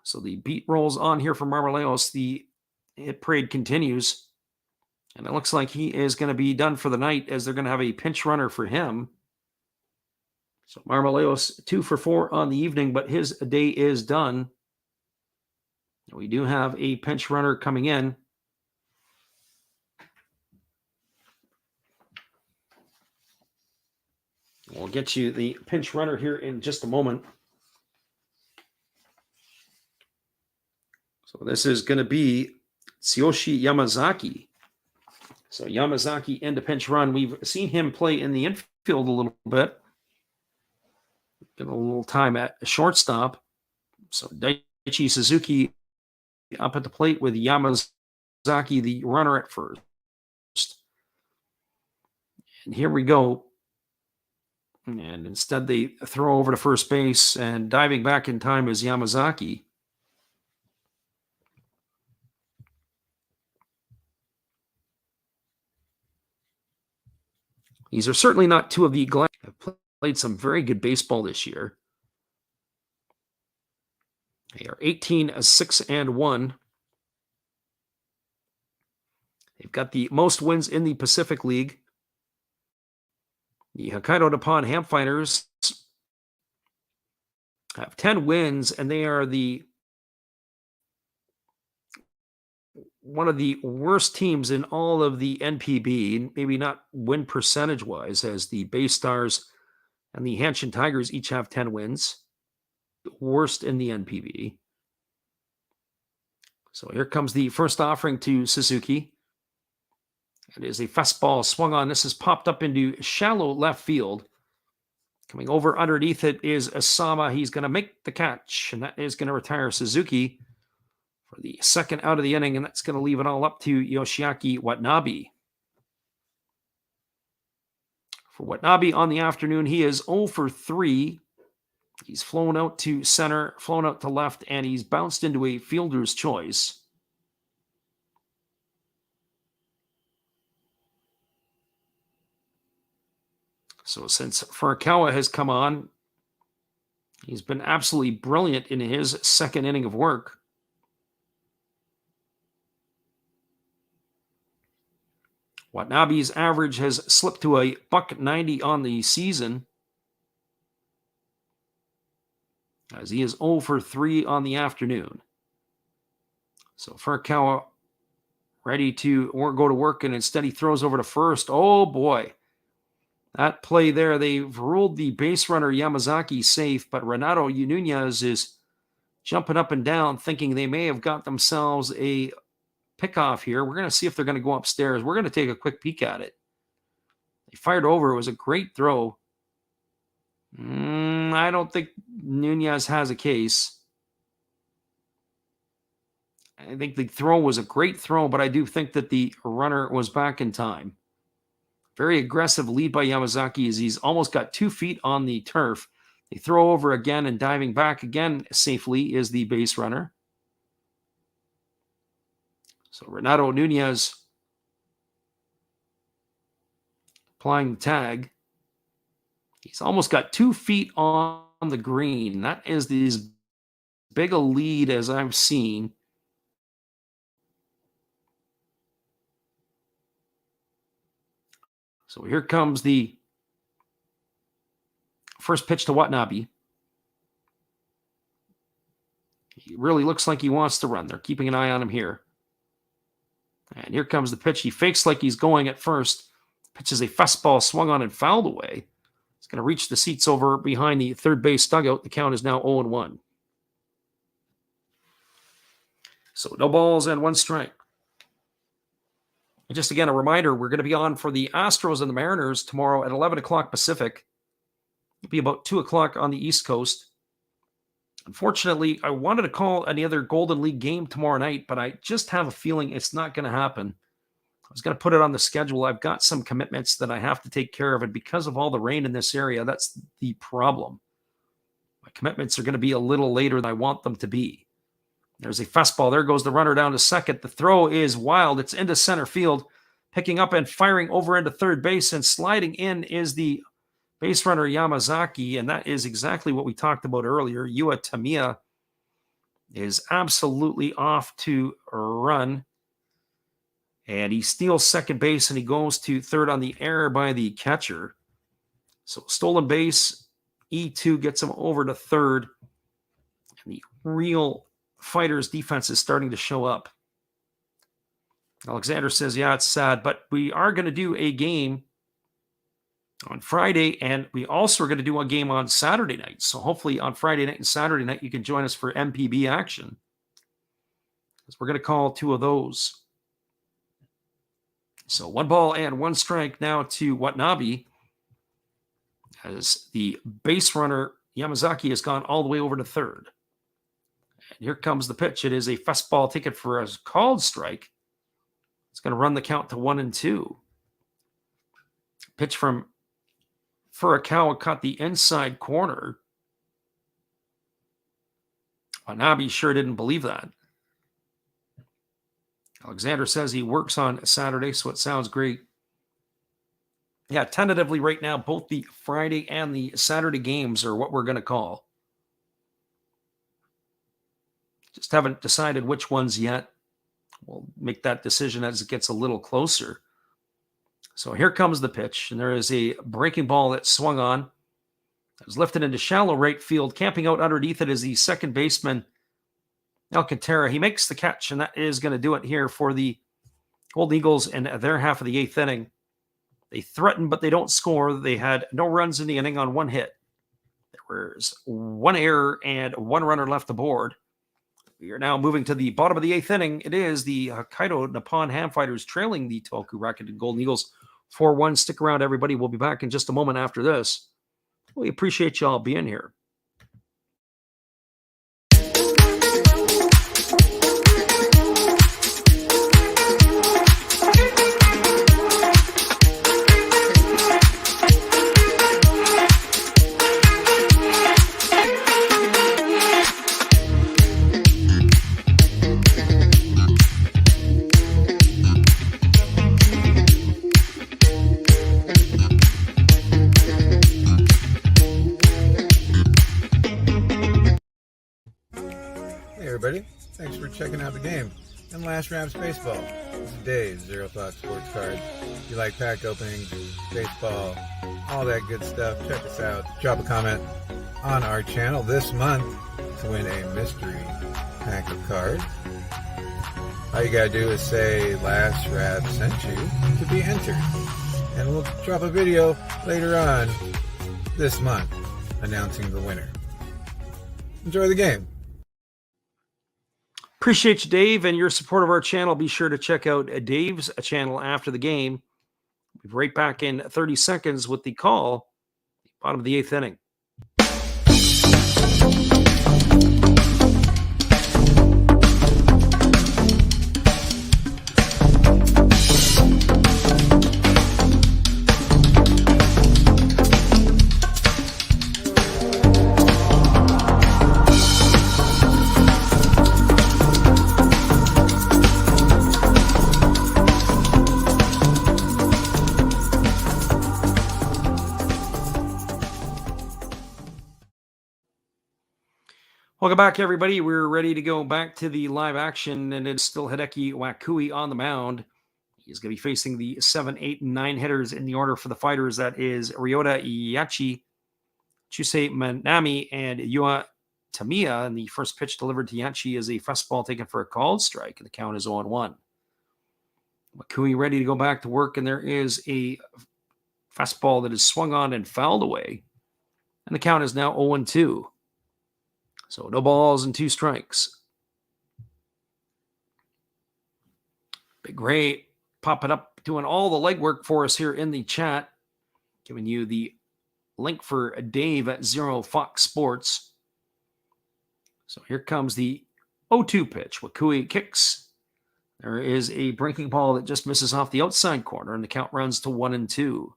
So the beat rolls on here for Marmoleos. The hit parade continues. And it looks like he is going to be done for the night as they're going to have a pinch runner for him. So Marmoleos 2 for 4 on the evening, but his day is done. We do have a pinch runner coming in. We'll get you the pinch runner here in just a moment. So this is going to be Tsuyoshi Yamazaki. So Yamazaki into pinch run. We've seen him play in the infield a little bit. Get a little time at shortstop. So Daichi Suzuki up at the plate with Yamazaki, the runner at first. And here we go. And instead they throw over to first base, and diving back in time is Yamazaki. These are certainly not two of the Glen. Have played some very good baseball this year. They are 18-6-1. They've got the most wins in the Pacific League. The Hokkaido Nippon-Ham Fighters have 10 wins, and they are one of the worst teams in all of the NPB, maybe not win percentage-wise, as the Bay Stars and the Hanshin Tigers each have 10 wins. Worst in the NPB. So here comes the first offering to Suzuki. It is a fastball swung on. This is popped up into shallow left field. Coming over underneath it is Asama. He's going to make the catch, and that is going to retire Suzuki for the second out of the inning, and that's going to leave it all up to Yoshiaki Watanabe. For Watanabe on the afternoon, he is 0 for 3. He's flown out to center, flown out to left, and he's bounced into a fielder's choice. So since Furukawa has come on, he's been absolutely brilliant in his second inning of work. Watanabe's average has slipped to a $190 on the season, as he is 0 for 3 on the afternoon. So Furukawa ready to go to work, and instead he throws over to first. Oh boy. That play there, they've ruled the base runner Yamazaki safe, but Renato Nunez is jumping up and down, thinking they may have got themselves a pickoff here. We're going to see if they're going to go upstairs. We're going to take a quick peek at it. They fired over. It was a great throw. I don't think Nunez has a case. I think the throw was a great throw, but I do think that the runner was back in time. Very aggressive lead by Yamazaki as he's almost got 2 feet on the turf. They throw over again, and diving back again safely is the base runner. So Renato Nunez applying the tag. He's almost got 2 feet on the green. That is as big a lead as I've seen. So here comes the first pitch to Watanabe. He really looks like he wants to run. They're keeping an eye on him here. And here comes the pitch. He fakes like he's going at first. Pitch is a fastball swung on and fouled away. It's going to reach the seats over behind the third base dugout. The count is now 0-1. So no balls and 1 strike. And just again, a reminder, we're going to be on for the Astros and the Mariners tomorrow at 11 o'clock Pacific. It'll be about 2 o'clock on the East Coast. Unfortunately, I wanted to call any other Golden League game tomorrow night, but I just have a feeling it's not going to happen. I was going to put it on the schedule. I've got some commitments that I have to take care of, and because of all the rain in this area, that's the problem. My commitments are going to be a little later than I want them to be. There's a fastball. There goes the runner down to second. The throw is wild. It's into center field. Picking up and firing over into third base, and sliding in is the base runner Yamazaki, and that is exactly what we talked about earlier. Yua Tamiya is absolutely off to run, and he steals second base, and he goes to third on the error by the catcher. So stolen base, E2 gets him over to third, and the real Fighters defense is starting to show up. Alexander says, yeah, it's sad, but we are going to do a game on Friday, and we also are going to do a game on Saturday night. So hopefully on Friday night and Saturday night, you can join us for NPB action, because we're going to call 2 of those. So 1 ball and 1 strike now to Watanabe, as the base runner Yamazaki has gone all the way over to third. And here comes the pitch. It is a fastball taken for a called strike. It's going to run the count to 1-2. Pitch from Furukawa caught the inside corner. Watanabe sure didn't believe that. Alexander says he works on Saturday, so it sounds great. Yeah, tentatively right now, both the Friday and the Saturday games are what we're going to call. Just haven't decided which ones yet. We'll make that decision as it gets a little closer. So here comes the pitch, and there is a breaking ball that swung on. It was lifted into shallow right field. Camping out underneath it is the second baseman, Alcantara. He makes the catch, and that is going to do it here for the Golden Eagles in their half of the eighth inning. They threaten, but they don't score. They had no runs in the inning on one hit. There was one error and one runner left aboard. We are now moving to the bottom of the eighth inning. It is the Hokkaido Nippon-Ham Fighters trailing the Tohoku Rakuten Golden Eagles 4-1. Stick around, everybody. We'll be back in just a moment after this. We appreciate you all being here. Hey everybody, thanks for checking out the game and Last Raps Baseball. This is Dave's Zero Thought Sports Cards. If you like pack openings, baseball, all that good stuff, check us out. Drop a comment on our channel this month to win a mystery pack of cards. All you gotta do is say Last Rap sent you to be entered. And we'll drop a video later on this month announcing the winner. Enjoy the game. Appreciate you, Dave, and your support of our channel. Be sure to check out Dave's channel after the game. We'll be right back in 30 seconds with the call, bottom of the eighth inning. Welcome back, everybody. We're ready to go back to the live action, and it's still Hideki Wakui on the mound. He's going to be facing the 7, 8, and 9 hitters in the order for the Fighters. That is Ryota Iachi, Chusei Manami, and Yua Tamiya. And the first pitch delivered to Iachi is a fastball taken for a called strike, and the count is 0-1. Wakui ready to go back to work, and there is a fastball that is swung on and fouled away, and the count is now 0-2. So no balls and 2 strikes. Big Ray popping up, doing all the legwork for us here in the chat, giving you the link for Dave at Zero Fox Sports. So here comes the 0-2 pitch. Wakui kicks. There is a breaking ball that just misses off the outside corner, and the count runs to 1-2.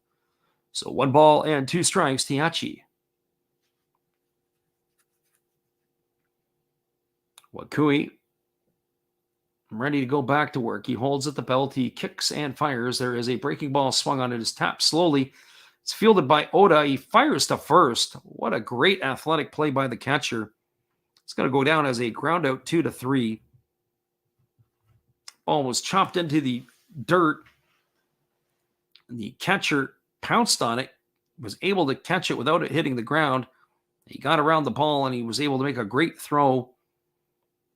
So 1 ball and 2 strikes to Iachi. Wakui ready to go back to work. He holds at the belt. He kicks and fires. There is a breaking ball swung on. It is tapped slowly. It's fielded by Oda. He fires to first. What a great athletic play by the catcher. It's going to go down as a ground out 2-3. Ball was chopped into the dirt. The catcher pounced on it, was able to catch it without it hitting the ground. He got around the ball, and he was able to make a great throw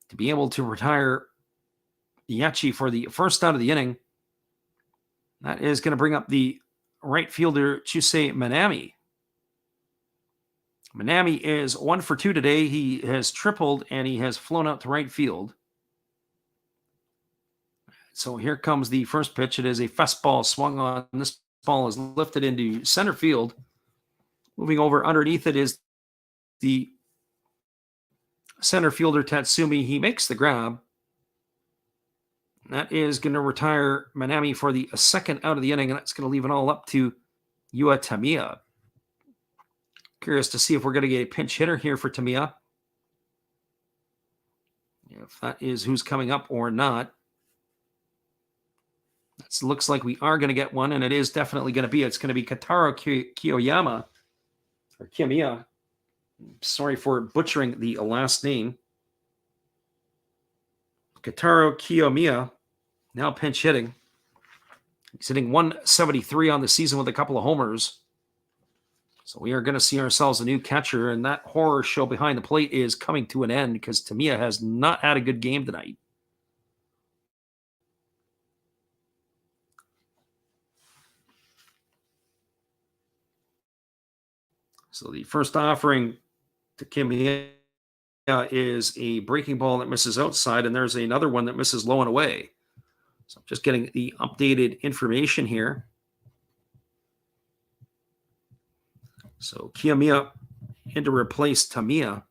to be able to retire Iachi for the first out of the inning. That is going to bring up the right fielder, Chusei Manami. Manami is 1 for 2 today. He has tripled, and he has flown out to right field. So here comes the first pitch. It is a fastball swung on. This ball is lifted into center field. Moving over underneath it is the center fielder Tatsumi. He makes the grab. That is going to retire Manami for the second out of the inning, and that's going to leave it all up to Yua Tamiya. Curious to see if we're going to get a pinch hitter here for Tamiya. If that is who's coming up or not. It looks like we are going to get one, and it is definitely going to be. It's going to be Kotaro Kiyoyama, or Kiyomiya. Sorry for butchering the last name. Kotaro Kiyomiya, now pinch hitting. He's hitting 173 on the season with a couple of homers. So we are going to see ourselves a new catcher, and that horror show behind the plate is coming to an end because Tamiya has not had a good game tonight. So the first offering to Tamiya is a breaking ball that misses outside, and there's another one that misses low and away. So I'm just getting the updated information here. So Kiyomiya in to replace Tamiya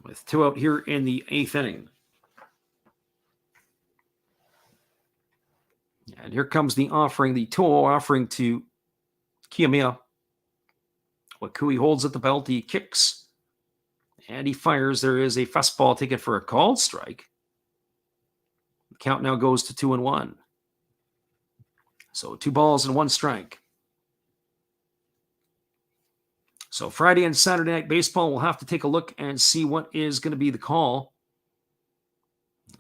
with 2 out here in the 8th inning. And here comes the offering, the 2-0 offering to Kiyomiya. Wakui holds at the belt, he kicks, and he fires. There is a fastball taken for a called strike. The count now goes to 2-1. So 2 balls and 1 strike. So Friday and Saturday night baseball, we'll have to take a look and see what is going to be the call.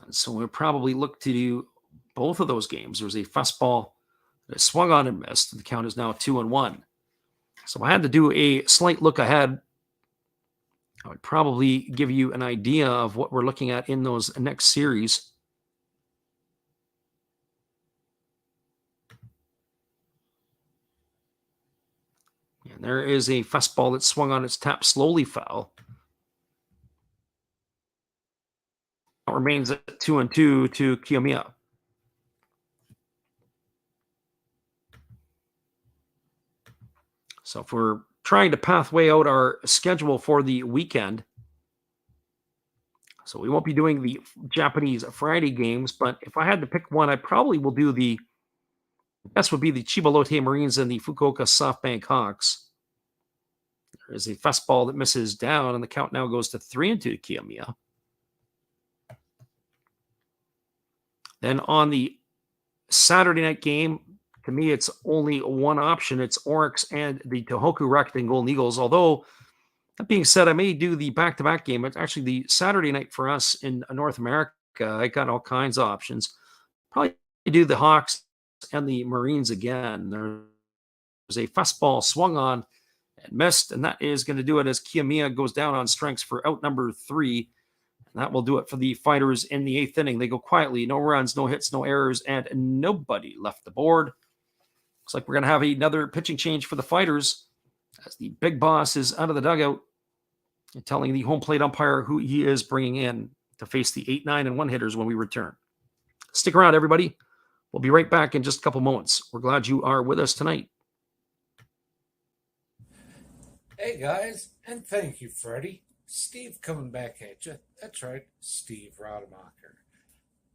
And so we'll probably look to do both of those games. There's a fastball that swung on and missed. The count is now 2-1. So I had to do a slight look ahead. I would probably give you an idea of what we're looking at in those next series. And there is a fastball that swung on its tap, slowly foul. It remains at 2-2 to Kiyomiya. So if we're trying to pathway out our schedule for the weekend, so we won't be doing the Japanese Friday games, but if I had to pick one, I probably will do the best would be the Chiba Lotte Marines and the Fukuoka SoftBank Hawks. There is a fastball that misses down, and the count now goes to 3-2 to Kiyomiya. Then on the Saturday night game, to me, it's only one option. It's Oryx and the Tohoku Rakuten Golden Eagles. Although, that being said, I may do the back-to-back game. It's actually the Saturday night for us in North America. I got all kinds of options. Probably do the Hawks and the Marines again. There's a fastball swung on and missed, and that is going to do it as Kiyomiya goes down on strikes for out number 3. And that will do it for the Fighters in the 8th inning. They go quietly, no runs, no hits, no errors, and nobody left the board. Looks like we're going to have another pitching change for the Fighters as the big boss is out of the dugout and telling the home plate umpire who he is bringing in to face the 8, 9, and 1 hitters when we return. Stick around, everybody. We'll be right back in just a couple moments. We're glad you are with us tonight. Hey guys, and thank you, Freddie. Steve coming back at you. That's right, Steve Rademacher.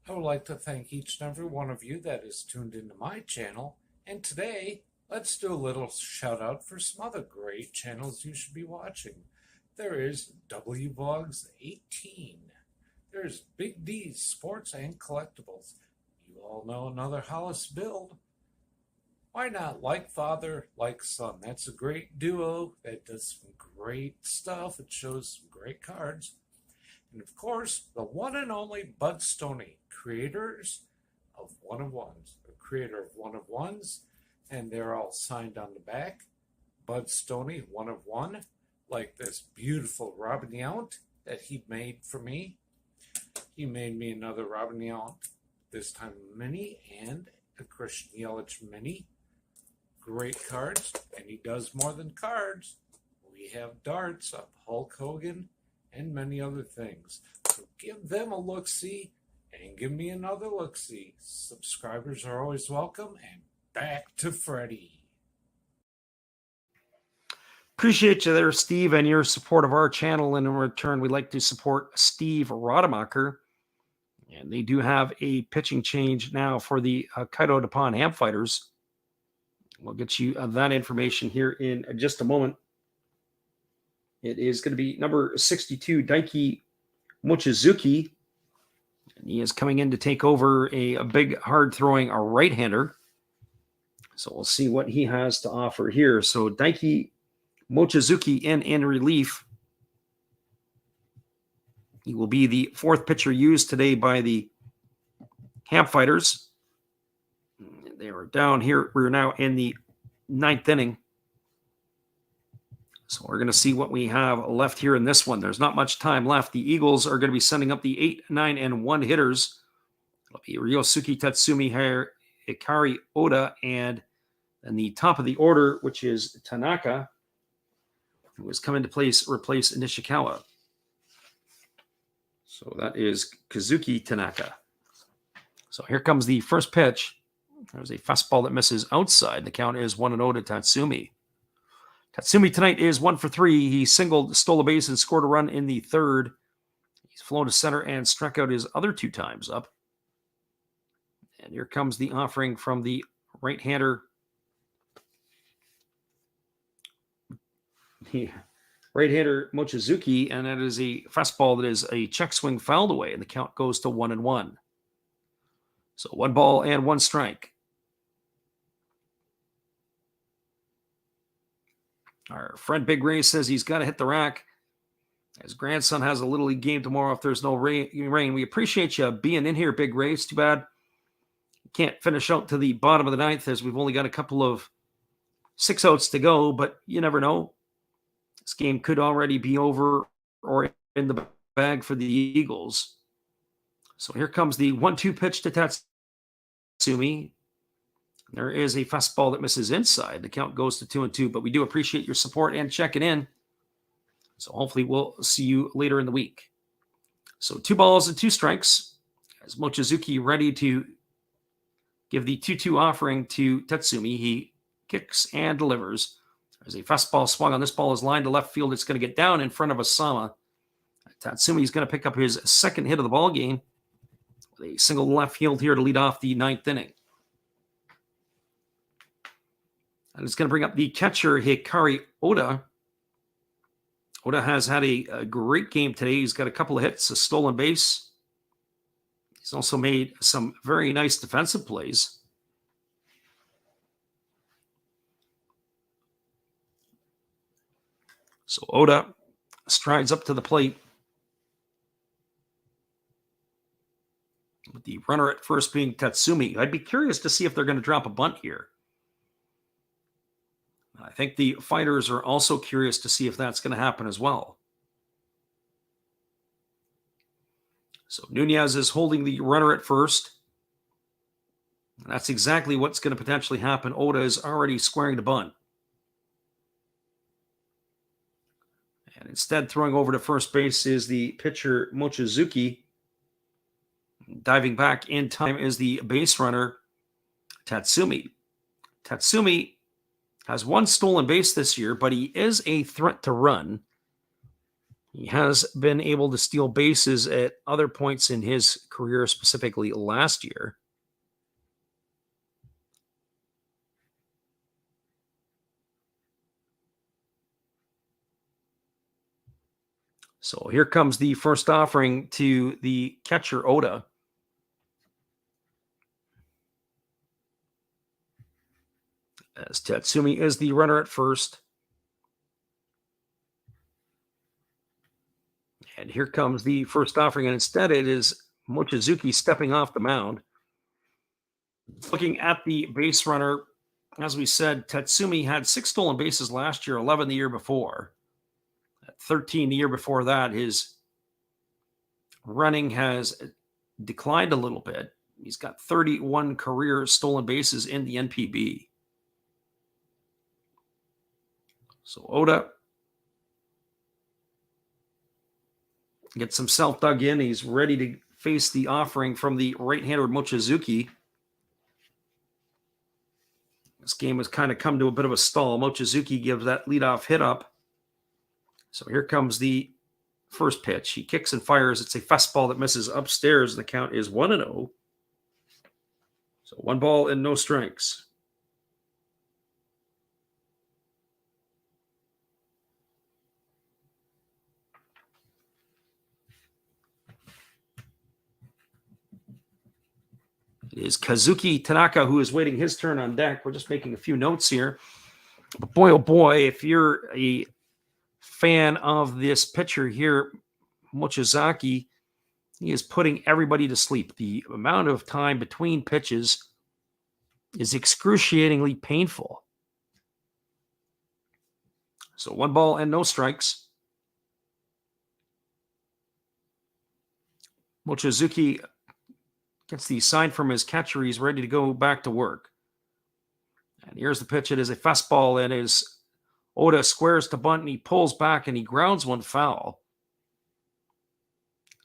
I would like to thank each and every one of you that is tuned into my channel. And today, let's do a little shout out for some other great channels you should be watching. There is WVlogs 18. There's Big D's Sports and Collectibles. You all know another Hollis build. Why not Like Father, Like Son? That's a great duo that does some great stuff. It shows some great cards. And of course, the one and only Bud Stoney, creators of One of Ones. The creator of One of Ones, and they're all signed on the back. Bud Stoney, One of One, like this beautiful Robin Yount that he made for me. He made me another Robin Yount, this time mini, and a Christian Yelich mini. Great cards, and he does more than cards. We have darts of Hulk Hogan and many other things. So give them a look-see and give me another look-see. Subscribers are always welcome, and back to Freddie. Appreciate you there, Steve, and your support of our channel. And in return, we'd like to support Steve Rademacher. And they do have a pitching change now for the Hokkaido Nippon-Ham Fighters. We'll get you that information here in just a moment. It is going to be number 62, Daiki Mochizuki. And he is coming in to take over a big, hard-throwing right-hander. So we'll see what he has to offer here. So Daiki Mochizuki in relief. He will be the fourth pitcher used today by the Ham Fighters. They are down here. We're now in the ninth inning. So we're going to see what we have left here in this one. There's not much time left. The Eagles are going to be sending up the 8, 9, and 1 hitters. It'll be Ryosuke Tatsumi, Hikari Oda, and then the top of the order, which is Tanaka, who has come into place to replace Nishikawa. So that is Kazuki Tanaka. So here comes the first pitch. There's a fastball that misses outside. The count is 1-0 to Tatsumi. Tatsumi tonight is 1 for 3. He singled, stole a base, and scored a run in the third. He's flown to center and struck out his other 2 times up. And here comes the offering from the right-hander. Right-hander Mochizuki, and that is a fastball that is a check swing fouled away, and the count goes to 1-1. So 1 ball and 1 strike. Our friend Big Ray says he's got to hit the rack. His grandson has a Little League game tomorrow if there's no rain. We appreciate you being in here, Big Ray. It's too bad you can't finish out to the bottom of the ninth as we've only got a couple of 6 outs to go, but you never know. This game could already be over or in the bag for the Eagles. So here comes the 1-2 pitch to Tatsumi. There is a fastball that misses inside. The count goes to 2-2, but we do appreciate your support and checking in. So hopefully we'll see you later in the week. So 2 balls and 2 strikes. As Mochizuki ready to give the 2-2 offering to Tatsumi. He kicks and delivers. There's a fastball swung on. This ball is lined to left field. It's going to get down in front of Asama. Tatsumi is going to pick up his second hit of the ball game with a single left field here to lead off the ninth inning. And it's going to bring up the catcher, Hikari Oda. Oda has had a great game today. He's got a couple of hits, a stolen base. He's also made some very nice defensive plays. So Oda strides up to the plate. With the runner at first being Tatsumi. I'd be curious to see if they're going to drop a bunt here. I think the fighters are also curious to see if that's going to happen as well. So Nunez is holding the runner at first. And that's exactly what's going to potentially happen. Oda is already squaring the bunt. And instead throwing over to first base is the pitcher Mochizuki. Diving back in time is the base runner Tatsumi. Tatsumi has 1 stolen base this year, but he is a threat to run. He has been able to steal bases at other points in his career, specifically last year. So here comes the first offering to the catcher, Oda. As Tatsumi is the runner at first. And here comes the first offering, and instead it is Mochizuki stepping off the mound. Looking at the base runner, as we said, Tatsumi had 6 stolen bases last year, 11 the year before. 13 the year before that. His running has declined a little bit. He's got 31 career stolen bases in the NPB. So Oda gets himself dug in. He's ready to face the offering from the right-hander Mochizuki. This game has kind of come to a bit of a stall. Mochizuki gives that leadoff hit up. So here comes the first pitch. He kicks and fires. It's a fastball that misses upstairs. The count is 1-0. So 1 ball and no strikes. is Kazuki Tanaka who is waiting his turn on deck. We're just making a few notes here. But boy, oh boy, if you're a fan of this pitcher here, Mochizaki, he is putting everybody to sleep. The amount of time between pitches is excruciatingly painful. So 1 ball and no strikes. Mochizuki gets the sign from his catcher. He's ready to go back to work. And here's the pitch. It is a fastball, and is Oda squares to bunt, and he pulls back, and he grounds one foul.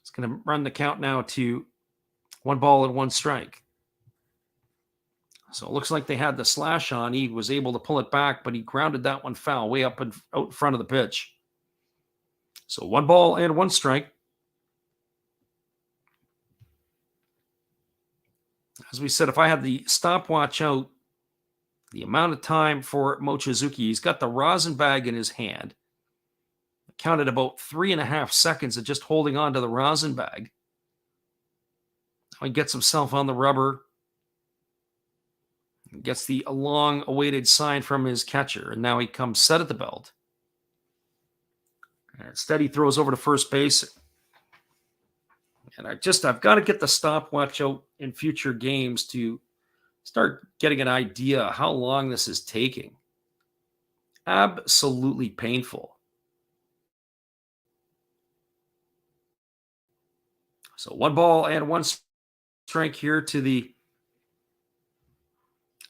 It's going to run the count now to 1 ball and 1 strike. So it looks like they had the slash on. He was able to pull it back, but he grounded that one foul way up and out in front of the pitch. So 1 ball and 1 strike. As we said, if I had the stopwatch out, the amount of time for Mochizuki, he's got the rosin bag in his hand. I counted about 3.5 seconds of just holding on to the rosin bag. Now he gets himself on the rubber. Gets the long-awaited sign from his catcher, and now he comes set at the belt. And instead, he throws over to first base. And I've got to get the stopwatch out in future games to start getting an idea how long this is taking. Absolutely painful. So 1 ball and 1 strike here to the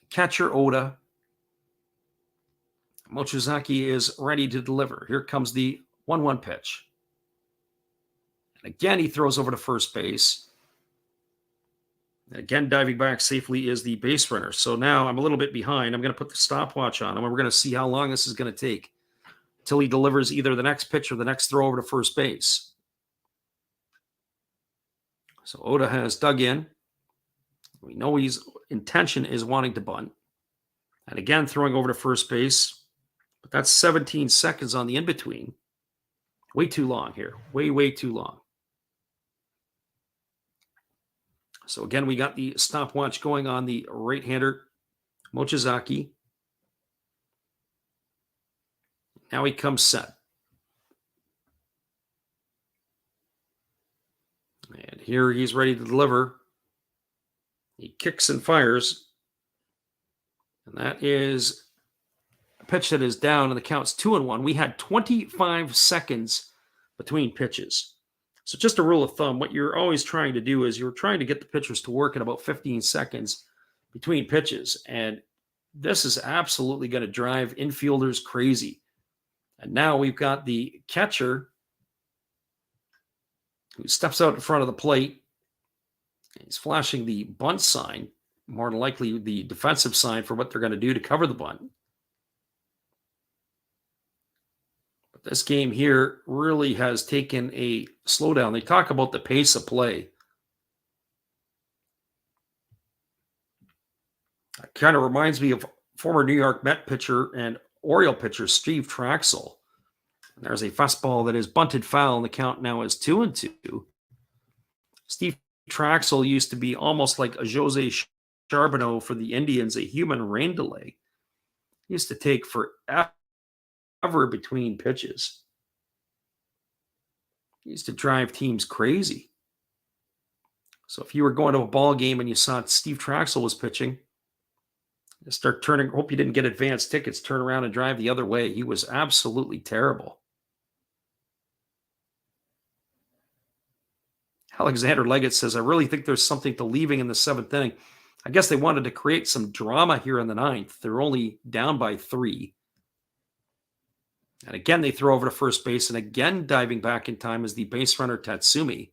catcher Oda. Mochizaki is ready to deliver. Here comes the 1-1 pitch. And again, he throws over to first base. And again, diving back safely is the base runner. So now I'm a little bit behind. I'm going to put the stopwatch on him, and we're going to see how long this is going to take until he delivers either the next pitch or the next throw over to first base. So Oda has dug in. We know his intention is wanting to bunt. And again, throwing over to first base. But that's 17 seconds on the in-between. Way too long here. Way too long. So again, we got the stopwatch going on the right-hander, Mochizaki. Now he comes set. And here he's ready to deliver. He kicks and fires. And that is a pitch that is down, and the count's 2-1. We had 25 seconds between pitches. So just a rule of thumb, what you're always trying to do is you're trying to get the pitchers to work in about 15 seconds between pitches. And this is absolutely going to drive infielders crazy. And now we've got the catcher who steps out in front of the plate. He's flashing the bunt sign, more than likely the defensive sign for what they're going to do to cover the bunt. But this game here really has taken a slowdown. They talk about the pace of play. It kind of reminds me of former New York Met pitcher and Oriole pitcher Steve Traxel. And there's a fastball that is bunted foul, and the count now is 2-2. Steve Traxel used to be almost like a Jose Charbonneau for the Indians, a human rain delay. He used to take forever between pitches. He used to drive teams crazy. So if you were going to a ball game and you saw Steve Traxel was pitching, you start turning, hope you didn't get advanced tickets, turn around and drive the other way. He was absolutely terrible. Alexander Leggett says, I really think there's something to leaving in the 7th inning. I guess they wanted to create some drama here in the 9th. They're only down by 3. And again, they throw over to first base, and again, diving back in time is the base runner Tatsumi.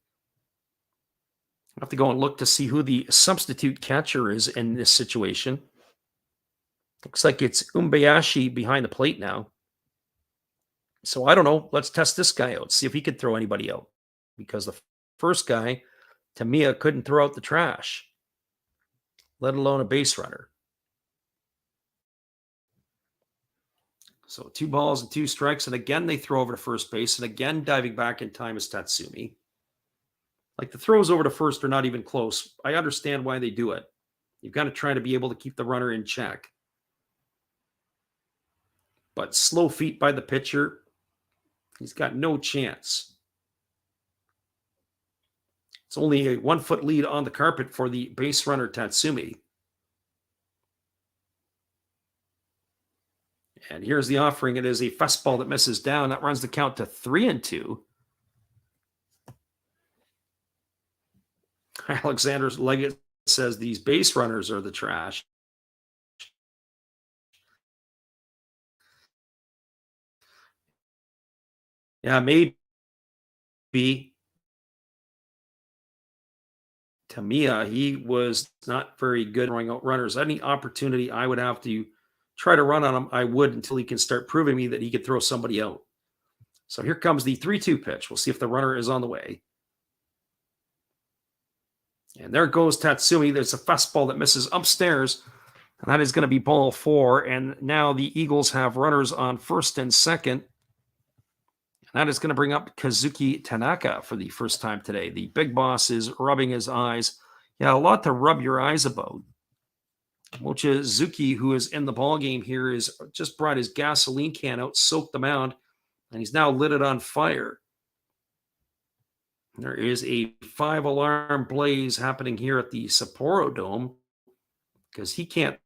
I have to go and look to see who the substitute catcher is in this situation. Looks like it's Umbayashi behind the plate now. So I don't know. Let's test this guy out, see if he could throw anybody out. Because the first guy, Tamiya, couldn't throw out the trash, let alone a base runner. So 2 balls and 2 strikes, and again they throw over to first base, and again diving back in time is Tatsumi. Like the throws over to first are not even close. I understand why they do it. You've got to try to be able to keep the runner in check. But slow feet by the pitcher, he's got no chance. It's only a 1 foot lead on the carpet for the base runner Tatsumi. And here's the offering. It is a fastball that misses down. That runs the count to 3-2. Alexander Leggett says these base runners are the trash. Yeah, maybe. Tamiya, he was not very good throwing out runners. Any opportunity I would have to try to run on him, I would, until he can start proving me that he could throw somebody out. So here comes the 3-2 pitch. We'll see if the runner is on the way. And there goes Tatsumi. There's a fastball that misses upstairs, and that is going to be ball 4. And now the Eagles have runners on first and second. And that is going to bring up Kazuki Tanaka for the first time today. The big boss is rubbing his eyes. Yeah, a lot to rub your eyes about. Mochizuki, who is in the ball game here, is just brought his gasoline can out, soaked the mound, and he's now lit it on fire. There is a 5-alarm blaze happening here at the Sapporo Dome because he can't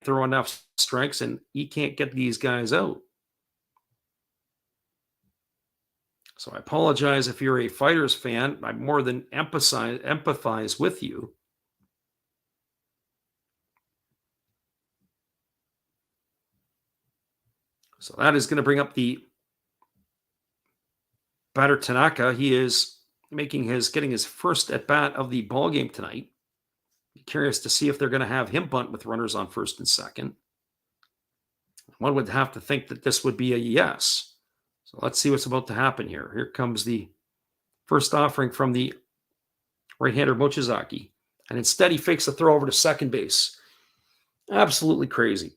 throw enough strikes and he can't get these guys out. So I apologize if you're a Fighters fan. I more than empathize with you. So that is going to bring up the batter Tanaka. He is getting his first at bat of the ball game tonight. Be curious to see if they're going to have him bunt with runners on first and second. One would have to think that this would be a yes. So let's see what's about to happen here. Here comes the first offering from the right-hander Mochizaki. And instead he fakes a throw over to second base. Absolutely crazy.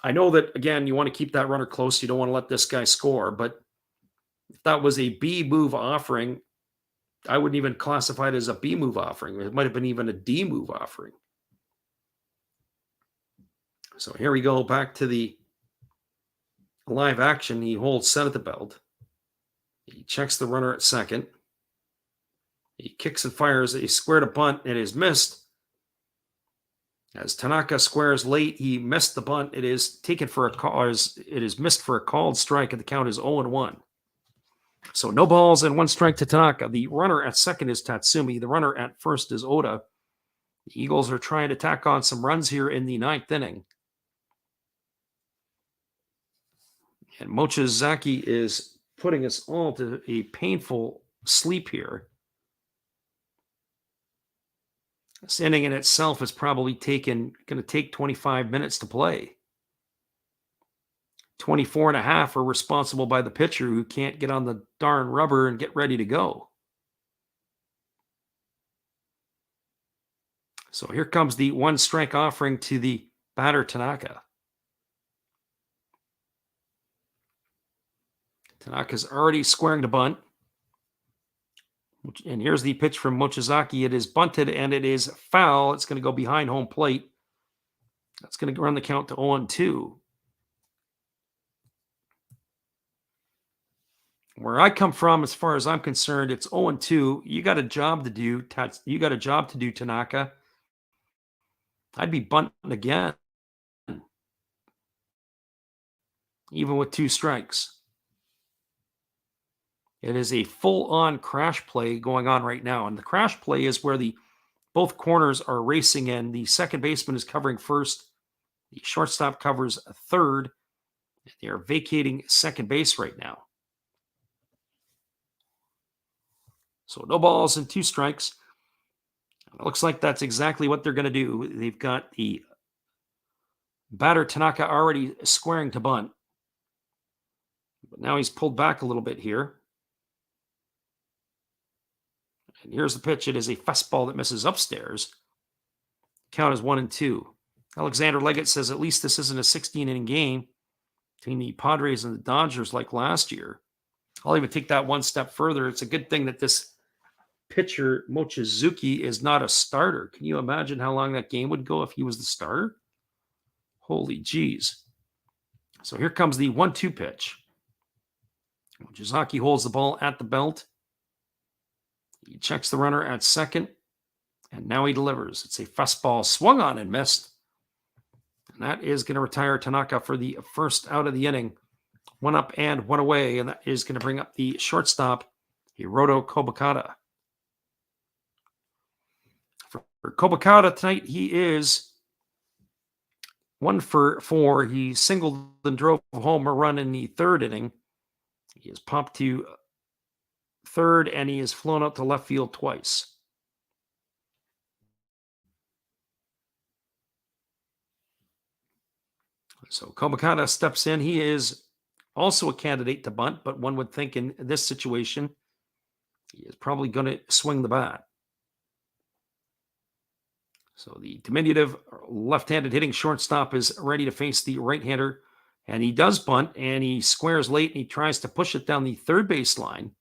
I know that, again, you want to keep that runner close. You don't want to let this guy score. But if that was a B move offering, I wouldn't even classify it as a B move offering. It might have been even a D move offering. So here we go back to the live action. He holds set at the belt. He checks the runner at second. He kicks and fires a square to bunt. It is missed. As Tanaka squares late, he missed the bunt. It is taken for a call. It is missed for a called strike, and the count is 0-1. So no balls and 1 strike to Tanaka. The runner at second is Tatsumi. The runner at first is Oda. The Eagles are trying to tack on some runs here in the 9th inning. And Mochizaki is putting us all to a painful sleep here. This inning in itself is probably going to take 25 minutes to play. 24 and a half are responsible by the pitcher who can't get on the darn rubber and get ready to go. So here comes the 1 strike offering to the batter Tanaka. Tanaka's already squaring to bunt. And here's the pitch from Mochizaki. It is bunted and it is foul. It's going to go behind home plate. That's going to run the count to 0-2. Where I come from, as far as I'm concerned, it's 0-2. You got a job to do. You got a job to do, Tanaka. I'd be bunting again, even with 2 strikes. It is a full-on crash play going on right now. And the crash play is where both corners are racing in. The second baseman is covering first. The shortstop covers third. They are vacating second base right now. So no balls and 2 strikes. It looks like that's exactly what they're going to do. They've got the batter Tanaka already squaring to bunt. But now he's pulled back a little bit here. And here's the pitch. It is a fastball that misses upstairs. Count is 1-2. Alexander Leggett says at least this isn't a 16-inning game between the Padres and the Dodgers like last year. I'll even take that 1 step further. It's a good thing that this pitcher Mochizuki is not a starter. Can you imagine how long that game would go if he was the starter? Holy jeez. So here comes the 1-2 pitch. Mochizuki holds the ball at the belt. He checks the runner at second, and now he delivers. It's a fastball swung on and missed. And that is going to retire Tanaka for the first out of the inning. 1 up and 1 away, and that is going to bring up the shortstop, Hiroto Kobakata. For Kobakata tonight, he is 1 for 4. He singled and drove home a run in the 3rd inning. He has popped to 3rd, and he has flown out to left field twice. So Kobakata steps in. He is also a candidate to bunt, but one would think in this situation, he is probably going to swing the bat. So the diminutive left-handed hitting shortstop is ready to face the right-hander, and he does bunt, and he squares late, and he tries to push it down the third base line.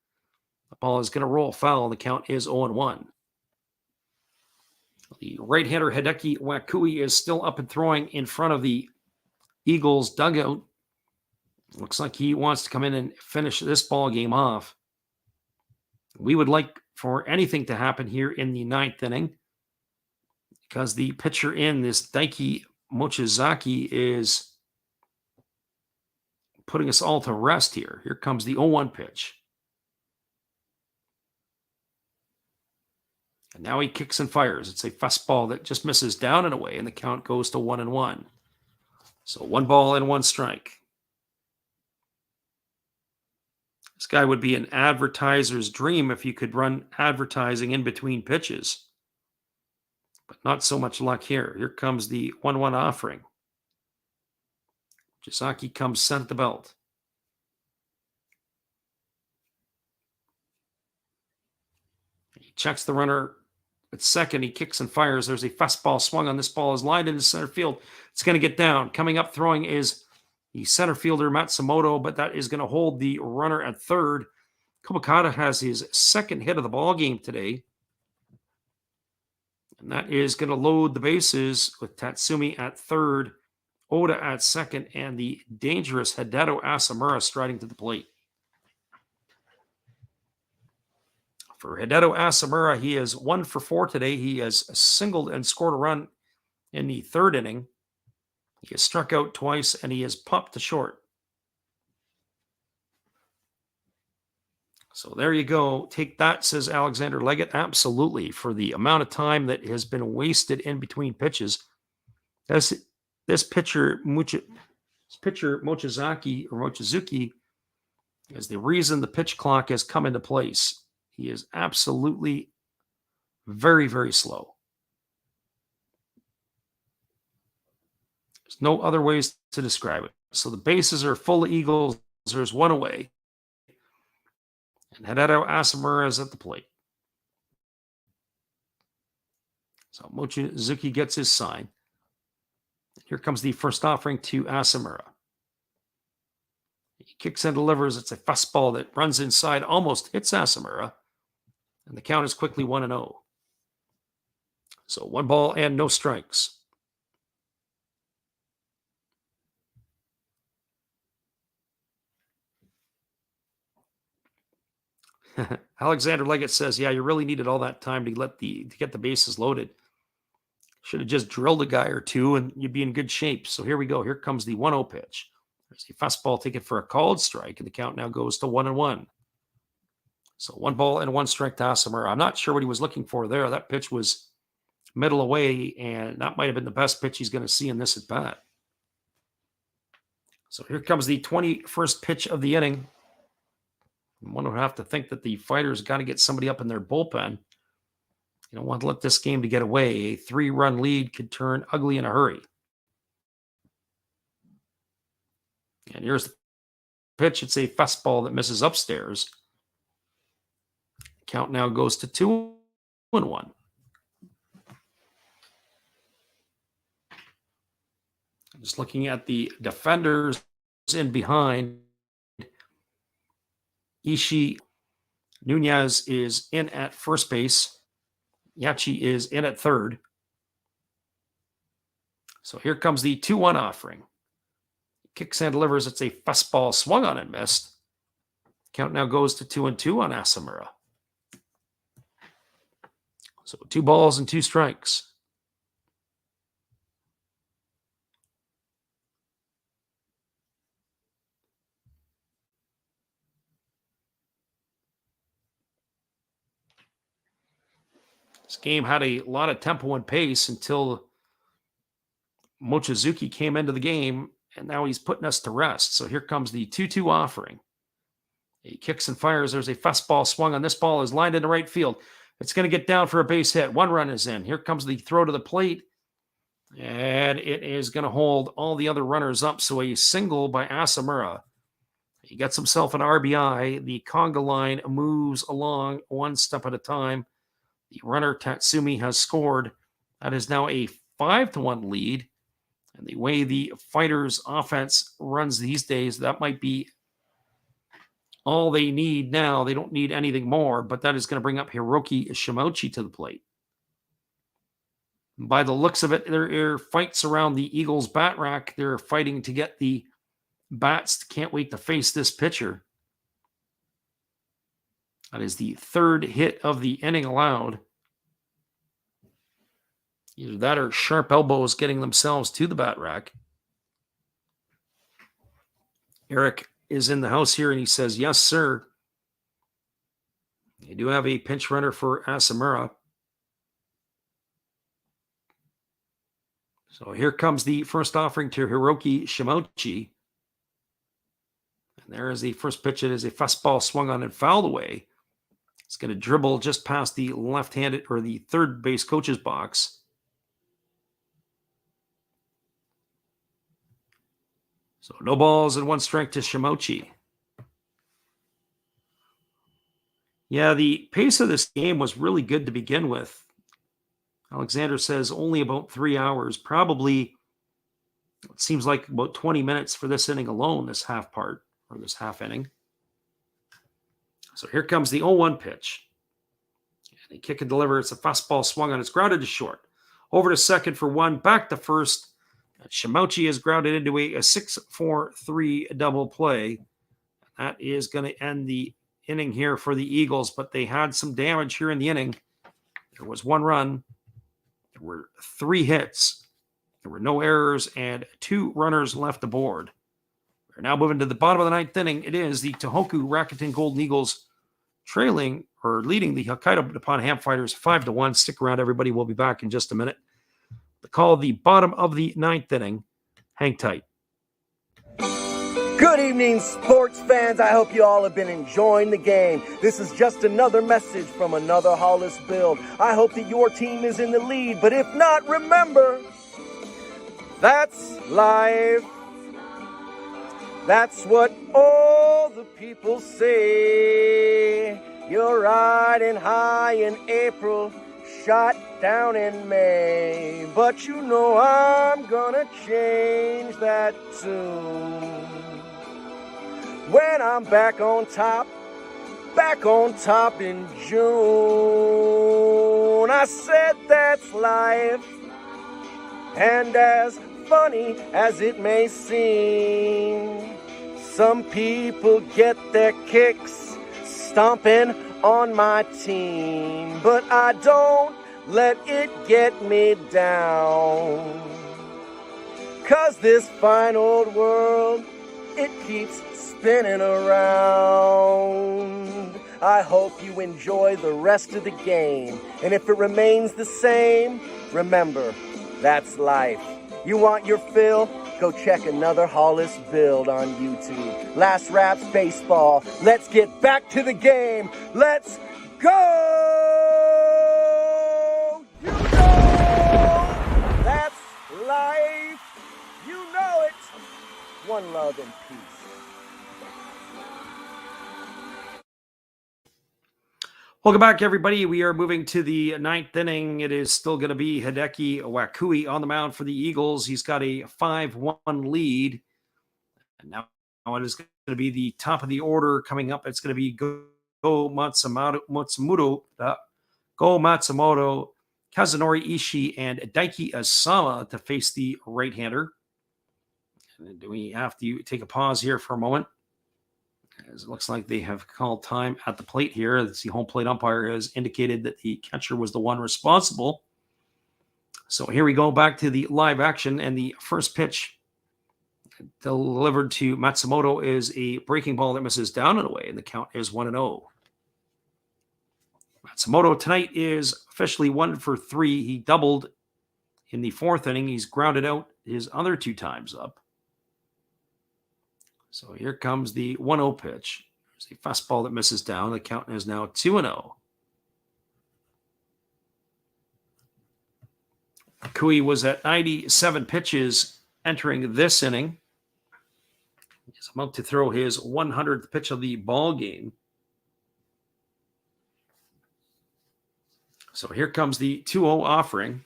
The ball is going to roll foul, and the count is 0-1. The right-hander Hideki Wakui is still up and throwing in front of the Eagles dugout. Looks like he wants to come in and finish this ball game off. We would like for anything to happen here in the 9th inning, because the pitcher in this Daiki Mochizuki is putting us all to rest here. Here comes the 0-1 pitch. And now he kicks and fires. It's a fastball that just misses down and away, and the count goes to 1-1. So 1 ball and 1 strike. This guy would be an advertiser's dream if you could run advertising in between pitches. But not so much luck here. Here comes the 1-1 offering. Chisaki comes set at the belt. He checks the runner at second. He kicks and fires. There's a fastball swung on. This ball is lined into center field. It's going to get down. Coming up throwing is the center fielder Matsumoto, but that is going to hold the runner at third. Kobakata has his 2nd hit of the ball game today. And that is going to load the bases with Tatsumi at third, Oda at second, and the dangerous Hideto Asamura striding to the plate. For Hideto Asamura, he is 1 for 4 today. He has singled and scored a run in the 3rd inning. He has struck out twice, and he has popped to short. So there you go. Take that, says Alexander Leggett. Absolutely. For the amount of time that has been wasted in between pitches, this pitcher, Mochizuki, is the reason the pitch clock has come into place. He is absolutely very, very slow. There's no other ways to describe it. So the bases are full of Eagles. There's 1 away. And Hideto Asamura is at the plate. So Mochizuki gets his sign. Here comes the first offering to Asamura. He kicks and delivers. It's a fastball that runs inside, almost hits Asamura. And the count is quickly 1-0. So 1 ball and no strikes. Alexander Leggett says, yeah, you really needed all that time to get the bases loaded. Should have just drilled a guy or two and you'd be in good shape. So here we go. Here comes the 1-0 pitch. There's a fastball taken for a called strike, and the count now goes to 1-1. So 1 ball and 1 strike to Asamura. I'm not sure what he was looking for there. That pitch was middle away, and that might have been the best pitch he's going to see in this at bat. So here comes the 21st pitch of the inning. One would have to think that the fighters got to get somebody up in their bullpen. You don't want to let this game to get away. A 3-run lead could turn ugly in a hurry. And here's the pitch. It's a fastball that misses upstairs. Count now goes to 2-1. Just looking at the defenders in behind. Ishii Nunez is in at first base. Yachi is in at third. So here comes the 2-1 offering. Kicks and delivers. It's a fastball swung on and missed. Count now goes to 2-2 on Asamura. So 2 balls and 2 strikes. This game had a lot of tempo and pace until Mochizuki came into the game, and now he's putting us to rest. So here comes the 2-2 offering. He kicks and fires. There's a fastball swung on. This ball is lined into right field. It's going to get down for a base hit. 1 run is in. Here comes the throw to the plate, and it is going to hold all the other runners up. So a single by Asamura. He gets himself an RBI. The conga line moves along 1 step at a time. The runner Tatsumi has scored. That is now a 5-1 lead. And the way the Fighters offense runs these days, that might be all they need now. They don't need anything more, but that is going to bring up Hiroki Shimochi to the plate. By the looks of it, there are fights around the Eagles' bat rack. They're fighting to get the bats. Can't wait to face this pitcher. That is the 3rd hit of the inning allowed. Either that or sharp elbows getting themselves to the bat rack. Eric is in the house here and he says, yes, sir. You do have a pinch runner for Asamura. So here comes the first offering to Hiroki Shimochi. And there is the first pitch. It is a fastball swung on and fouled away. It's going to dribble just past the left-handed or the third base coach's box. So no balls and 1 strike to Shimochi. Yeah, the pace of this game was really good to begin with. Alexander says only about 3 hours. Probably, it seems like about 20 minutes for this inning alone, this half part, or this half inning. So here comes the 0-1 pitch. And a kick and deliver. It's a fastball swung on. It's grounded to short. Over to second for 1. Back to first. Shimochi is grounded into a 6-4-3 double play. That is going to end the inning here for the Eagles, but they had some damage here in the inning. There was 1 run. There were 3 hits. There were no errors and 2 runners left aboard. We're now moving to the bottom of the 9th inning. It is the Tohoku Rakuten Golden Eagles trailing or leading the Hokkaido Nippon-Ham Fighters 5-1. Stick around, everybody. We'll be back in just a minute. The call of the bottom of the 9th inning. Hang tight. Good evening, sports fans. I hope you all have been enjoying the game. This is just another message from another Hollis build. I hope that your team is in the lead, but if not, remember, that's life. That's what all the people say. You're riding high in April, shot down in May, but you know I'm gonna change that tune. When I'm back on top in June. I said that's life, and as funny as it may seem, some people get their kicks stomping on my team, but I don't let it get me down. 'Cause this fine old world, it keeps spinning around. I hope you enjoy the rest of the game, and if it remains the same, remember, that's life. You want your fill? Go check another Hollis build on YouTube. Last Raps Baseball. Let's get back to the game. Let's go! You know that's life. You know it. One love and peace. Welcome back, everybody. We are moving to the 9th inning. It is still going to be Hideki Wakui on the mound for the Eagles. He's got a 5-1 lead. And now it is going to be the top of the order coming up. It's going to be Matsumoto, Kazunori Ishii, and Daiki Asama to face the right-hander. And do we have to take a pause here for a moment? As it looks like they have called time at the plate here. The home plate umpire has indicated that the catcher was the one responsible. So here we go back to the live action, and the first pitch delivered to Matsumoto is a breaking ball that misses down and away, and the count is 1-0. Matsumoto tonight is officially 1 for 3. He doubled in the fourth inning. He's grounded out his other 2 times up. So here comes the 1-0 pitch. There's a fastball that misses down. The count is now 2-0. Kui was at 97 pitches entering this inning. He's about to throw his 100th pitch of the ball game. So here comes the 2-0 offering.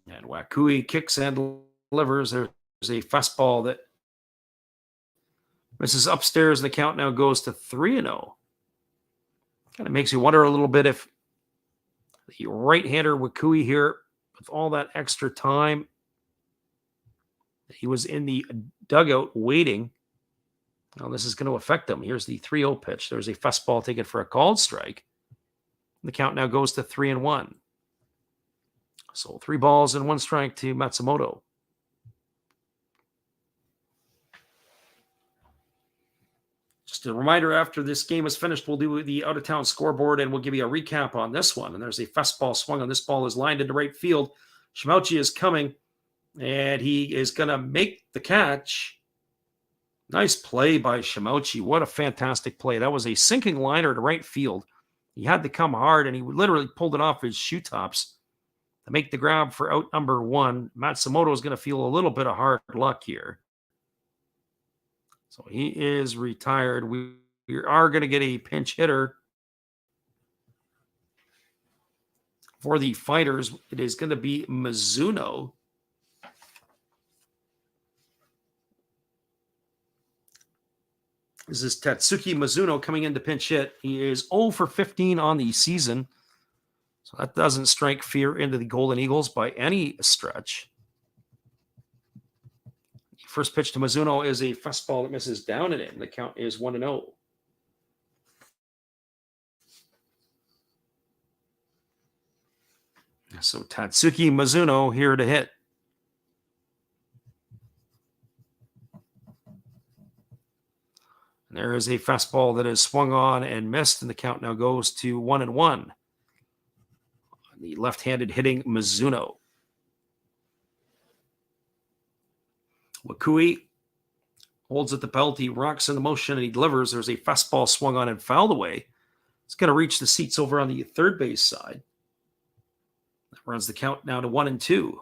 And Wakui kicks and delivers. There's a fastball that misses upstairs, and the count now goes to 3-0. Kind of makes you wonder a little bit if the right-hander Wakui here, with all that extra time, he was in the dugout waiting. Now this is going to affect him. Here's the 3-0 pitch. There's a fastball taken for a called strike. The count now goes to 3-1. So 3 balls and 1 strike to Matsumoto. Just a reminder, after this game is finished, we'll do the out-of-town scoreboard, and we'll give you a recap on this one. And there's a fastball swung on. This ball is lined into right field. Shimauchi is coming, and he is going to make the catch. Nice play by Shimauchi. What a fantastic play. That was a sinking liner to right field. He had to come hard, and he literally pulled it off his shoe tops to make the grab for out number 1. Matsumoto is going to feel a little bit of hard luck here. So he is retired. We are going to get a pinch hitter for the Fighters. It is going to be Mizuno. This is Tatsuki Mizuno coming in to pinch hit. He is 0 for 15 on the season. So that doesn't strike fear into the Golden Eagles by any stretch. First pitch to Mizuno is a fastball that misses down and in. The count is 1-0. So Tatsuki Mizuno here to hit. And there is a fastball that is swung on and missed, and the count now goes to 1-1. The left-handed hitting Mizuno. Wakui holds at the belt. He rocks in the motion, and he delivers. There's a fastball swung on and fouled away. It's going to reach the seats over on the third base side. That runs the count now to 1-2.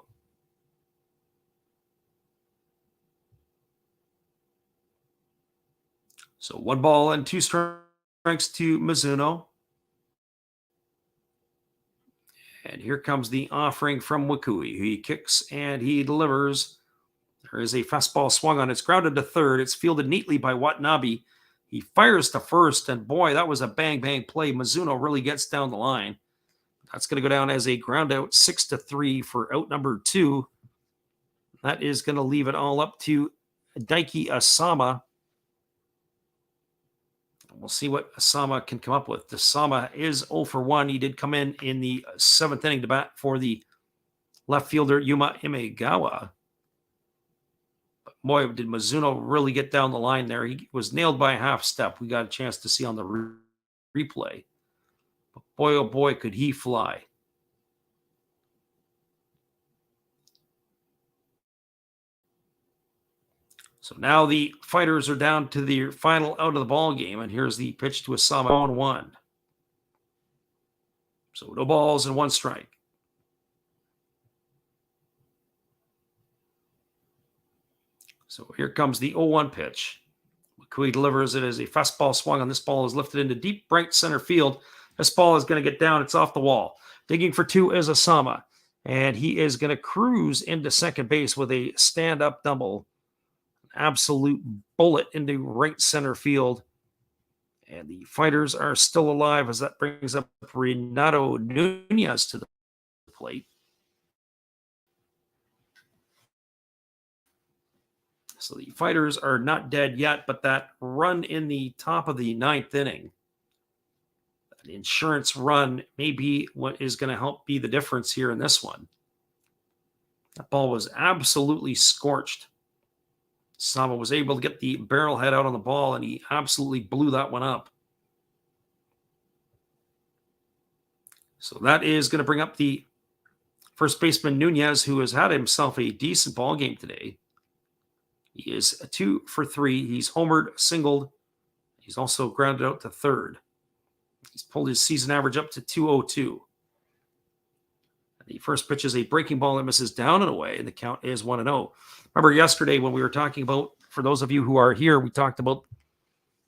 So 1 ball and 2 strikes to Mizuno. And here comes the offering from Wakui. He kicks and he delivers. There is a fastball swung on. It's grounded to third. It's fielded neatly by Watanabe. He fires to first, and boy, that was a bang-bang play. Mizuno really gets down the line. That's going to go down as a ground out, 6-3 for out number 2. That is going to leave it all up to Daiki Asama. We'll see what Asama can come up with. Asama is 0 for 1. He did come in the 7th inning to bat for the left fielder Yuma Imegawa. But boy, did Mizuno really get down the line there. He was nailed by a half step. We got a chance to see on the replay. But boy, oh boy, could he fly. So now the Fighters are down to the final out of the ball game, and here's the pitch to Asama on 1. So no balls and 1 strike. So here comes the 0-1 pitch. Wakui delivers it as a fastball swung on. This ball is lifted into deep right center field. This ball is going to get down. It's off the wall. Digging for 2 is Asama, and he is going to cruise into second base with a stand-up double. absolute bullet into right center field. And the Fighters are still alive as that brings up Renato Nunez to the plate. So the Fighters are not dead yet, but that run in the top of the ninth inning, that insurance run, may be what is going to help be the difference here in this one. That ball was absolutely scorched. Sama was able to get the barrel head out on the ball, and he absolutely blew that one up. So that is going to bring up the first baseman Nunez, who has had himself a decent ball game today. He is 2 for 3. He's homered, singled. He's also grounded out to third. He's pulled his season average up to 202. The first pitch is a breaking ball that misses down and away, and the count is 1-0. Remember yesterday when we were talking about, for those of you who are here, we talked about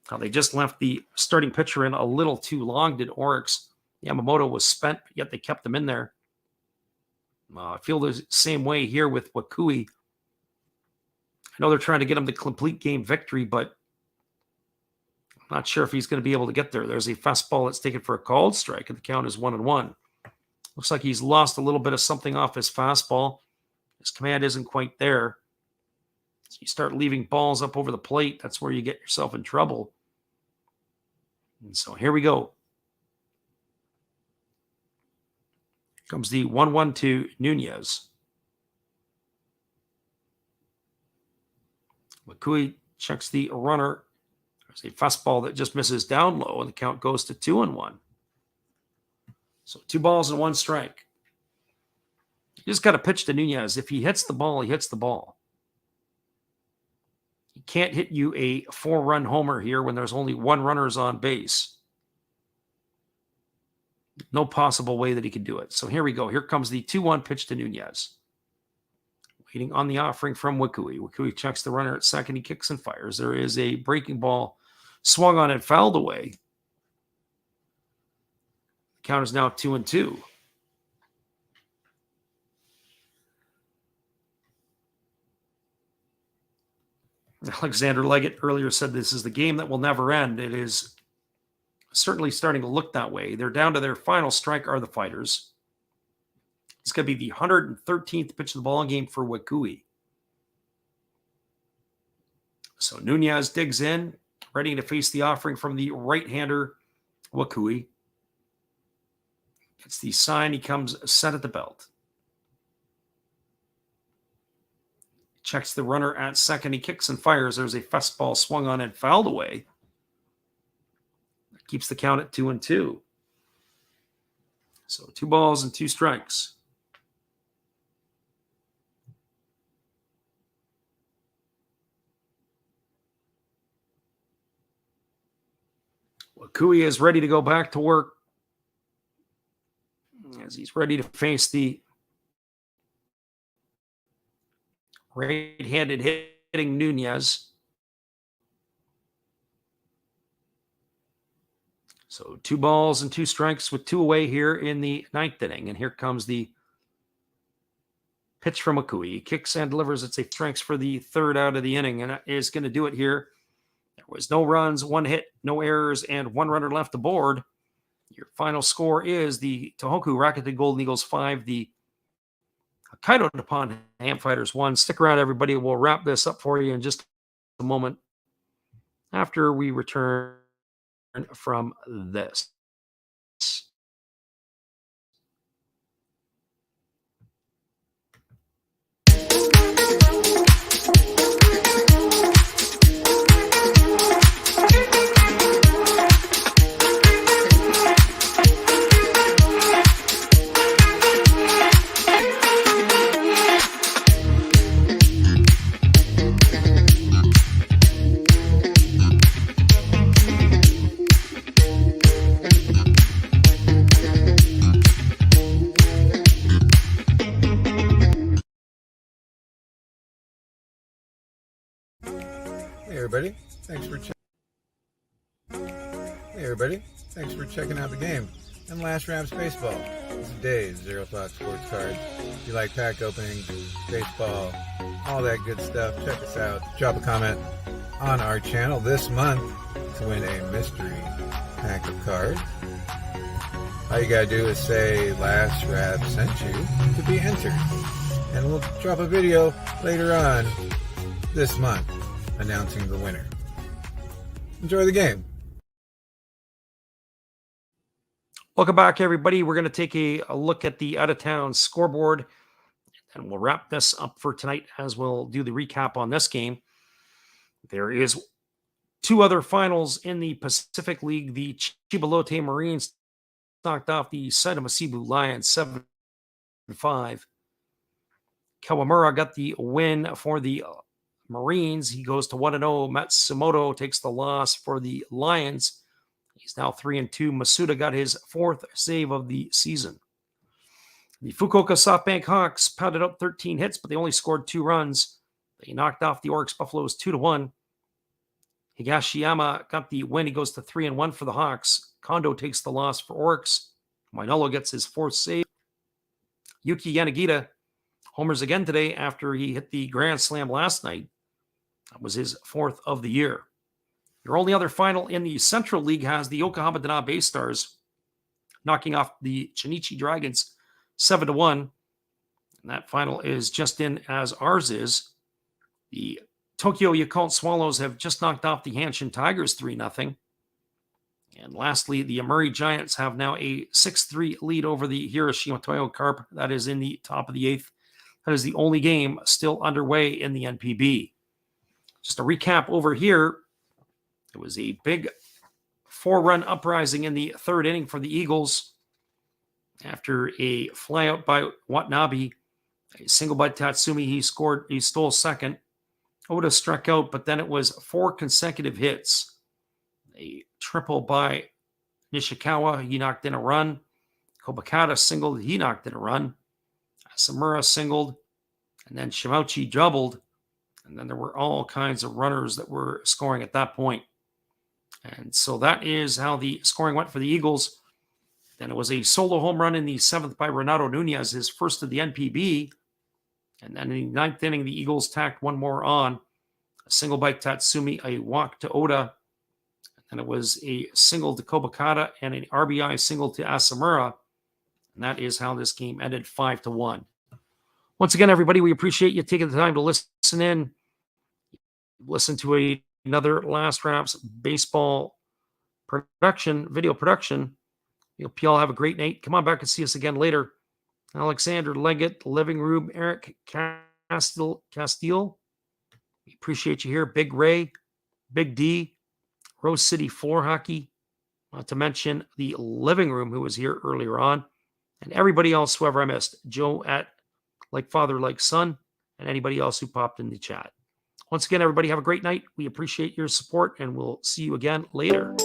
how they just left the starting pitcher in a little too long, did Oryx. Yamamoto was spent, yet they kept him in there. I feel the same way here with Wakui. I know they're trying to get him the complete game victory, but I'm not sure if he's going to be able to get there. There's a fastball that's taken for a called strike, and the count is 1-1. Looks like he's lost a little bit of something off his fastball. His command isn't quite there. So you start leaving balls up over the plate, that's where you get yourself in trouble. And so here we go. Comes the 1-1 to Nunez. Wakui checks the runner. There's a fastball that just misses down low, and the count goes to 2-1. So 2 balls and 1 strike. You just got to pitch to Nunez. If he hits the ball, he hits the ball. He can't hit you a 4-run homer here when there's only 1 runner's on base. No possible way that he could do it. So here we go. Here comes the 2-1 pitch to Nunez. Waiting on the offering from Wakui. Wakui checks the runner at second. He kicks and fires. There is a breaking ball swung on and fouled away. The count is now 2-2. Alexander Leggett earlier said this is the game that will never end. It is certainly starting to look that way. They're down to their final strike, are the Fighters. It's going to be the 113th pitch of the ball game for Wakui. So Nunez digs in, ready to face the offering from the right-hander Wakui. Gets the sign. He comes set at the belt. Checks the runner at second. He kicks and fires. There's a fastball swung on and fouled away. That keeps the count at 2-2. So 2 balls and 2 strikes. Wakui is ready to go back to work as he's ready to face the right-handed hitting Nunez. So 2 balls and 2 strikes with 2 away here in the 9th inning. And here comes the pitch from Wakui. He kicks and delivers. It's a strikes for the 3rd out of the inning, and that is going to do it here. There was no runs, 1 hit, no errors, and 1 runner left aboard. Your final score is the Tohoku Rakuten Golden Eagles 5, the Hokkaido Nippon-Ham Fighters 1. Stick around, everybody. We'll wrap this up for you in just a moment after we return from this. Hey everybody, thanks for checking out the game. and Last Raps Baseball. It's today's Zero Thought Sports Cards. If you like pack openings, baseball, all that good stuff, check us out. Drop a comment on our channel this month to win a mystery pack of cards. All you gotta do is say Last Rap sent you to be entered. And we'll drop a video later on this month announcing the winner. Enjoy the game. Welcome back, everybody. We're going to take a look at the out-of-town scoreboard, and we'll wrap this up for tonight as we'll do the recap on this game. There is two other finals in the Pacific League. The Chibalote Marines knocked off the Saitama Cebu Lions 7-5. Kawamura got the win for the Marines. He goes to 1-0. Matsumoto takes the loss for the Lions. He's now 3-2. Masuda got his fourth save of the season. The Fukuoka SoftBank Hawks pounded up 13 hits, but they only scored 2 runs. They knocked off the Oryx Buffaloes 2-1. Higashiyama got the win. He goes to 3-1 for the Hawks. Kondo takes the loss for Oryx. Mainolo gets his fourth save. Yuki Yanagita homers again today after he hit the grand slam last night. That was his fourth of the year. Your only other final in the Central League has the Yokohama Dana Bay Stars knocking off the Chinichi Dragons 7-1. And that final is just in as ours is. The Tokyo Yakult Swallows have just knocked off the Hanshin Tigers 3-0. And lastly, the Amuri Giants have now a 6-3 lead over the Hiroshima Toyo Carp. That is in the top of the 8th. That is the only game still underway in the NPB. Just a recap over here. It was a big 4-run uprising in the third inning for the Eagles after a flyout by Watanabe. A single by Tatsumi. He stole second. Oda struck out, but then it was 4 consecutive hits. A triple by Nishikawa. He knocked in a run. Kobakata singled. He knocked in a run. Asamura singled. And then Shimauchi doubled. And then there were all kinds of runners that were scoring at that point. And so that is how the scoring went for the Eagles. Then it was a solo home run in the 7th by Renato Nunez, his first of the NPB. And then in the 9th inning, the Eagles tacked one more on. A single by Tatsumi, a walk to Oda. And it was a single to Kobakata and an RBI single to Asamura. And that is how this game ended 5-1. Once again, everybody, we appreciate you taking the time to listen in. Listen to another Last Raps baseball production, video production. You all have a great night. Come on back and see us again later. Alexander Leggett, Living Room, Eric Castile. We appreciate you here. Big Ray, Big D, Rose City Floor Hockey. Not to mention the Living Room, who was here earlier on. And everybody else, whoever I missed. Joe at Like Father, Like Son, and anybody else who popped in the chat. Once again, everybody, have a great night. We appreciate your support, and we'll see you again later.